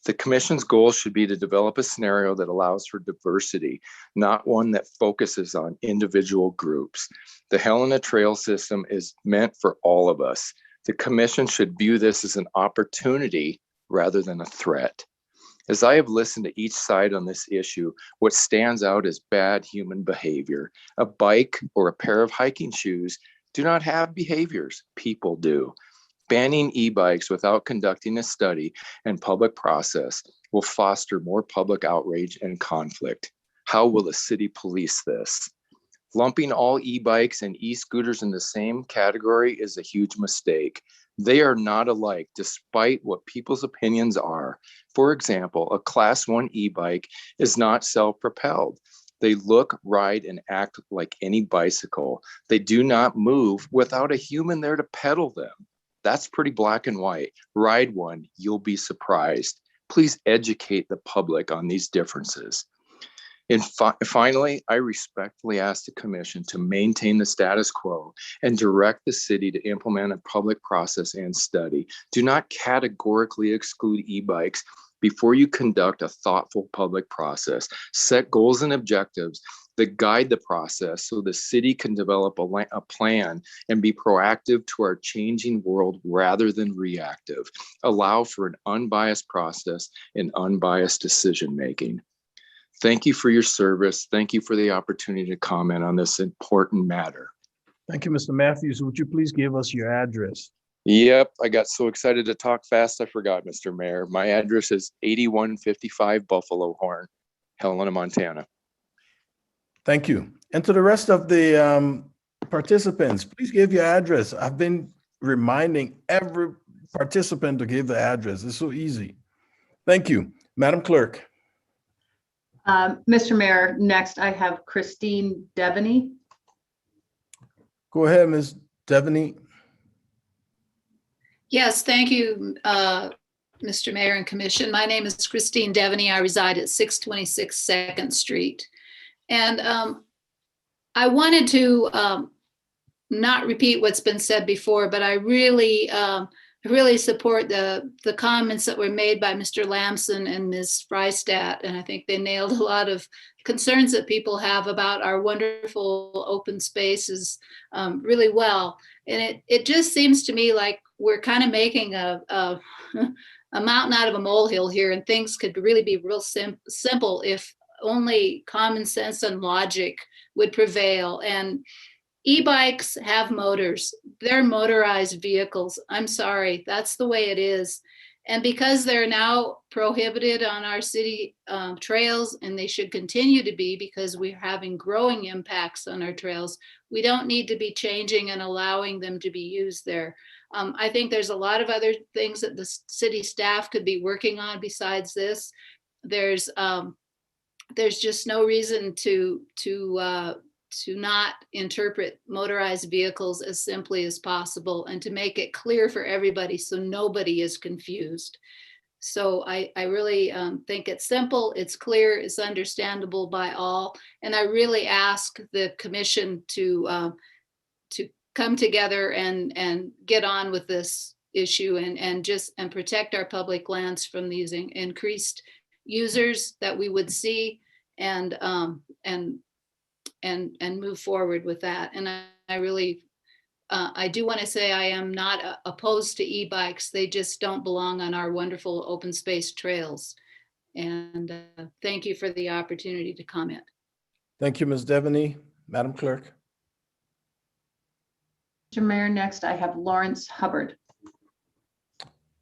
Speaker 17: The commission's goal should be to develop a scenario that allows for diversity, not one that focuses on individual groups. The Helena Trail System is meant for all of us. The commission should view this as an opportunity rather than a threat. As I have listened to each side on this issue, what stands out is bad human behavior. A bike or a pair of hiking shoes do not have behaviors, people do. Banning e-bikes without conducting a study and public process will foster more public outrage and conflict. How will the city police this? Lumping all e-bikes and e-scooters in the same category is a huge mistake. They are not alike, despite what people's opinions are. For example, a Class 1 e-bike is not self-propelled. They look, ride, and act like any bicycle. They do not move without a human there to pedal them. That's pretty black and white. Ride one, you'll be surprised. Please educate the public on these differences. And finally, I respectfully ask the commission to maintain the status quo and direct the city to implement a public process and study. Do not categorically exclude e-bikes before you conduct a thoughtful public process. Set goals and objectives that guide the process so the city can develop a plan and be proactive to our changing world rather than reactive. Allow for an unbiased process and unbiased decision-making. Thank you for your service. Thank you for the opportunity to comment on this important matter.
Speaker 1: Thank you, Mr. Matthews. Would you please give us your address?
Speaker 17: Yep, I got so excited to talk fast, I forgot, Mr. Mayor. My address is 8155 Buffalo Horn, Helena, Montana.
Speaker 1: Thank you. And to the rest of the participants, please give your address. I've been reminding every participant to give the address. It's so easy. Thank you. Madam Clerk.
Speaker 2: Mr. Mayor, next I have Christine Devaney.
Speaker 1: Go ahead, Ms. Devaney.
Speaker 10: Yes, thank you, Mr. Mayor and Commission. My name is Christine Devaney. I reside at 626 2nd Street. And I wanted to not repeat what's been said before, but I really support the comments that were made by Mr. Lamson and Ms. Freistadt. And I think they nailed a lot of concerns that people have about our wonderful open spaces really well. And it just seems to me like we're kind of making a mountain out of a molehill here, and things could really be real simple if only common sense and logic would prevail. And e-bikes have motors. They're motorized vehicles. I'm sorry, that's the way it is. And because they're now prohibited on our city trails, and they should continue to be because we're having growing impacts on our trails, we don't need to be changing and allowing them to be used there. I think there's a lot of other things that the city staff could be working on besides this. There's just no reason to not interpret motorized vehicles as simply as possible and to make it clear for everybody so nobody is confused. So I really think it's simple, it's clear, it's understandable by all. And I really ask the commission to come together and get on with this issue and protect our public lands from these increased users that we would see and move forward with that. And I really, I do want to say I am not opposed to e-bikes. They just don't belong on our wonderful open space trails. And thank you for the opportunity to comment.
Speaker 1: Thank you, Ms. Devaney. Madam Clerk.
Speaker 2: Mr. Mayor, next I have Lawrence Hubbard.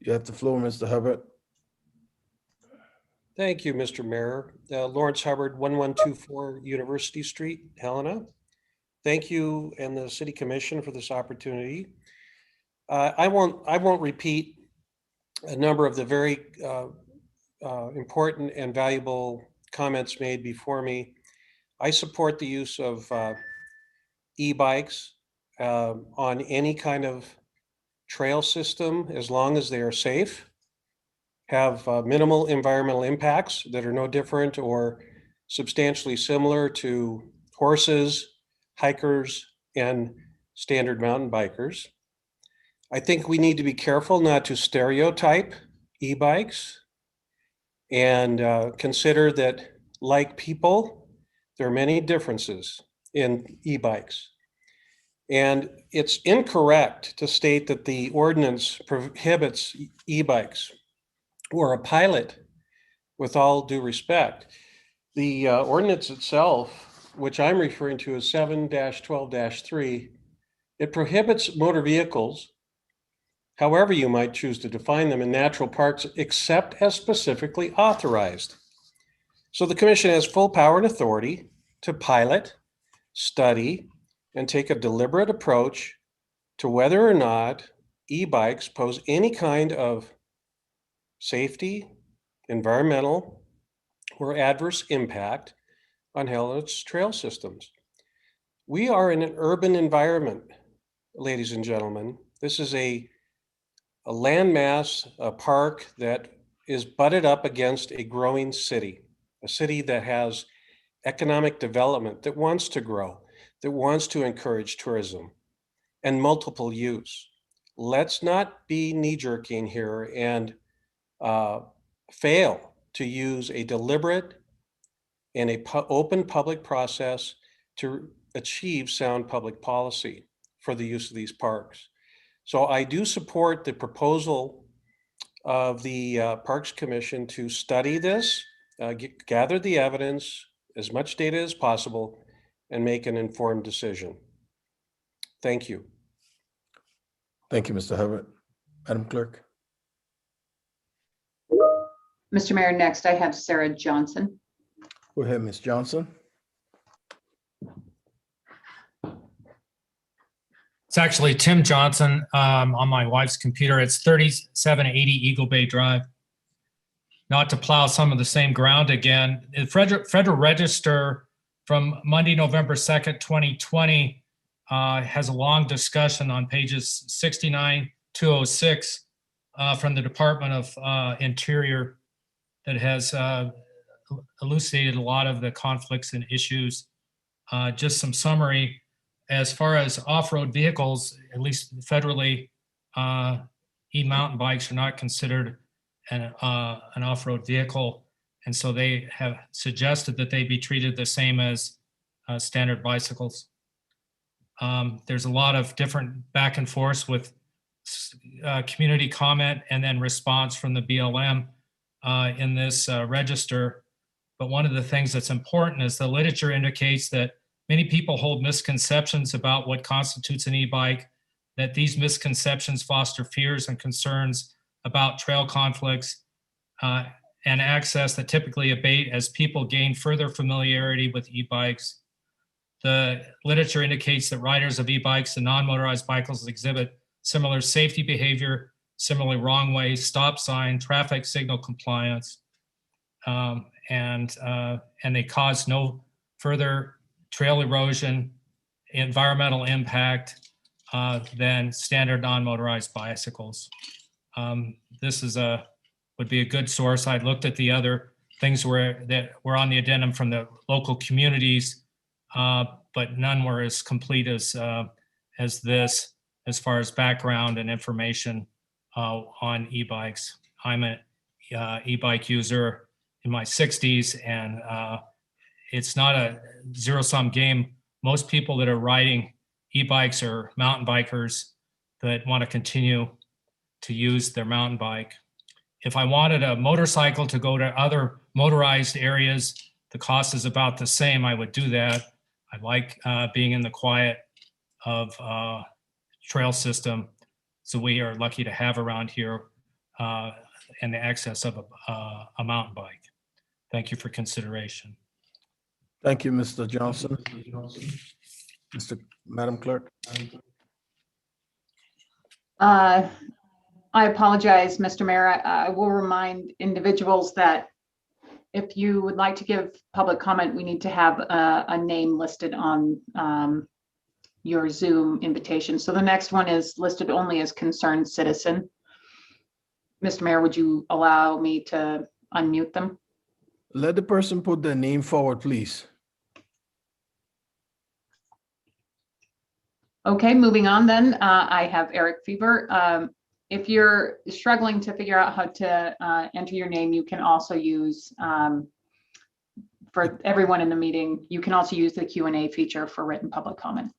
Speaker 1: You have the floor, Mr. Hubbard.
Speaker 22: Thank you, Mr. Mayor. Lawrence Hubbard, 1124 University Street, Helena. Thank you and the City Commission for this opportunity. I won't repeat a number of the very important and valuable comments made before me. I support the use of e-bikes on any kind of trail system as long as they are safe, have minimal environmental impacts that are no different or substantially similar to horses, hikers, and standard mountain bikers. I think we need to be careful not to stereotype e-bikes and consider that, like people, there are many differences in e-bikes. And it's incorrect to state that the ordinance prohibits e-bikes or a pilot, with all due respect. The ordinance itself, which I'm referring to as 7-12-3, it prohibits motor vehicles, however you might choose to define them, in natural parks, except as specifically authorized. So the commission has full power and authority to pilot, study, and take a deliberate approach to whether or not e-bikes pose any kind of safety, environmental, or adverse impact on Helena's trail systems. We are in an urban environment, ladies and gentlemen. This is a landmass, a park that is butted up against a growing city, a city that has economic development, that wants to grow, that wants to encourage tourism and multiple use. Let's not be knee-jerking here and fail to use a deliberate and open public process to achieve sound public policy for the use of these parks. So I do support the proposal of the Parks Commission to study this, gather the evidence, as much data as possible, and make an informed decision. Thank you.
Speaker 1: Thank you, Mr. Hubbard. Madam Clerk.
Speaker 2: Mr. Mayor, next I have Sarah Johnson.
Speaker 1: Go ahead, Ms. Johnson.
Speaker 11: It's actually Tim Johnson on my wife's computer. It's 3780 Eagle Bay Drive. Not to plow some of the same ground again. The Federal Register from Monday, November 2nd, 2020 has a long discussion on pages 69 to 06 from the Department of Interior that has elucidated a lot of the conflicts and issues. Just some summary. As far as off-road vehicles, at least federally, e-mountain bikes are not considered an off-road vehicle. And so they have suggested that they be treated the same as standard bicycles. There's a lot of different back and forth with community comment and then response from the BLM in this register. But one of the things that's important is the literature indicates that many people hold misconceptions about what constitutes an e-bike, that these misconceptions foster fears and concerns about trail conflicts and access that typically abate as people gain further familiarity with e-bikes. The literature indicates that riders of e-bikes and non-motorized bicycles exhibit similar safety behavior, similarly wrong way, stop sign, traffic signal compliance, and they cause no further trail erosion, environmental impact than standard non-motorized bicycles. This is would be a good source. I looked at the other things that were on the addendum from the local communities, but none were as complete as this, as far as background and information on e-bikes. I'm an e-bike user in my 60s, and it's not a zero-sum game. Most people that are riding e-bikes are mountain bikers that want to continue to use their mountain bike. If I wanted a motorcycle to go to other motorized areas, the cost is about the same. I would do that. I like being in the quiet of trail system. So we are lucky to have around here and the access of a mountain bike. Thank you for consideration.
Speaker 1: Thank you, Mr. Johnson. Madam Clerk.
Speaker 2: I apologize, Mr. Mayor. I will remind individuals that if you would like to give public comment, we need to have a name listed on your Zoom invitation. So the next one is listed only as concerned citizen. Mr. Mayor, would you allow me to unmute them?
Speaker 1: Let the person put their name forward, please.
Speaker 2: Okay, moving on then, I have Eric Fever. If you're struggling to figure out how to enter your name, you can also use, for everyone in the meeting, you can also use the Q&A feature for written public comment.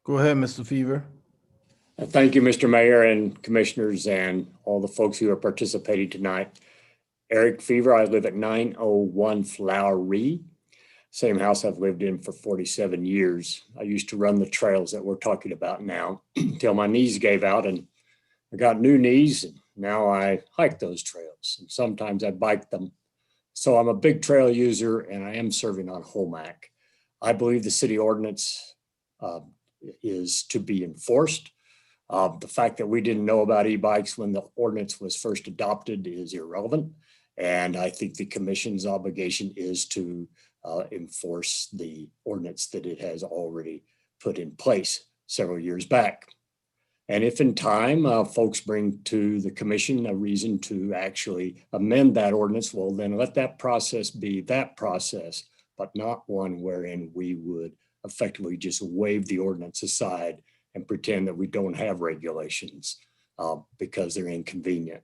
Speaker 1: Go ahead, Mr. Fever.
Speaker 13: Thank you, Mr. Mayor and commissioners and all the folks who are participating tonight. Eric Fever, I live at 901 Flowery, same house I've lived in for 47 years. I used to run the trails that we're talking about now until my knees gave out and I got new knees and now I hike those trails and sometimes I bike them. So I'm a big trail user and I am serving on Holmac. I believe the city ordinance is to be enforced. The fact that we didn't know about e-bikes when the ordinance was first adopted is irrelevant. And I think the commission's obligation is to enforce the ordinance that it has already put in place several years back. And if in time folks bring to the commission a reason to actually amend that ordinance, well, then let that process be that process, but not one wherein we would effectively just wave the ordinance aside and pretend that we don't have regulations because they're inconvenient.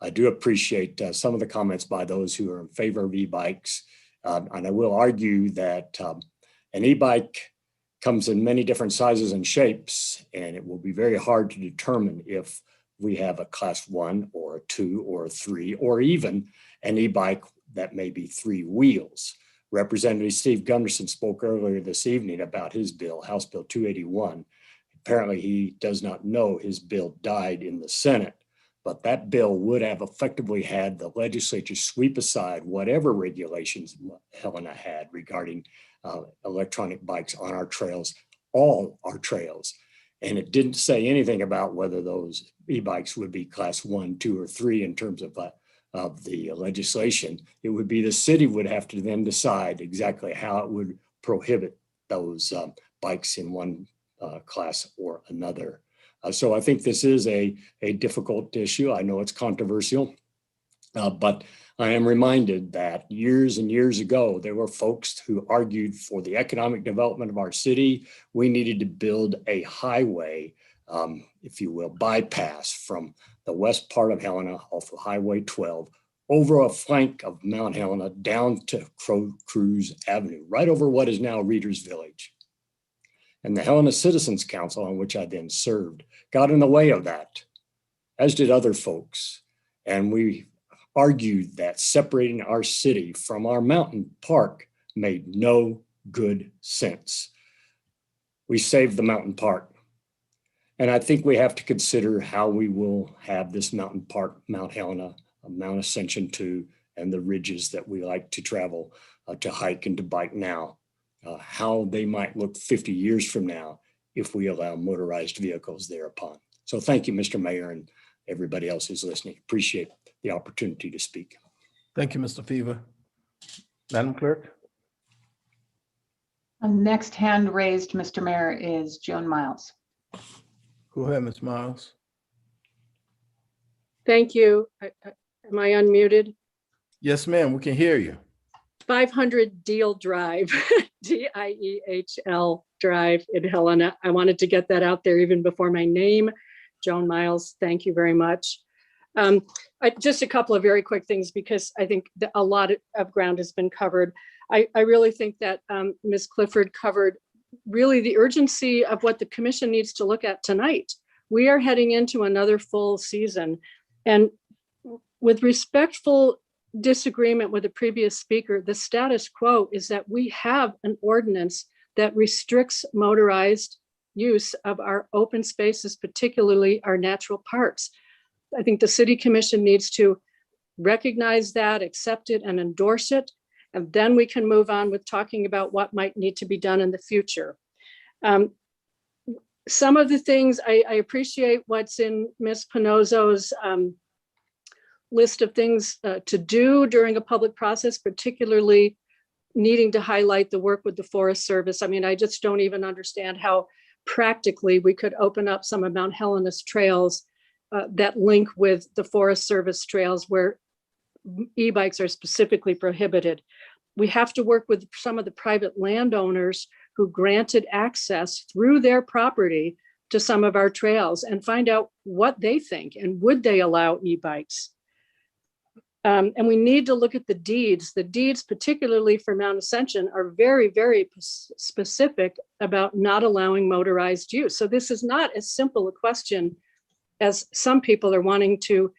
Speaker 13: I do appreciate some of the comments by those who are in favor of e-bikes. And I will argue that an e-bike comes in many different sizes and shapes, and it will be very hard to determine if we have a class 1 or a 2 or a 3, or even an e-bike that may be 3 wheels. Representative Steve Gunderson spoke earlier this evening about his bill, House Bill 281. Apparently he does not know his bill died in the Senate, but that bill would have effectively had the legislature sweep aside whatever regulations Helena had regarding electronic bikes on our trails, all our trails. And it didn't say anything about whether those e-bikes would be class 1, 2, or 3 in terms of the legislation. It would be the city would have to then decide exactly how it would prohibit those bikes in one class or another. So I think this is a difficult issue. I know it's controversial, but I am reminded that years and years ago, there were folks who argued for the economic development of our city. We needed to build a highway, if you will, bypass from the west part of Helena off of Highway 12 over a flank of Mount Helena down to Cruz Avenue, right over what is now Reader's Village. And the Helena Citizens Council, on which I then served, got in the way of that, as did other folks. And we argued that separating our city from our mountain park made no good sense. We saved the mountain park. And I think we have to consider how we will have this mountain park, Mount Helena, Mount Ascension 2, and the ridges that we like to travel to hike and to bike now. How they might look 50 years from now if we allow motorized vehicles thereupon. So thank you, Mr. Mayor, and everybody else who's listening. Appreciate the opportunity to speak.
Speaker 1: Thank you, Mr. Fever. Madam Clerk.
Speaker 2: Next hand raised, Mr. Mayor, is Joan Miles.
Speaker 1: Go ahead, Ms. Miles.
Speaker 14: Thank you. Am I unmuted?
Speaker 1: Yes, ma'am, we can hear you.
Speaker 14: 500 Deal Drive, Diehl Drive in Helena. I wanted to get that out there even before my name. Joan Miles, thank you very much. Just a couple of very quick things because I think a lot of ground has been covered. I really think that Ms. Clifford covered really the urgency of what the commission needs to look at tonight. We are heading into another full season, and with respectful disagreement with the previous speaker, the status quo is that we have an ordinance that restricts motorized use of our open spaces, particularly our natural parks. I think the city commission needs to recognize that, accept it, and endorse it. And then we can move on with talking about what might need to be done in the future. Some of the things I appreciate what's in Ms. Panozzo's list of things to do during a public process, particularly needing to highlight the work with the Forest Service. I mean, I just don't even understand how practically we could open up some of Mount Helena's trails that link with the Forest Service trails where e-bikes are specifically prohibited. We have to work with some of the private landowners who granted access through their property to some of our trails and find out what they think and would they allow e-bikes. And we need to look at the deeds. The deeds, particularly for Mount Ascension, are very, very specific about not allowing motorized use. So this is not as simple a question as some people are wanting to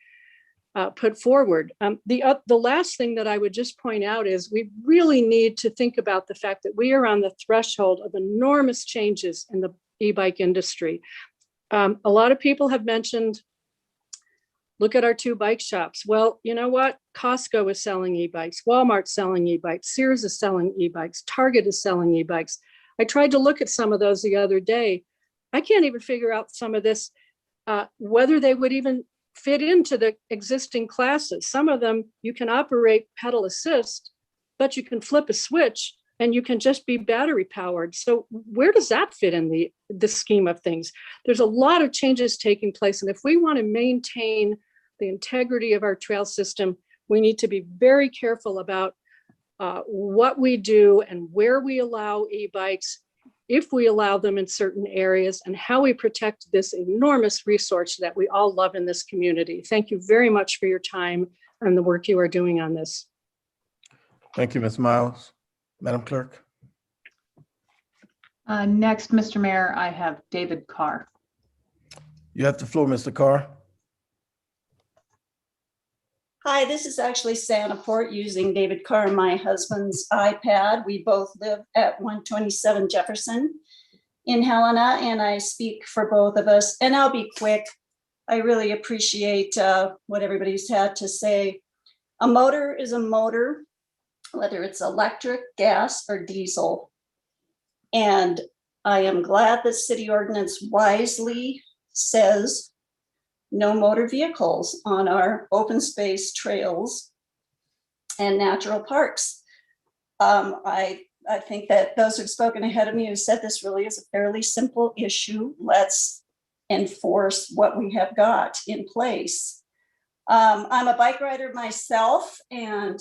Speaker 14: put forward. The last thing that I would just point out is we really need to think about the fact that we are on the threshold of enormous changes in the e-bike industry. A lot of people have mentioned, look at our 2 bike shops. Well, you know what? Costco is selling e-bikes, Walmart's selling e-bikes, Sears is selling e-bikes, Target is selling e-bikes. I tried to look at some of those the other day. I can't even figure out some of this, whether they would even fit into the existing classes. Some of them you can operate pedal assist, but you can flip a switch and you can just be battery powered. So where does that fit in the scheme of things? There's a lot of changes taking place. And if we want to maintain the integrity of our trail system, we need to be very careful about what we do and where we allow e-bikes, if we allow them in certain areas, and how we protect this enormous resource that we all love in this community. Thank you very much for your time and the work you are doing on this.
Speaker 1: Thank you, Ms. Miles. Madam Clerk.
Speaker 2: Next, Mr. Mayor, I have David Carr.
Speaker 1: You have the floor, Mr. Carr.
Speaker 3: Hi, this is actually Santa Port using David Carr, my husband's iPad. We both live at 127 Jefferson in Helena, and I speak for both of us. And I'll be quick. I really appreciate what everybody's had to say. A motor is a motor, whether it's electric, gas, or diesel. And I am glad that city ordinance wisely says no motor vehicles on our open space trails and natural parks. I think that those who've spoken ahead of me have said this really is a fairly simple issue. Let's enforce what we have got in place. I'm a bike rider myself, and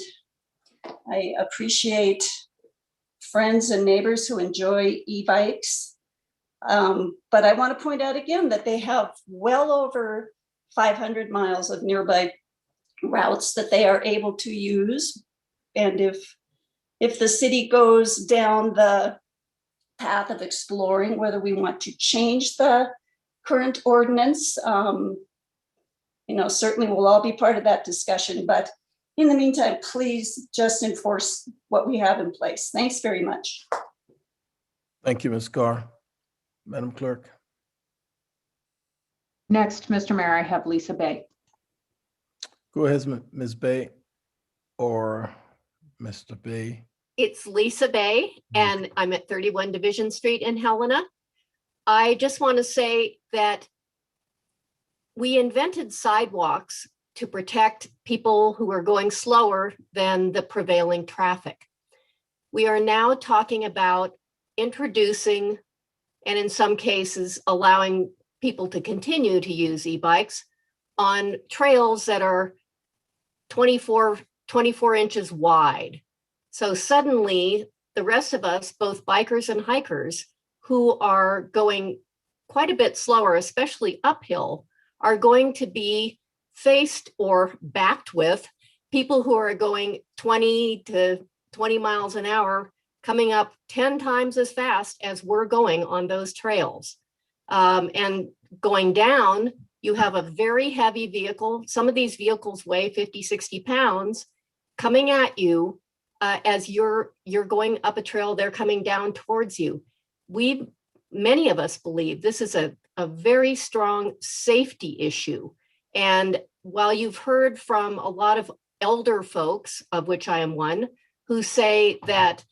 Speaker 3: I appreciate friends and neighbors who enjoy e-bikes. But I want to point out again that they have well over 500 miles of nearby routes that they are able to use. And if the city goes down the path of exploring whether we want to change the current ordinance, certainly we'll all be part of that discussion. But in the meantime, please just enforce what we have in place. Thanks very much.
Speaker 1: Thank you, Ms. Carr. Madam Clerk.
Speaker 2: Next, Mr. Mayor, I have Lisa Bay.
Speaker 1: Go ahead, Ms. Bay or Mr. Bay.
Speaker 9: It's Lisa Bay, and I'm at 31 Division Street in Helena. I just want to say that we invented sidewalks to protect people who are going slower than the prevailing traffic. We are now talking about introducing, and in some cases, allowing people to continue to use e-bikes on trails that are 24 inches wide. So suddenly, the rest of us, both bikers and hikers, who are going quite a bit slower, especially uphill, are going to be faced or backed with people who are going 20 to 20 miles an hour, coming up 10 times as fast as we're going on those trails. And going down, you have a very heavy vehicle. Some of these vehicles weigh 50, 60 pounds coming at you as you're going up a trail, they're coming down towards you. Many of us believe this is a very strong safety issue. And while you've heard from a lot of elder folks, of which I am one, who say that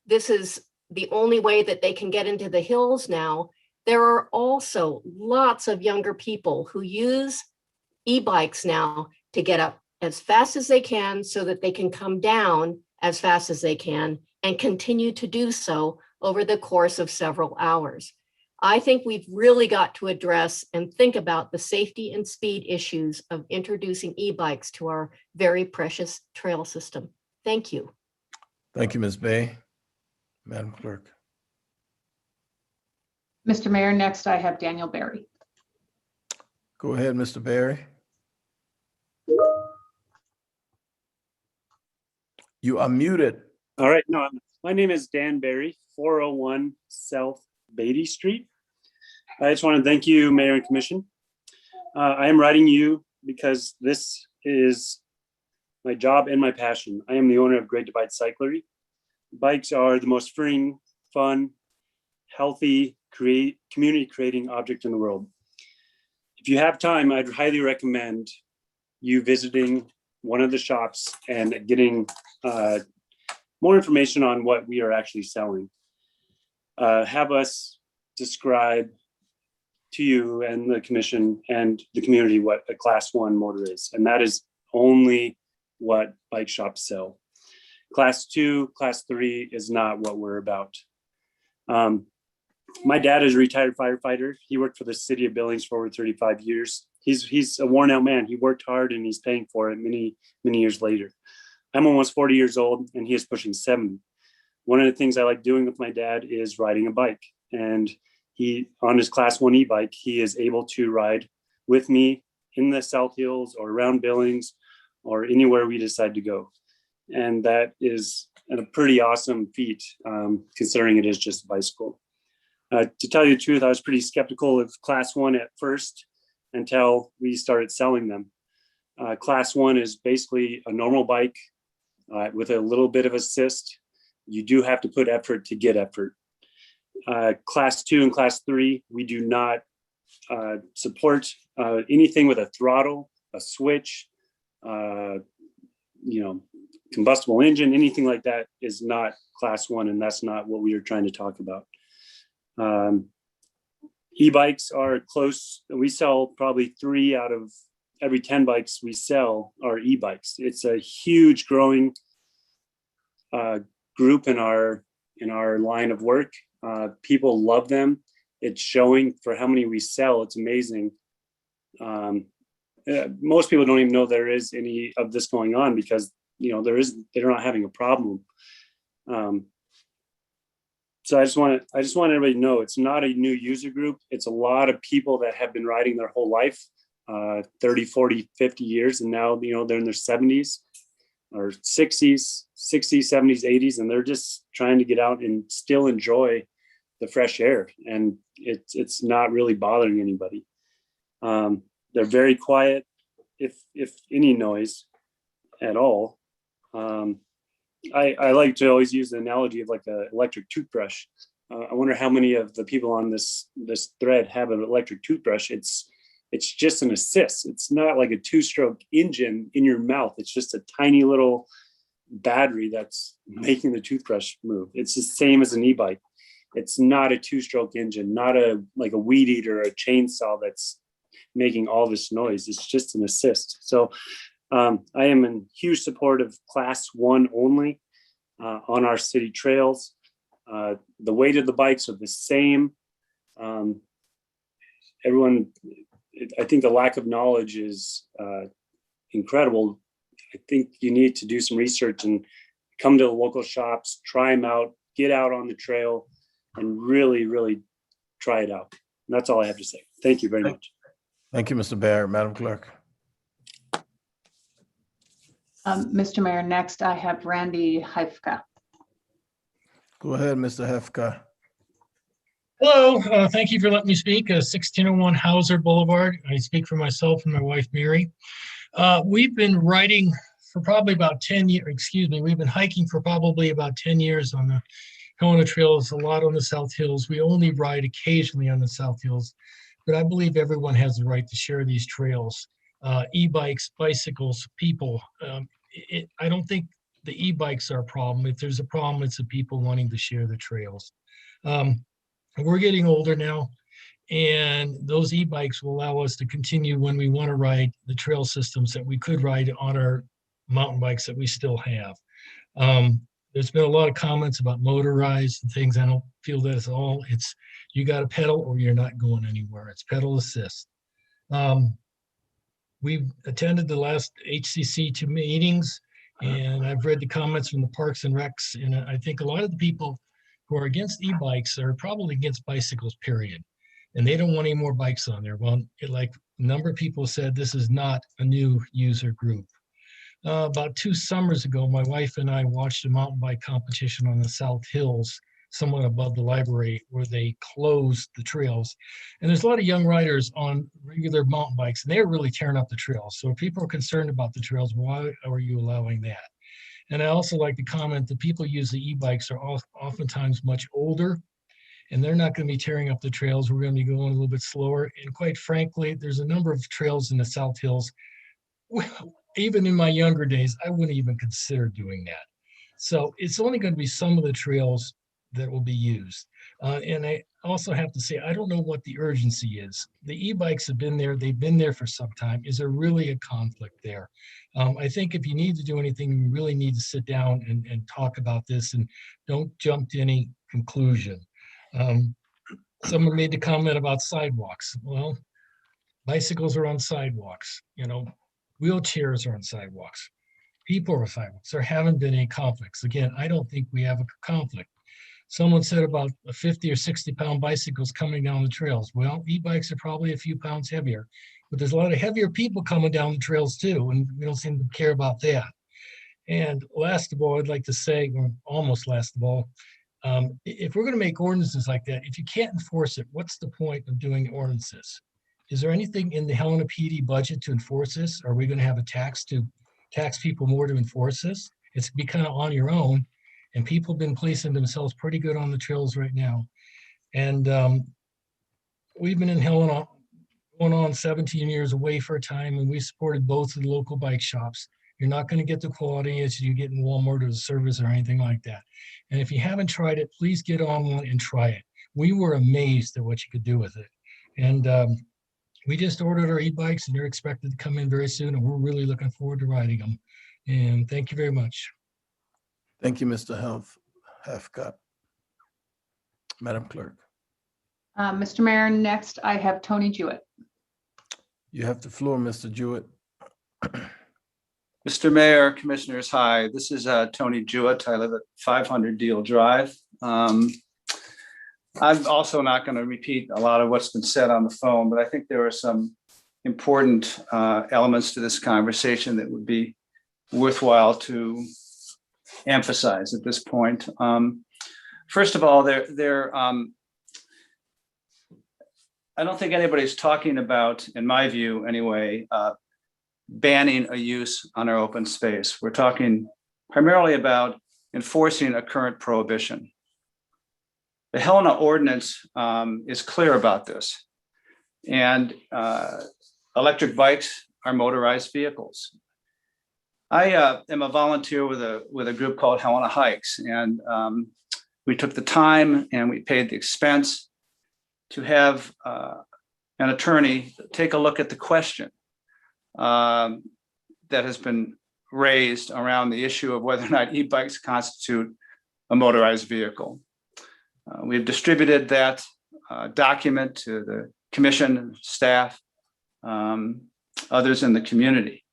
Speaker 9: this is the only way that they can get into the hills now, there are also lots of younger people who use e-bikes now to get up as fast as they can so that they can come down as fast as they can and continue to do so over the course of several hours. I think we've really got to address and think about the safety and speed issues of introducing e-bikes to our very precious trail system. Thank you.
Speaker 1: Thank you, Ms. Bay. Madam Clerk.
Speaker 2: Mr. Mayor, next I have Daniel Berry.
Speaker 1: Go ahead, Mr. Barry. You are muted.
Speaker 5: All right, no, my name is Dan Barry, 401 South Beatty Street. I just want to thank you, Mayor and Commission. I am writing you because this is my job and my passion. I am the owner of Great Divide Cyclery. Bikes are the most freeing, fun, healthy, community creating object in the world. If you have time, I'd highly recommend you visiting one of the shops and getting more information on what we are actually selling. Have us describe to you and the commission and the community what a Class 1 motor is. And that is only what bike shops sell. Class 2, Class 3 is not what we're about. My dad is a retired firefighter. He worked for the city of Billings for over 35 years. He's a worn out man. He worked hard and he's paying for it many, many years later. I'm almost 40 years old and he is pushing 70. One of the things I like doing with my dad is riding a bike. And he, on his Class 1 e-bike, he is able to ride with me in the South Hills or around Billings or anywhere we decide to go. And that is a pretty awesome feat, considering it is just a bicycle. To tell you the truth, I was pretty skeptical of Class 1 at first until we started selling them. Class 1 is basically a normal bike with a little bit of assist. You do have to put effort to get effort. Class 2 and Class 3, we do not support anything with a throttle, a switch, combustible engine, anything like that is not Class 1, and that's not what we are trying to talk about. E-bikes are close. We sell probably 3 out of every 10 bikes we sell are e-bikes. It's a huge growing group in our line of work. People love them. It's showing for how many we sell. It's amazing. Most people don't even know there is any of this going on because they're not having a problem. So I just want everybody to know it's not a new user group. It's a lot of people that have been riding their whole life, 30, 40, 50 years. And now, they're in their 70s or 60s, 70s, 80s, and they're just trying to get out and still enjoy the fresh air. And it's not really bothering anybody. They're very quiet, if any noise at all. I like to always use the analogy of like an electric toothbrush. I wonder how many of the people on this thread have an electric toothbrush. It's just an assist. It's not like a 2-stroke engine in your mouth. It's just a tiny little battery that's making the toothbrush move. It's the same as an e-bike. It's not a 2-stroke engine, not like a weed eater or a chainsaw that's making all this noise. It's just an assist. So I am in huge support of Class 1 only on our city trails. The weight of the bikes are the same. Everyone, I think the lack of knowledge is incredible. I think you need to do some research and come to the local shops, try them out, get out on the trail, and really, really try it out. And that's all I have to say. Thank you very much.
Speaker 1: Thank you, Mr. Barrett. Madam Clerk.
Speaker 2: Mr. Mayor, next I have Randy Heifka.
Speaker 1: Go ahead, Mr. Hefka.
Speaker 11: Hello, thank you for letting me speak. 1601 Hauser Boulevard. I speak for myself and my wife, Mary. We've been riding for probably about 10 years, we've been hiking for probably about 10 years on the Helena trails, a lot on the South Hills. We only ride occasionally on the South Hills, but I believe everyone has the right to share these trails. E-bikes, bicycles, people. I don't think the e-bikes are a problem. If there's a problem, it's the people wanting to share the trails. We're getting older now, and those e-bikes will allow us to continue when we want to ride the trail systems that we could ride on our mountain bikes that we still have. There's been a lot of comments about motorized and things. I don't feel that at all. It's, you got to pedal or you're not going anywhere. It's pedal assist. We've attended the last HCC2 meetings, and I've read the comments from the Parks and Recs, and I think a lot of the people who are against e-bikes are probably against bicycles, period. And they don't want any more bikes on there. Well, like a number of people said, this is not a new user group. About 2 summers ago, my wife and I watched a mountain bike competition on the South Hills, somewhat above the library, where they closed the trails. And there's a lot of young riders on regular mountain bikes, and they're really tearing up the trails. So if people are concerned about the trails, why are you allowing that? And I also like to comment that people use the e-bikes are oftentimes much older, and they're not going to be tearing up the trails. We're going to be going a little bit slower. And quite frankly, there's a number of trails in the South Hills. Even in my younger days, I wouldn't even consider doing that. So it's only going to be some of the trails that will be used. And I also have to say, I don't know what the urgency is. The e-bikes have been there. They've been there for some time. Is there really a conflict there? I think if you need to do anything, you really need to sit down and talk about this and don't jump to any conclusion. Someone made the comment about sidewalks. Well, bicycles are on sidewalks, you know, wheelchairs are on sidewalks, people are on sidewalks. There haven't been any conflicts. Again, I don't think we have a conflict. Someone said about 50 or 60 pound bicycles coming down the trails. Well, e-bikes are probably a few pounds heavier, but there's a lot of heavier people coming down the trails too, and we don't seem to care about that. And last of all, I'd like to say, or almost last of all, if we're going to make ordinances like that, if you can't enforce it, what's the point of doing ordinances? Is there anything in the Helena PD budget to enforce this? Are we going to have a tax to tax people more to enforce this? It's be kind of on your own, and people have been placing themselves pretty good on the trails right now. And we've been in Helena going on 17 years away for a time, and we supported both of the local bike shops. You're not going to get the quality as you get in Walmart or the service or anything like that. And if you haven't tried it, please get on one and try it. We were amazed at what you could do with it. And we just ordered our e-bikes, and they're expected to come in very soon, and we're really looking forward to riding them. And thank you very much.
Speaker 1: Thank you, Mr. Helfgott. Madam Clerk.
Speaker 2: Mr. Mayor, next I have Tony Jewett.
Speaker 1: You have the floor, Mr. Jewett.
Speaker 12: Mr. Mayor, Commissioners, hi. This is Tony Jewett. I live at 500 Deal Drive. I'm also not going to repeat a lot of what's been said on the phone, but I think there are some important elements to this conversation that would be worthwhile to emphasize at this point. First of all, I don't think anybody's talking about, in my view anyway, banning a use on our open space. We're talking primarily about enforcing a current prohibition. The Helena ordinance is clear about this. And electric bikes are motorized vehicles. I am a volunteer with a group called Helena Hikes, and we took the time and we paid the expense to have an attorney take a look at the question that has been raised around the issue of whether or not e-bikes constitute a motorized vehicle. We've distributed that document to the commission, staff, others in the community.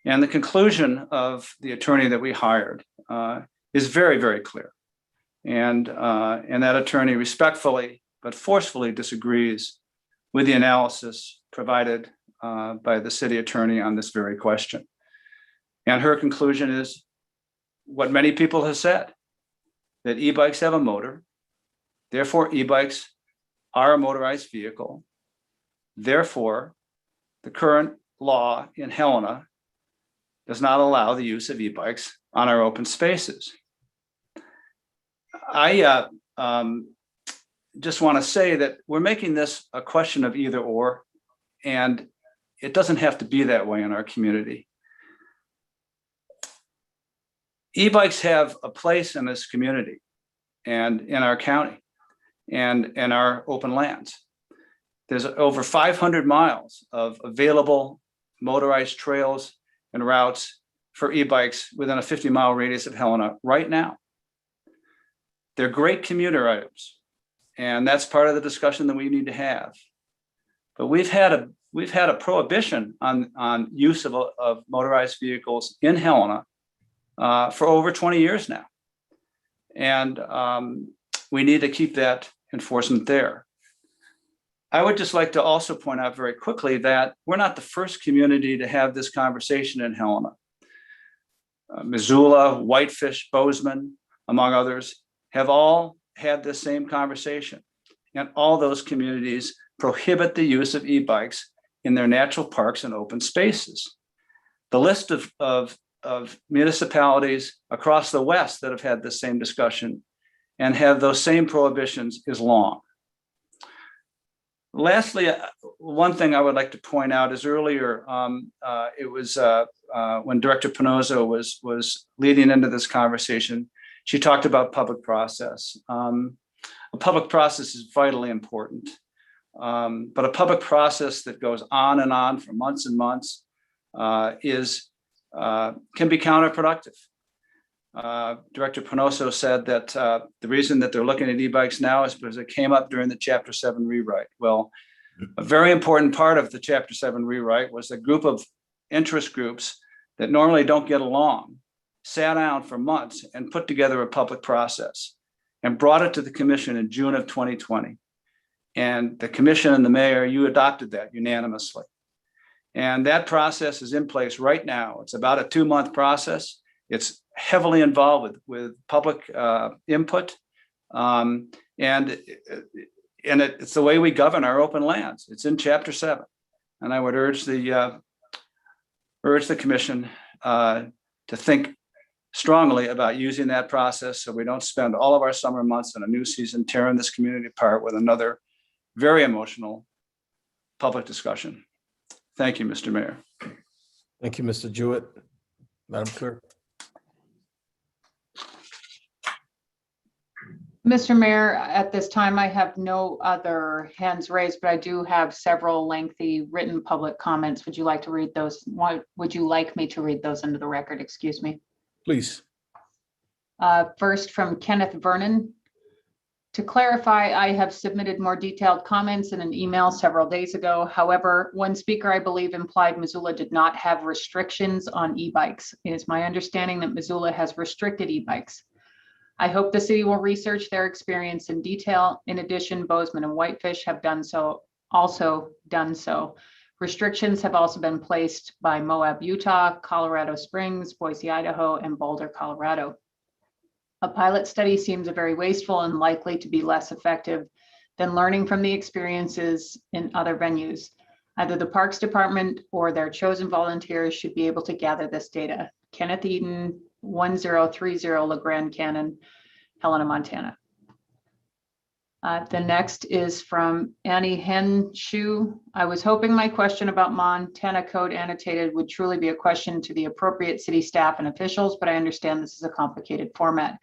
Speaker 12: And the conclusion of the attorney that we hired is very, very clear. And that attorney respectfully but forcefully disagrees with the analysis provided by the city attorney on this very question. And her conclusion is what many people have said, that e-bikes have a motor, therefore e-bikes are a motorized vehicle. Therefore, the current law in Helena does not allow the use of e-bikes on our open spaces. I just want to say that we're making this a question of either or, and it doesn't have to be that way in our community. E-bikes have a place in this community and in our county and in our open lands. There's over 500 miles of available motorized trails and routes for e-bikes within a 50-mile radius of Helena right now. They're great commuter items, and that's part of the discussion that we need to have. But we've had a prohibition on use of motorized vehicles in Helena for over 20 years now, and we need to keep that enforcement there. I would just like to also point out very quickly that we're not the first community to have this conversation in Helena. Missoula, Whitefish, Bozeman, among others, have all had this same conversation. And all those communities prohibit the use of e-bikes in their natural parks and open spaces. The list of municipalities across the West that have had this same discussion and have those same prohibitions is long. Lastly, one thing I would like to point out is earlier, it was when Director Pinozo was leading into this conversation, she talked about public process. A public process is vitally important, but a public process that goes on for months and months can be counterproductive. Director Pinozo said that the reason that they're looking at e-bikes now is because it came up during the Chapter 7 rewrite. Well, a very important part of the Chapter 7 rewrite was a group of interest groups that normally don't get along, sat down for months and put together a public process and brought it to the commission in June of 2020. And the commission and the mayor, you adopted that unanimously. And that process is in place right now. It's about a 2-month process. It's heavily involved with public input. And it's the way we govern our open lands. It's in Chapter 7. And I would urge the commission to think strongly about using that process so we don't spend all of our summer months in a new season tearing this community apart with another very emotional public discussion. Thank you, Mr. Mayor.
Speaker 1: Thank you, Mr. Jewett. Madam Clerk.
Speaker 2: Mr. Mayor, at this time, I have no other hands raised, but I do have several lengthy written public comments. Would you like to read those? Would you like me to read those into the record? Excuse me.
Speaker 1: Please.
Speaker 2: First from Kenneth Vernon. To clarify, I have submitted more detailed comments in an email several days ago. However, one speaker, I believe, implied Missoula did not have restrictions on e-bikes. It is my understanding that Missoula has restricted e-bikes. I hope the city will research their experience in detail. In addition, Bozeman and Whitefish have also done so. Restrictions have also been placed by Moab, Utah, Colorado Springs, Boise, Idaho, and Boulder, Colorado. A pilot study seems very wasteful and likely to be less effective than learning from the experiences in other venues. Either the Parks Department or their chosen volunteers should be able to gather this data. Kenneth Eden, 1030 LeGrand Canyon, Helena, Montana. The next is from Annie Henshu. I was hoping my question about Montana code annotated would truly be a question to the appropriate city staff and officials, but I understand this is a complicated format.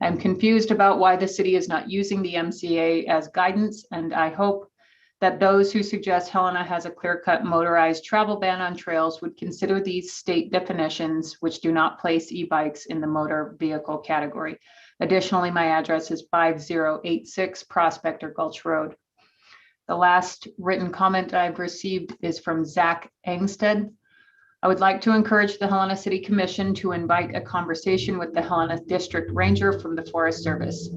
Speaker 2: I'm confused about why the city is not using the MCA as guidance, and I hope that those who suggest Helena has a clear-cut motorized travel ban on trails would consider these state definitions, which do not place e-bikes in the motor vehicle category. Additionally, my address is 5086 Prospector Gulch Road. The last written comment I've received is from Zach Angsted. I would like to encourage the Helena City Commission to invite a conversation with the Helena District Ranger from the Forest Service.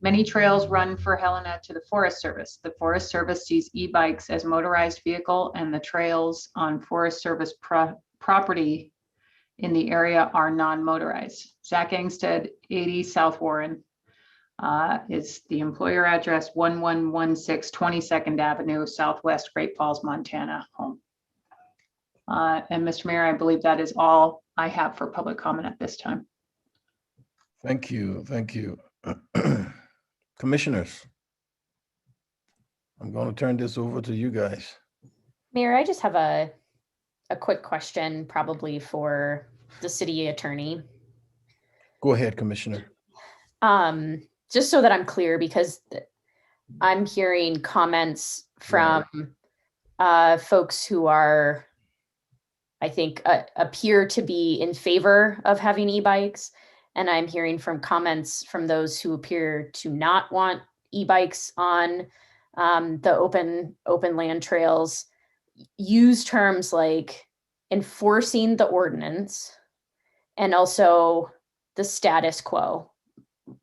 Speaker 2: Many trails run for Helena to the Forest Service. The Forest Service sees e-bikes as motorized vehicle, and the trails on Forest Service property in the area are non-motorized. Zach Angsted, 80 South Warren, is the employer address, 1116 22nd Avenue, Southwest Great Falls, Montana, home. And Mr. Mayor, I believe that is all I have for public comment at this time.
Speaker 1: Thank you. Thank you. Commissioners, I'm going to turn this over to you guys.
Speaker 4: Mayor, I just have a quick question, probably for the city attorney.
Speaker 1: Go ahead, Commissioner.
Speaker 4: Just so that I'm clear, because I'm hearing comments from folks who are I think, appear to be in favor of having e-bikes. And I'm hearing from comments from those who appear to not want e-bikes on the open land trails use terms like enforcing the ordinance and also the status quo.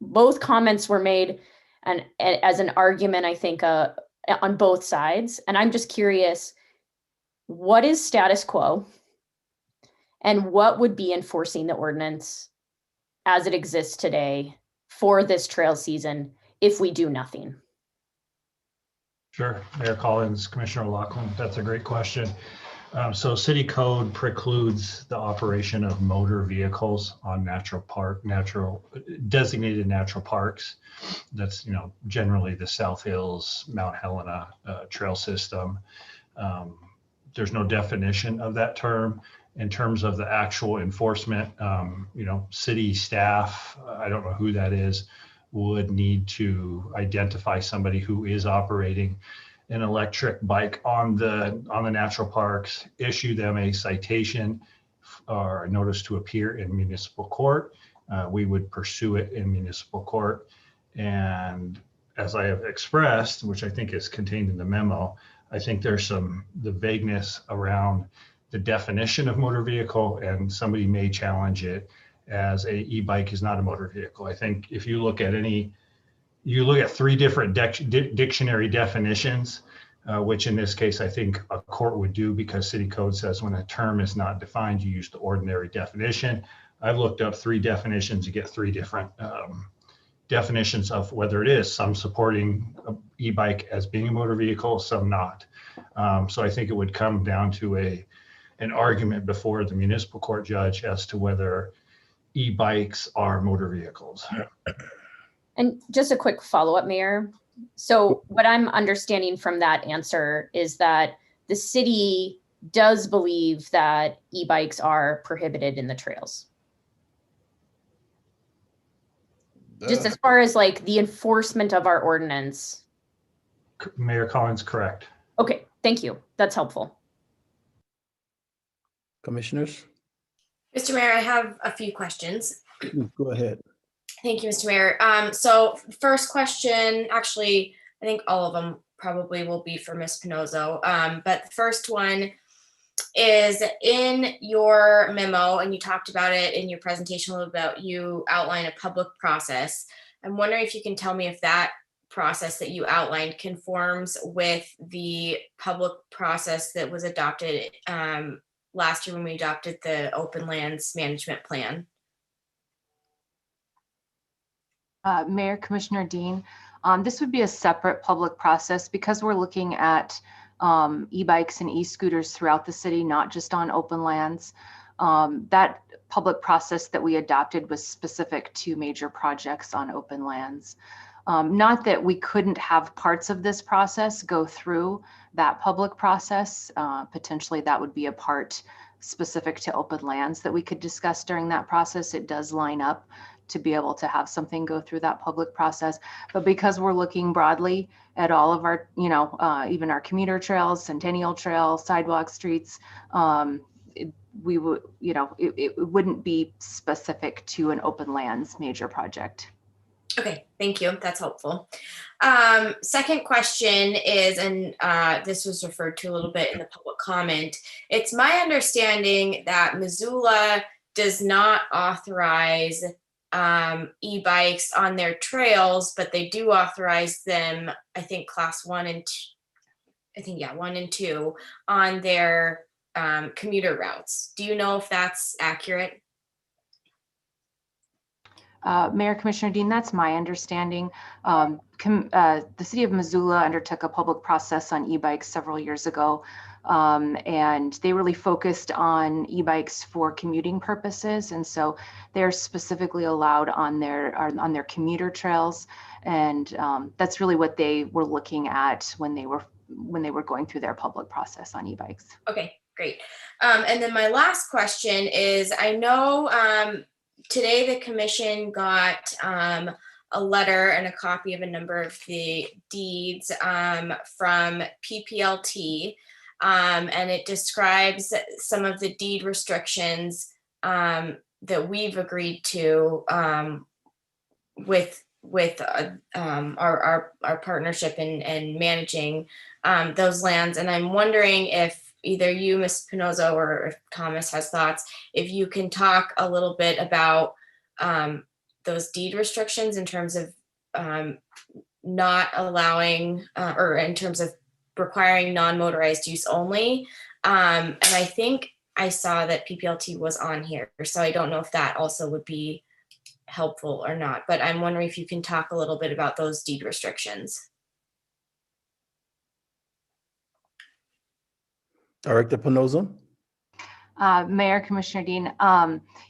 Speaker 4: Both comments were made and as an argument, I think, on both sides. And I'm just curious, what is status quo? And what would be enforcing the ordinance as it exists today for this trail season if we do nothing?
Speaker 16: Sure, Mayor Collins, Commissioner Lachlan, that's a great question. So city code precludes the operation of motor vehicles on designated natural parks. That's, generally the South Hills, Mount Helena trail system. There's no definition of that term. In terms of the actual enforcement, city staff, I don't know who that is, would need to identify somebody who is operating an electric bike on the natural parks, issue them a citation or a notice to appear in municipal court. We would pursue it in municipal court. And as I have expressed, which I think is contained in the memo, I think there's the vagueness around the definition of motor vehicle, and somebody may challenge it as a e-bike is not a motor vehicle. I think if you look at three different dictionary definitions, which in this case, I think a court would do because city code says when a term is not defined, you use the ordinary definition. I've looked up three definitions, you get three different definitions of whether it is, some supporting e-bike as being a motor vehicle, some not. So I think it would come down to an argument before the municipal court judge as to whether e-bikes are motor vehicles.
Speaker 4: And just a quick follow-up, Mayor. So what I'm understanding from that answer is that the city does believe that e-bikes are prohibited in the trails. Just as far as like the enforcement of our ordinance.
Speaker 16: Mayor Collins, correct.
Speaker 4: Okay, thank you. That's helpful.
Speaker 1: Commissioners?
Speaker 18: Mr. Mayor, I have a few questions.
Speaker 1: Go ahead.
Speaker 18: Thank you, Mr. Mayor. So first question, actually, I think all of them probably will be for Ms. Pinozzo. But the first one is in your memo, and you talked about it in your presentation a little bit, you outline a public process. I'm wondering if you can tell me if that process that you outlined conforms with the public process that was adopted last year when we adopted the open lands management plan.
Speaker 23: Mayor, Commissioner Dean, this would be a separate public process because we're looking at e-bikes and e-scooters throughout the city, not just on open lands. That public process that we adopted was specific to major projects on open lands. Not that we couldn't have parts of this process go through that public process. Potentially that would be a part specific to open lands that we could discuss during that process. It does line up to be able to have something go through that public process. But because we're looking broadly at all of our, even our commuter trails, Centennial Trail, sidewalk streets, we would, it wouldn't be specific to an open lands major project.
Speaker 18: Okay, thank you. That's helpful. Second question is, and this was referred to a little bit in the public comment. It's my understanding that Missoula does not authorize e-bikes on their trails, but they do authorize them, I think class 1 and 1 and 2 on their commuter routes. Do you know if that's accurate?
Speaker 23: Mayor, Commissioner Dean, that's my understanding. The city of Missoula undertook a public process on e-bikes several years ago, and they really focused on e-bikes for commuting purposes, and so they're specifically allowed on their commuter trails, and that's really what they were looking at when they were going through their public process on e-bikes.
Speaker 18: Okay, great. And then my last question is, I know today the commission got a letter and a copy of a number of the deeds from PPLT. and it describes some of the deed restrictions that we've agreed to with our partnership in managing those lands. And I'm wondering if either you, Ms. Pinozzo, or if Thomas has thoughts, if you can talk a little bit about those deed restrictions in terms of not allowing or in terms of requiring non-motorized use only. And I think I saw that PPLT was on here, so I don't know if that also would be helpful or not, but I'm wondering if you can talk a little bit about those deed restrictions.
Speaker 1: Director Pinozzo?
Speaker 23: Mayor, Commissioner Dean,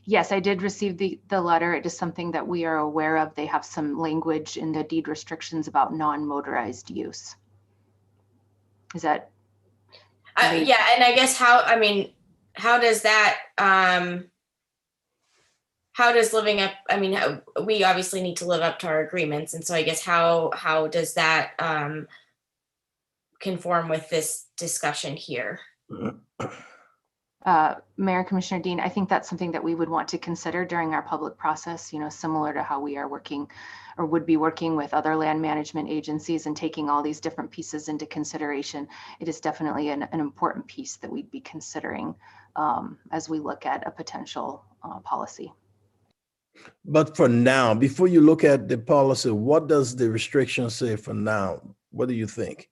Speaker 23: yes, I did receive the letter. It is something that we are aware of. They have some language in the deed restrictions about non-motorized use. Is that?
Speaker 18: Yeah, and I guess how does that, how does living up, we obviously need to live up to our agreements. And so I guess how does that conform with this discussion here?
Speaker 23: Mayor, Commissioner Dean, I think that's something that we would want to consider during our public process, similar to how we are working or would be working with other land management agencies and taking all these different pieces into consideration. It is definitely an important piece that we'd be considering as we look at a potential policy.
Speaker 1: But for now, before you look at the policy, what does the restriction say for now? What do you think?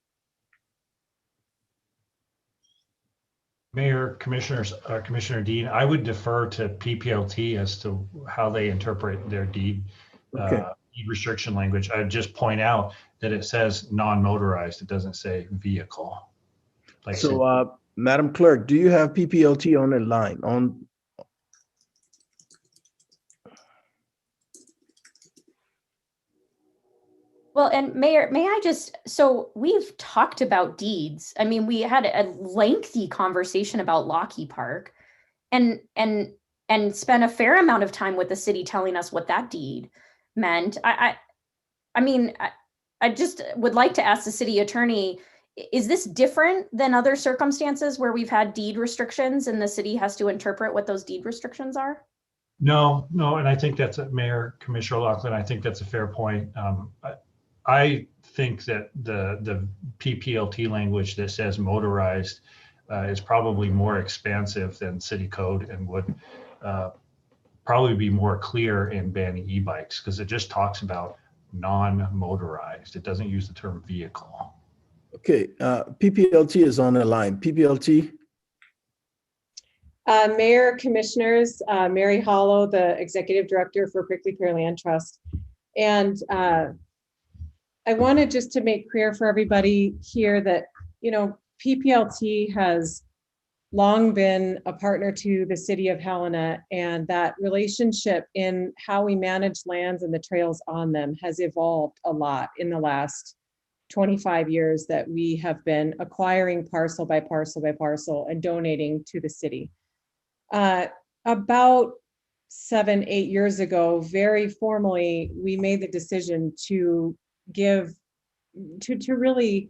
Speaker 16: Mayor, Commissioners, Commissioner Dean, I would defer to PPLT as to how they interpret their deed restriction language. I'd just point out that it says non-motorized. It doesn't say vehicle.
Speaker 1: Madam Clerk, do you have PPLT on the line?
Speaker 4: Well, and Mayor, so we've talked about deeds. We had a lengthy conversation about Lockheed Park and spent a fair amount of time with the city telling us what that deed meant. I just would like to ask the city attorney, is this different than other circumstances where we've had deed restrictions and the city has to interpret what those deed restrictions are?
Speaker 16: No, and I think that's Mayor, Commissioner Laughlin, I think that's a fair point. I think that the PPLT language that says motorized is probably more expansive than city code and would probably be more clear in banning e-bikes because it just talks about non-motorized. It doesn't use the term vehicle.
Speaker 1: Okay, PPLT is on the line. PPLT?
Speaker 15: Mayor, Commissioners, Mary Hollow, the Executive Director for Prickly Pear Land Trust. And I wanted just to make clear for everybody here that, PPLT has long been a partner to the City of Helena, and that relationship in how we manage lands and the trails on them has evolved a lot in the last 25 years that we have been acquiring parcel by parcel by parcel and donating to the city. About 7-8 years ago, very formally, we made the decision to really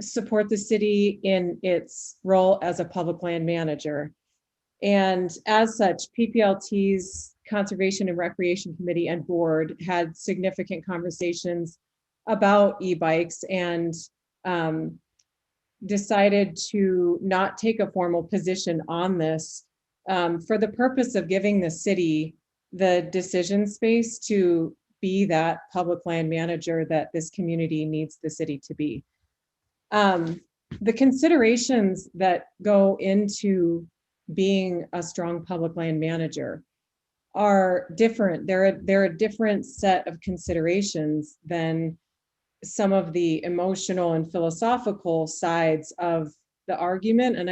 Speaker 15: support the city in its role as a public land manager. And as such, PPLT's Conservation and Recreation Committee and Board had significant conversations about e-bikes and decided to not take a formal position on this for the purpose of giving the city the decision space to be that public land manager that this community needs the city to be. The considerations that go into being a strong public land manager are different. They're a different set of considerations than some of the emotional and philosophical sides of the argument. And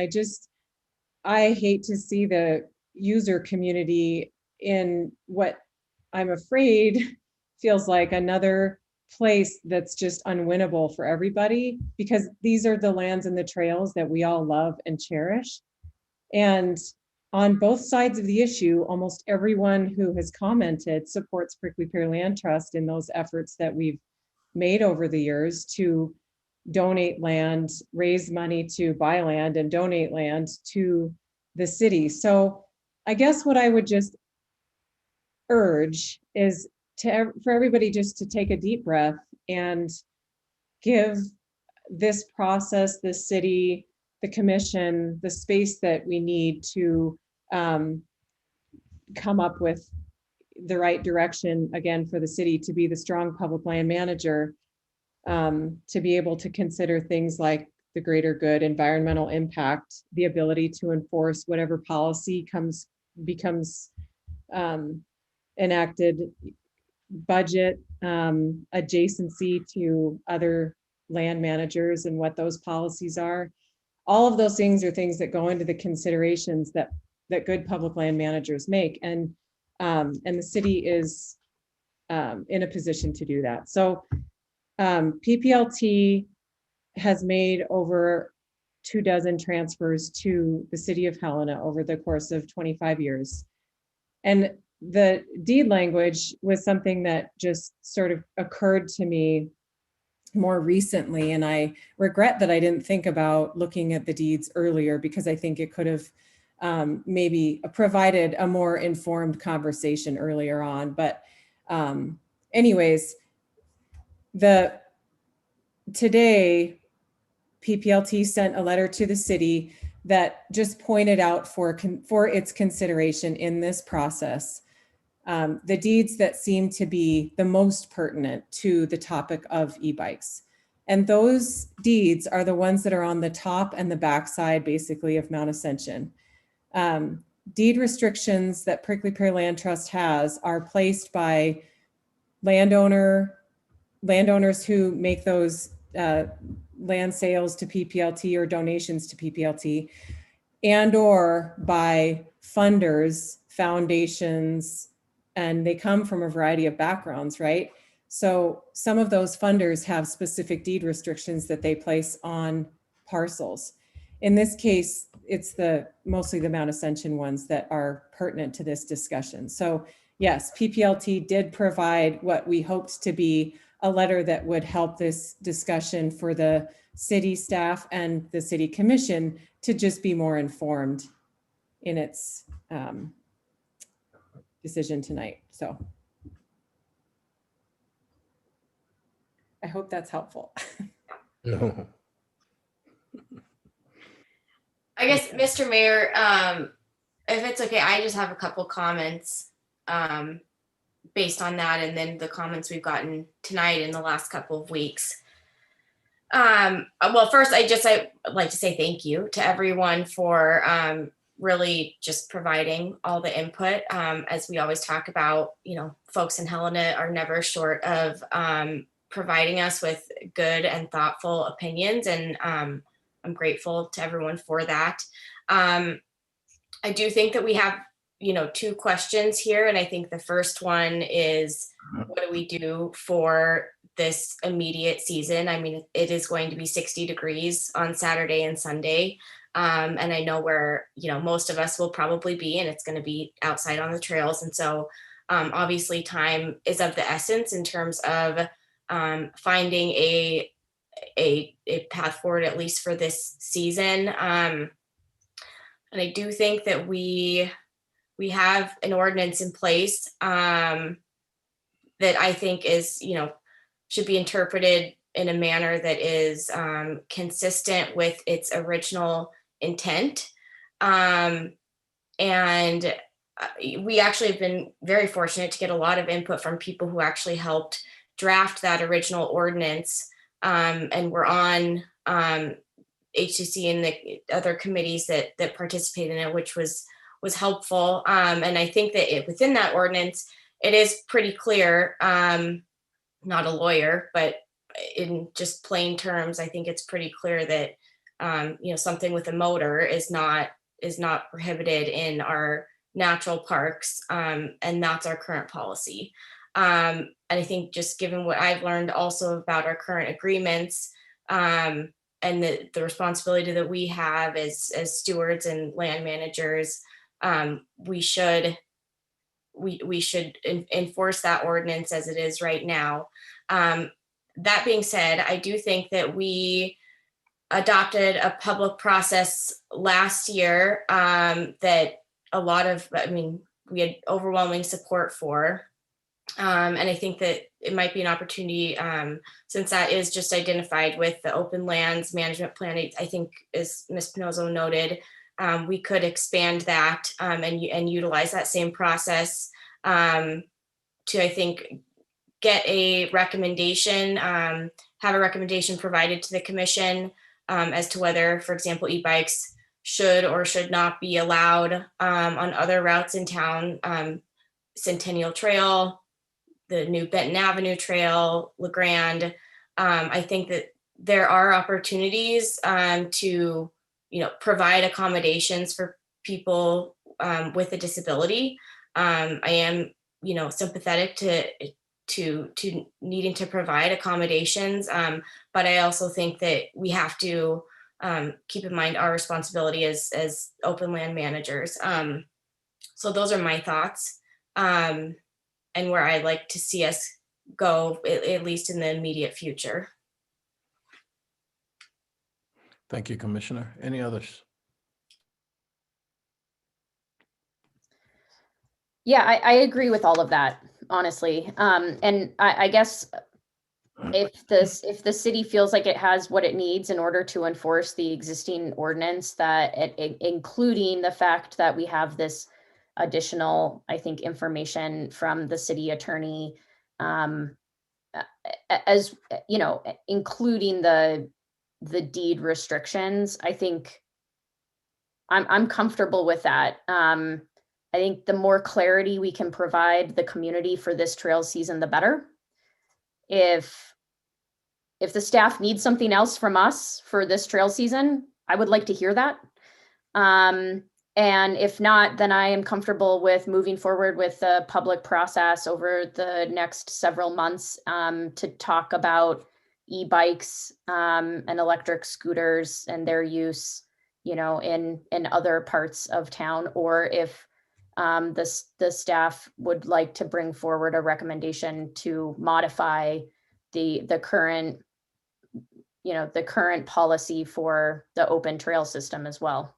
Speaker 15: I hate to see the user community in what I'm afraid feels like another place that's just unwinnable for everybody, because these are the lands and the trails that we all love and cherish. And on both sides of the issue, almost everyone who has commented supports Prickly Pear Land Trust in those efforts that we've made over the years to donate land, raise money to buy land and donate land to the city. So I guess what I would just urge is for everybody just to take a deep breath and give this process, the city, the commission, the space that we need to come up with the right direction, again, for the city to be the strong public land manager, to be able to consider things like the greater good, environmental impact, the ability to enforce whatever policy becomes enacted, budget, adjacency to other land managers and what those policies are. All of those things are things that go into the considerations that good public land managers make, and the city is in a position to do that. So PPLT has made over 24 transfers to the City of Helena over the course of 25 years. And the deed language was something that just sort of occurred to me more recently. And I regret that I didn't think about looking at the deeds earlier, because I think it could have maybe provided a more informed conversation earlier on. But anyways, today, PPLT sent a letter to the city that just pointed out for its consideration in this process, the deeds that seem to be the most pertinent to the topic of e-bikes. And those deeds are the ones that are on the top and the backside, basically, of Mount Ascension. Deed restrictions that Prickly Pear Land Trust has are placed by landowners who make those land sales to PPLT or donations to PPLT, and or by funders, foundations, and they come from a variety of backgrounds, right? So some of those funders have specific deed restrictions that they place on parcels. In this case, it's mostly the Mount Ascension ones that are pertinent to this discussion. So yes, PPLT did provide what we hoped to be a letter that would help this discussion for the city staff and the city commission to just be more informed in its decision tonight. So I hope that's helpful.
Speaker 18: I guess, Mr. Mayor, if it's okay, I just have a couple comments based on that, and then the comments we've gotten tonight in the last couple of weeks. Well, first, I'd like to say thank you to everyone for really just providing all the input. As we always talk about, folks in Helena are never short of providing us with good and thoughtful opinions, and I'm grateful to everyone for that. I do think that we have, two questions here, and I think the first one is, what do we do for this immediate season? I mean, it is going to be 60 degrees on Saturday and Sunday. And I know where, most of us will probably be, and it's going to be outside on the trails. And so obviously time is of the essence in terms of finding a path forward, at least for this season. And I do think that we have an ordinance in place that I think is, should be interpreted in a manner that is consistent with its original intent. And we actually have been very fortunate to get a lot of input from people who actually helped draft that original ordinance, and were on HCC and the other committees that participated in it, which was helpful. And I think that within that ordinance, it is pretty clear, not a lawyer, but in just plain terms, I think it's pretty clear that something with a motor is not prohibited in our natural parks, and that's our current policy. And I think just given what I've learned also about our current agreements, and the responsibility that we have as stewards and land managers, we should enforce that ordinance as it is right now. that being said, I do think that we adopted a public process last year that a lot of, I mean, we had overwhelming support for. And I think that it might be an opportunity, since that is just identified with the open lands management plan. I think, as Ms. Pinozzo noted, we could expand that and utilize that same process to, I think, get a recommendation, have a recommendation provided to the commission as to whether, for example, e-bikes should or should not be allowed on other routes in town, Centennial Trail, the new Benton Avenue Trail, LeGrand. I think that there are opportunities to, provide accommodations for people with a disability. I am, sympathetic to needing to provide accommodations, but I also think that we have to keep in mind our responsibility as open land managers. So those are my thoughts. And where I'd like to see us go, at least in the immediate future.
Speaker 1: Thank you, Commissioner. Any others?
Speaker 4: Yeah, I agree with all of that, honestly. And I guess if the city feels like it has what it needs in order to enforce the existing ordinance, that including the fact that we have this additional, I think, information from the city attorney, as including the deed restrictions, I think I'm comfortable with that. I think the more clarity we can provide the community for this trail season, the better. If the staff needs something else from us for this trail season, I would like to hear that. And if not, then I am comfortable with moving forward with the public process over the next several months to talk about e-bikes and electric scooters and their use, in other parts of town, or if the staff would like to bring forward a recommendation to modify the current, the current policy for the open trail system as well.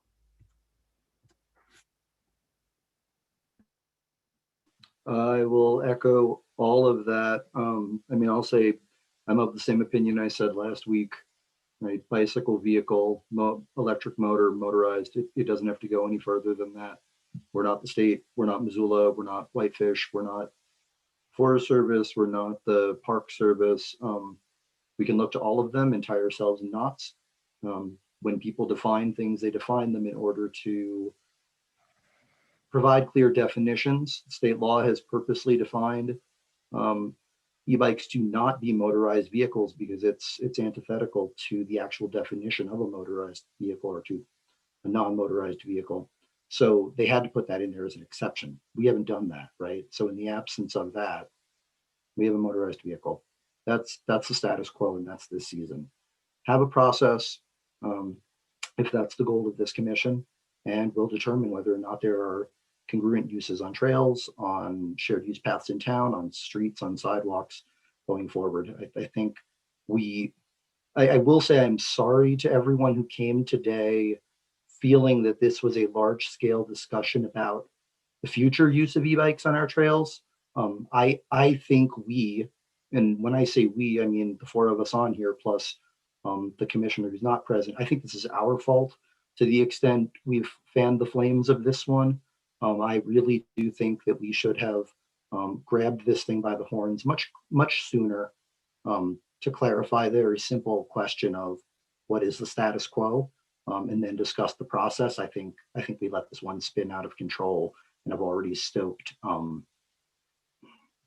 Speaker 19: I will echo all of that. I'll say I'm of the same opinion I said last week, right? Bicycle, vehicle, electric motor, motorized, it doesn't have to go any further than that. We're not the state, we're not Missoula, we're not Whitefish, we're not Forest Service, we're not the Park Service. We can look to all of them and tie ourselves in knots. When people define things, they define them in order to provide clear definitions. State law has purposely defined e-bikes to not be motorized vehicles because it's antithetical to the actual definition of a motorized vehicle or to a non-motorized vehicle. So they had to put that in there as an exception. We haven't done that, right? So in the absence of that, we have a motorized vehicle. That's the status quo, and that's this season. Have a process, if that's the goal of this commission, and we'll determine whether or not there are congruent uses on trails, on shared use paths in town, on streets, on sidewalks going forward. I think I will say I'm sorry to everyone who came today feeling that this was a large scale discussion about the future use of e-bikes on our trails. I think we, and when I say we, I mean the four of us on here plus the commissioner who's not present, I think this is our fault to the extent we've fanned the flames of this one. I really do think that we should have grabbed this thing by the horns much sooner to clarify the very simple question of what is the status quo, and then discuss the process. I think we let this one spin out of control and have already stoked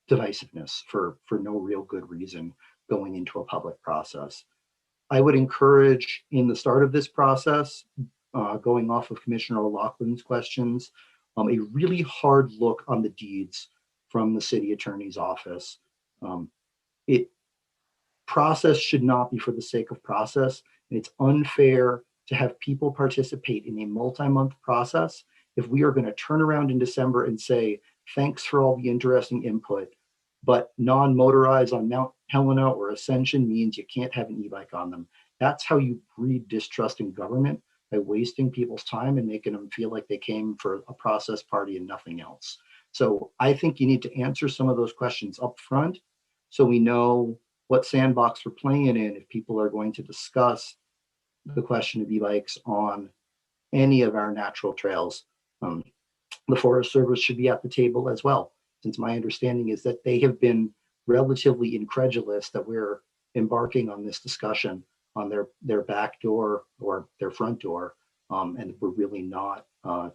Speaker 19: divisiveness for no real good reason going into a public process. I would encourage in the start of this process, going off of Commissioner O'Loughlin's questions, a really hard look on the deeds from the city attorney's office. Process should not be for the sake of process. And it's unfair to have people participate in a multi-month process if we are going to turn around in December and say, thanks for all the interesting input. but non-motorized on Mount Helena or Ascension means you can't have an e-bike on them. That's how you breed distrust in government, by wasting people's time and making them feel like they came for a process party and nothing else. So I think you need to answer some of those questions up front so we know what sandbox we're playing in if people are going to discuss the question of e-bikes on any of our natural trails. The Forest Service should be at the table as well, since my understanding is that they have been relatively incredulous that we're embarking on this discussion on their back door or their front door, and we're really not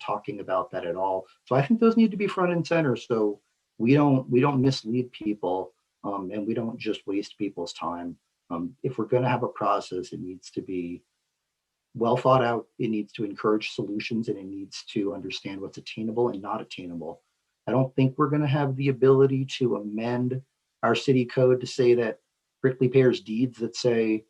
Speaker 19: talking about that at all. So I think those need to be front and center, so we don't mislead people, and we don't just waste people's time. If we're going to have a process, it needs to be well thought out. It needs to encourage solutions, and it needs to understand what's attainable and not attainable. I don't think we're going to have the ability to amend our city code to say that prickly pear's deeds that say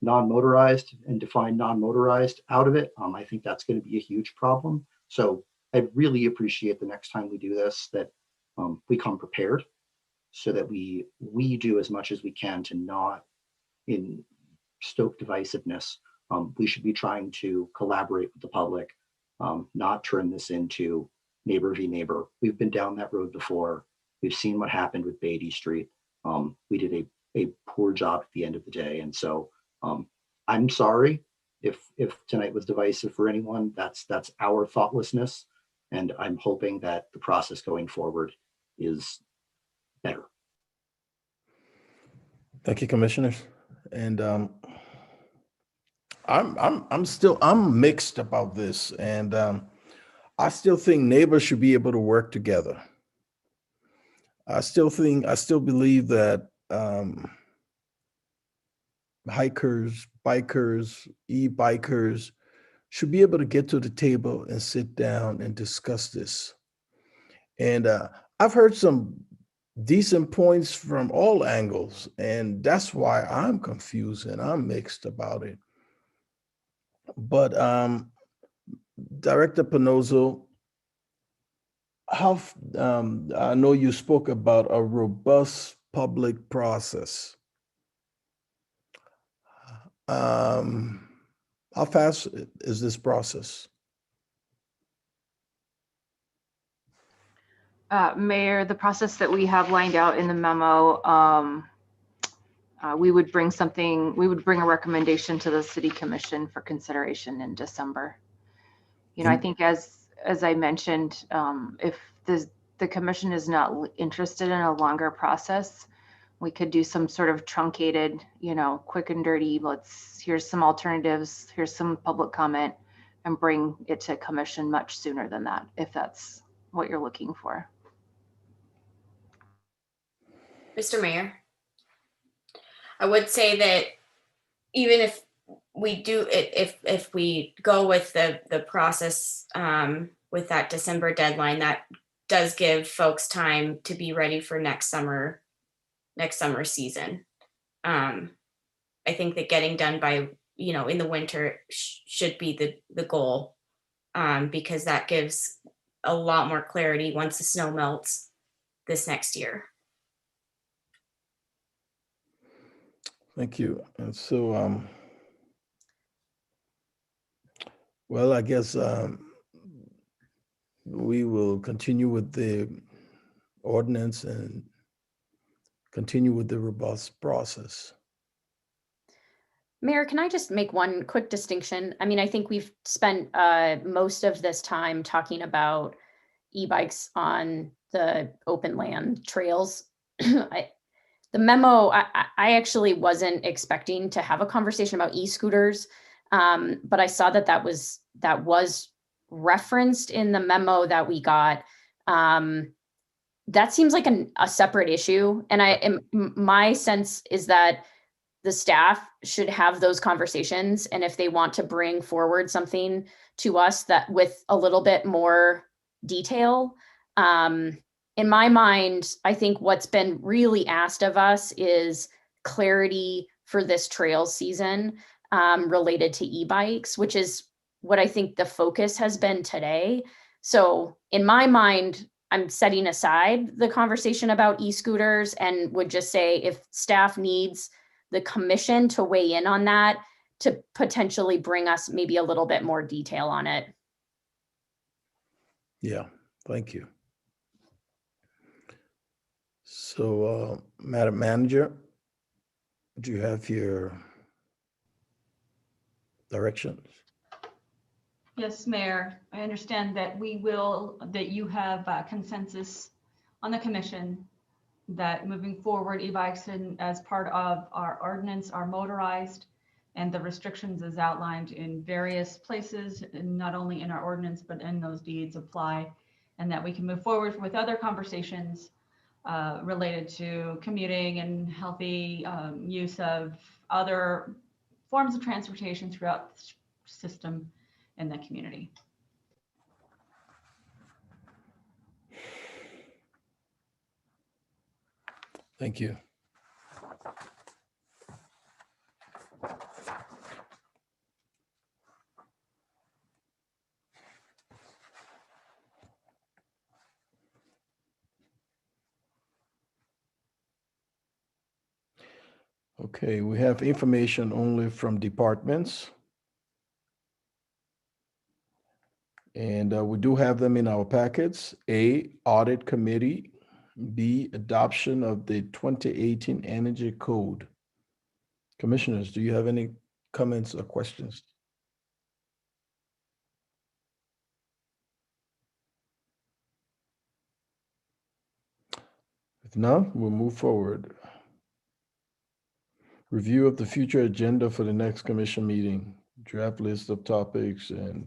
Speaker 19: non-motorized and define non-motorized out of it. I think that's going to be a huge problem. So I'd really appreciate the next time we do this that we come prepared, so that we do as much as we can to not stoke divisiveness. We should be trying to collaborate with the public, not turn this into neighbor v. neighbor. We've been down that road before. We've seen what happened with Beatty Street. We did a poor job at the end of the day. And so I'm sorry if tonight was divisive for anyone. That's our thoughtlessness. And I'm hoping that the process going forward is better.
Speaker 1: Thank you, commissioners. And I'm mixed about this, and I still think neighbors should be able to work together. I still believe that hikers, bikers, e-bikers should be able to get to the table and sit down and discuss this. And I've heard some decent points from all angles, and that's why I'm confused and I'm mixed about it. But Director Panozzo, I know you spoke about a robust public process. How fast is this process?
Speaker 23: Mayor, the process that we have lined out in the memo, we would bring a recommendation to the City Commission for consideration in December. I think as I mentioned, if the commission is not interested in a longer process, we could do some sort of truncated, quick and dirty, here's some alternatives, here's some public comment, and bring it to commission much sooner than that, if that's what you're looking for.
Speaker 18: Mr. Mayor, I would say that even if we do it, if we go with the process with that December deadline, that does give folks time to be ready for next summer season. I think that getting done by in the winter should be the goal, because that gives a lot more clarity once the snow melts this next year.
Speaker 1: Thank you. And so, well, I guess we will continue with the ordinance and continue with the robust process.
Speaker 4: Mayor, can I just make one quick distinction? I mean, I think we've spent most of this time talking about e-bikes on the open land trails. The memo, I actually wasn't expecting to have a conversation about e-scooters, but I saw that was referenced in the memo that we got. That seems like a separate issue. And my sense is that the staff should have those conversations. And if they want to bring forward something to us that with a little bit more detail, in my mind, I think what's been really asked of us is clarity for this trail season related to e-bikes, which is what I think the focus has been today. So in my mind, I'm setting aside the conversation about e-scooters and would just say if staff needs the commission to weigh in on that, to potentially bring us maybe a little bit more detail on it.
Speaker 1: Yeah, thank you. So, Madam Manager, do you have your directions?
Speaker 6: Yes, Mayor, I understand that that you have consensus on the commission that moving forward, e-bikes as part of our ordinance are motorized, and the restrictions as outlined in various places, and not only in our ordinance, but in those deeds apply, and that we can move forward with other conversations related to commuting and healthy use of other forms of transportation throughout the system in the community.
Speaker 1: Thank you. Okay, we have information only from departments. And we do have them in our packets. A, audit committee. B, adoption of the 2018 Energy Code. Commissioners, do you have any comments or questions? If not, we'll move forward. Review of the future agenda for the next commission meeting, draft list of topics, and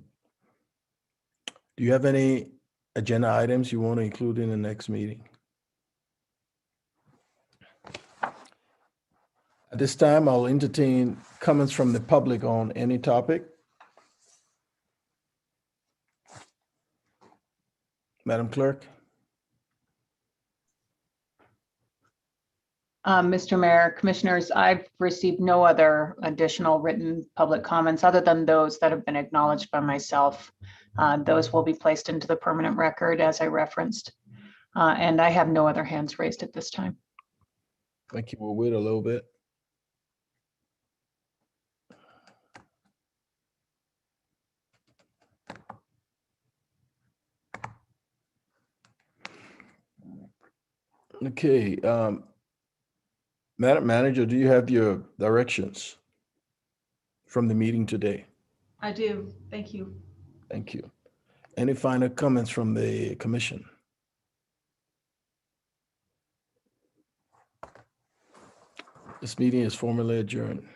Speaker 1: do you have any agenda items you want to include in the next meeting? At this time, I'll entertain comments from the public on any topic. Madam Clerk?
Speaker 2: Mr. Mayor, Commissioners, I've received no other additional written public comments other than those that have been acknowledged by myself. Those will be placed into the permanent record as I referenced. And I have no other hands raised at this time.
Speaker 1: Thank you. We'll wait a little bit. Okay, Madam Manager, do you have your directions from the meeting today?
Speaker 6: I do. Thank you.
Speaker 1: Thank you. Any final comments from the commission? This meeting is formally adjourned.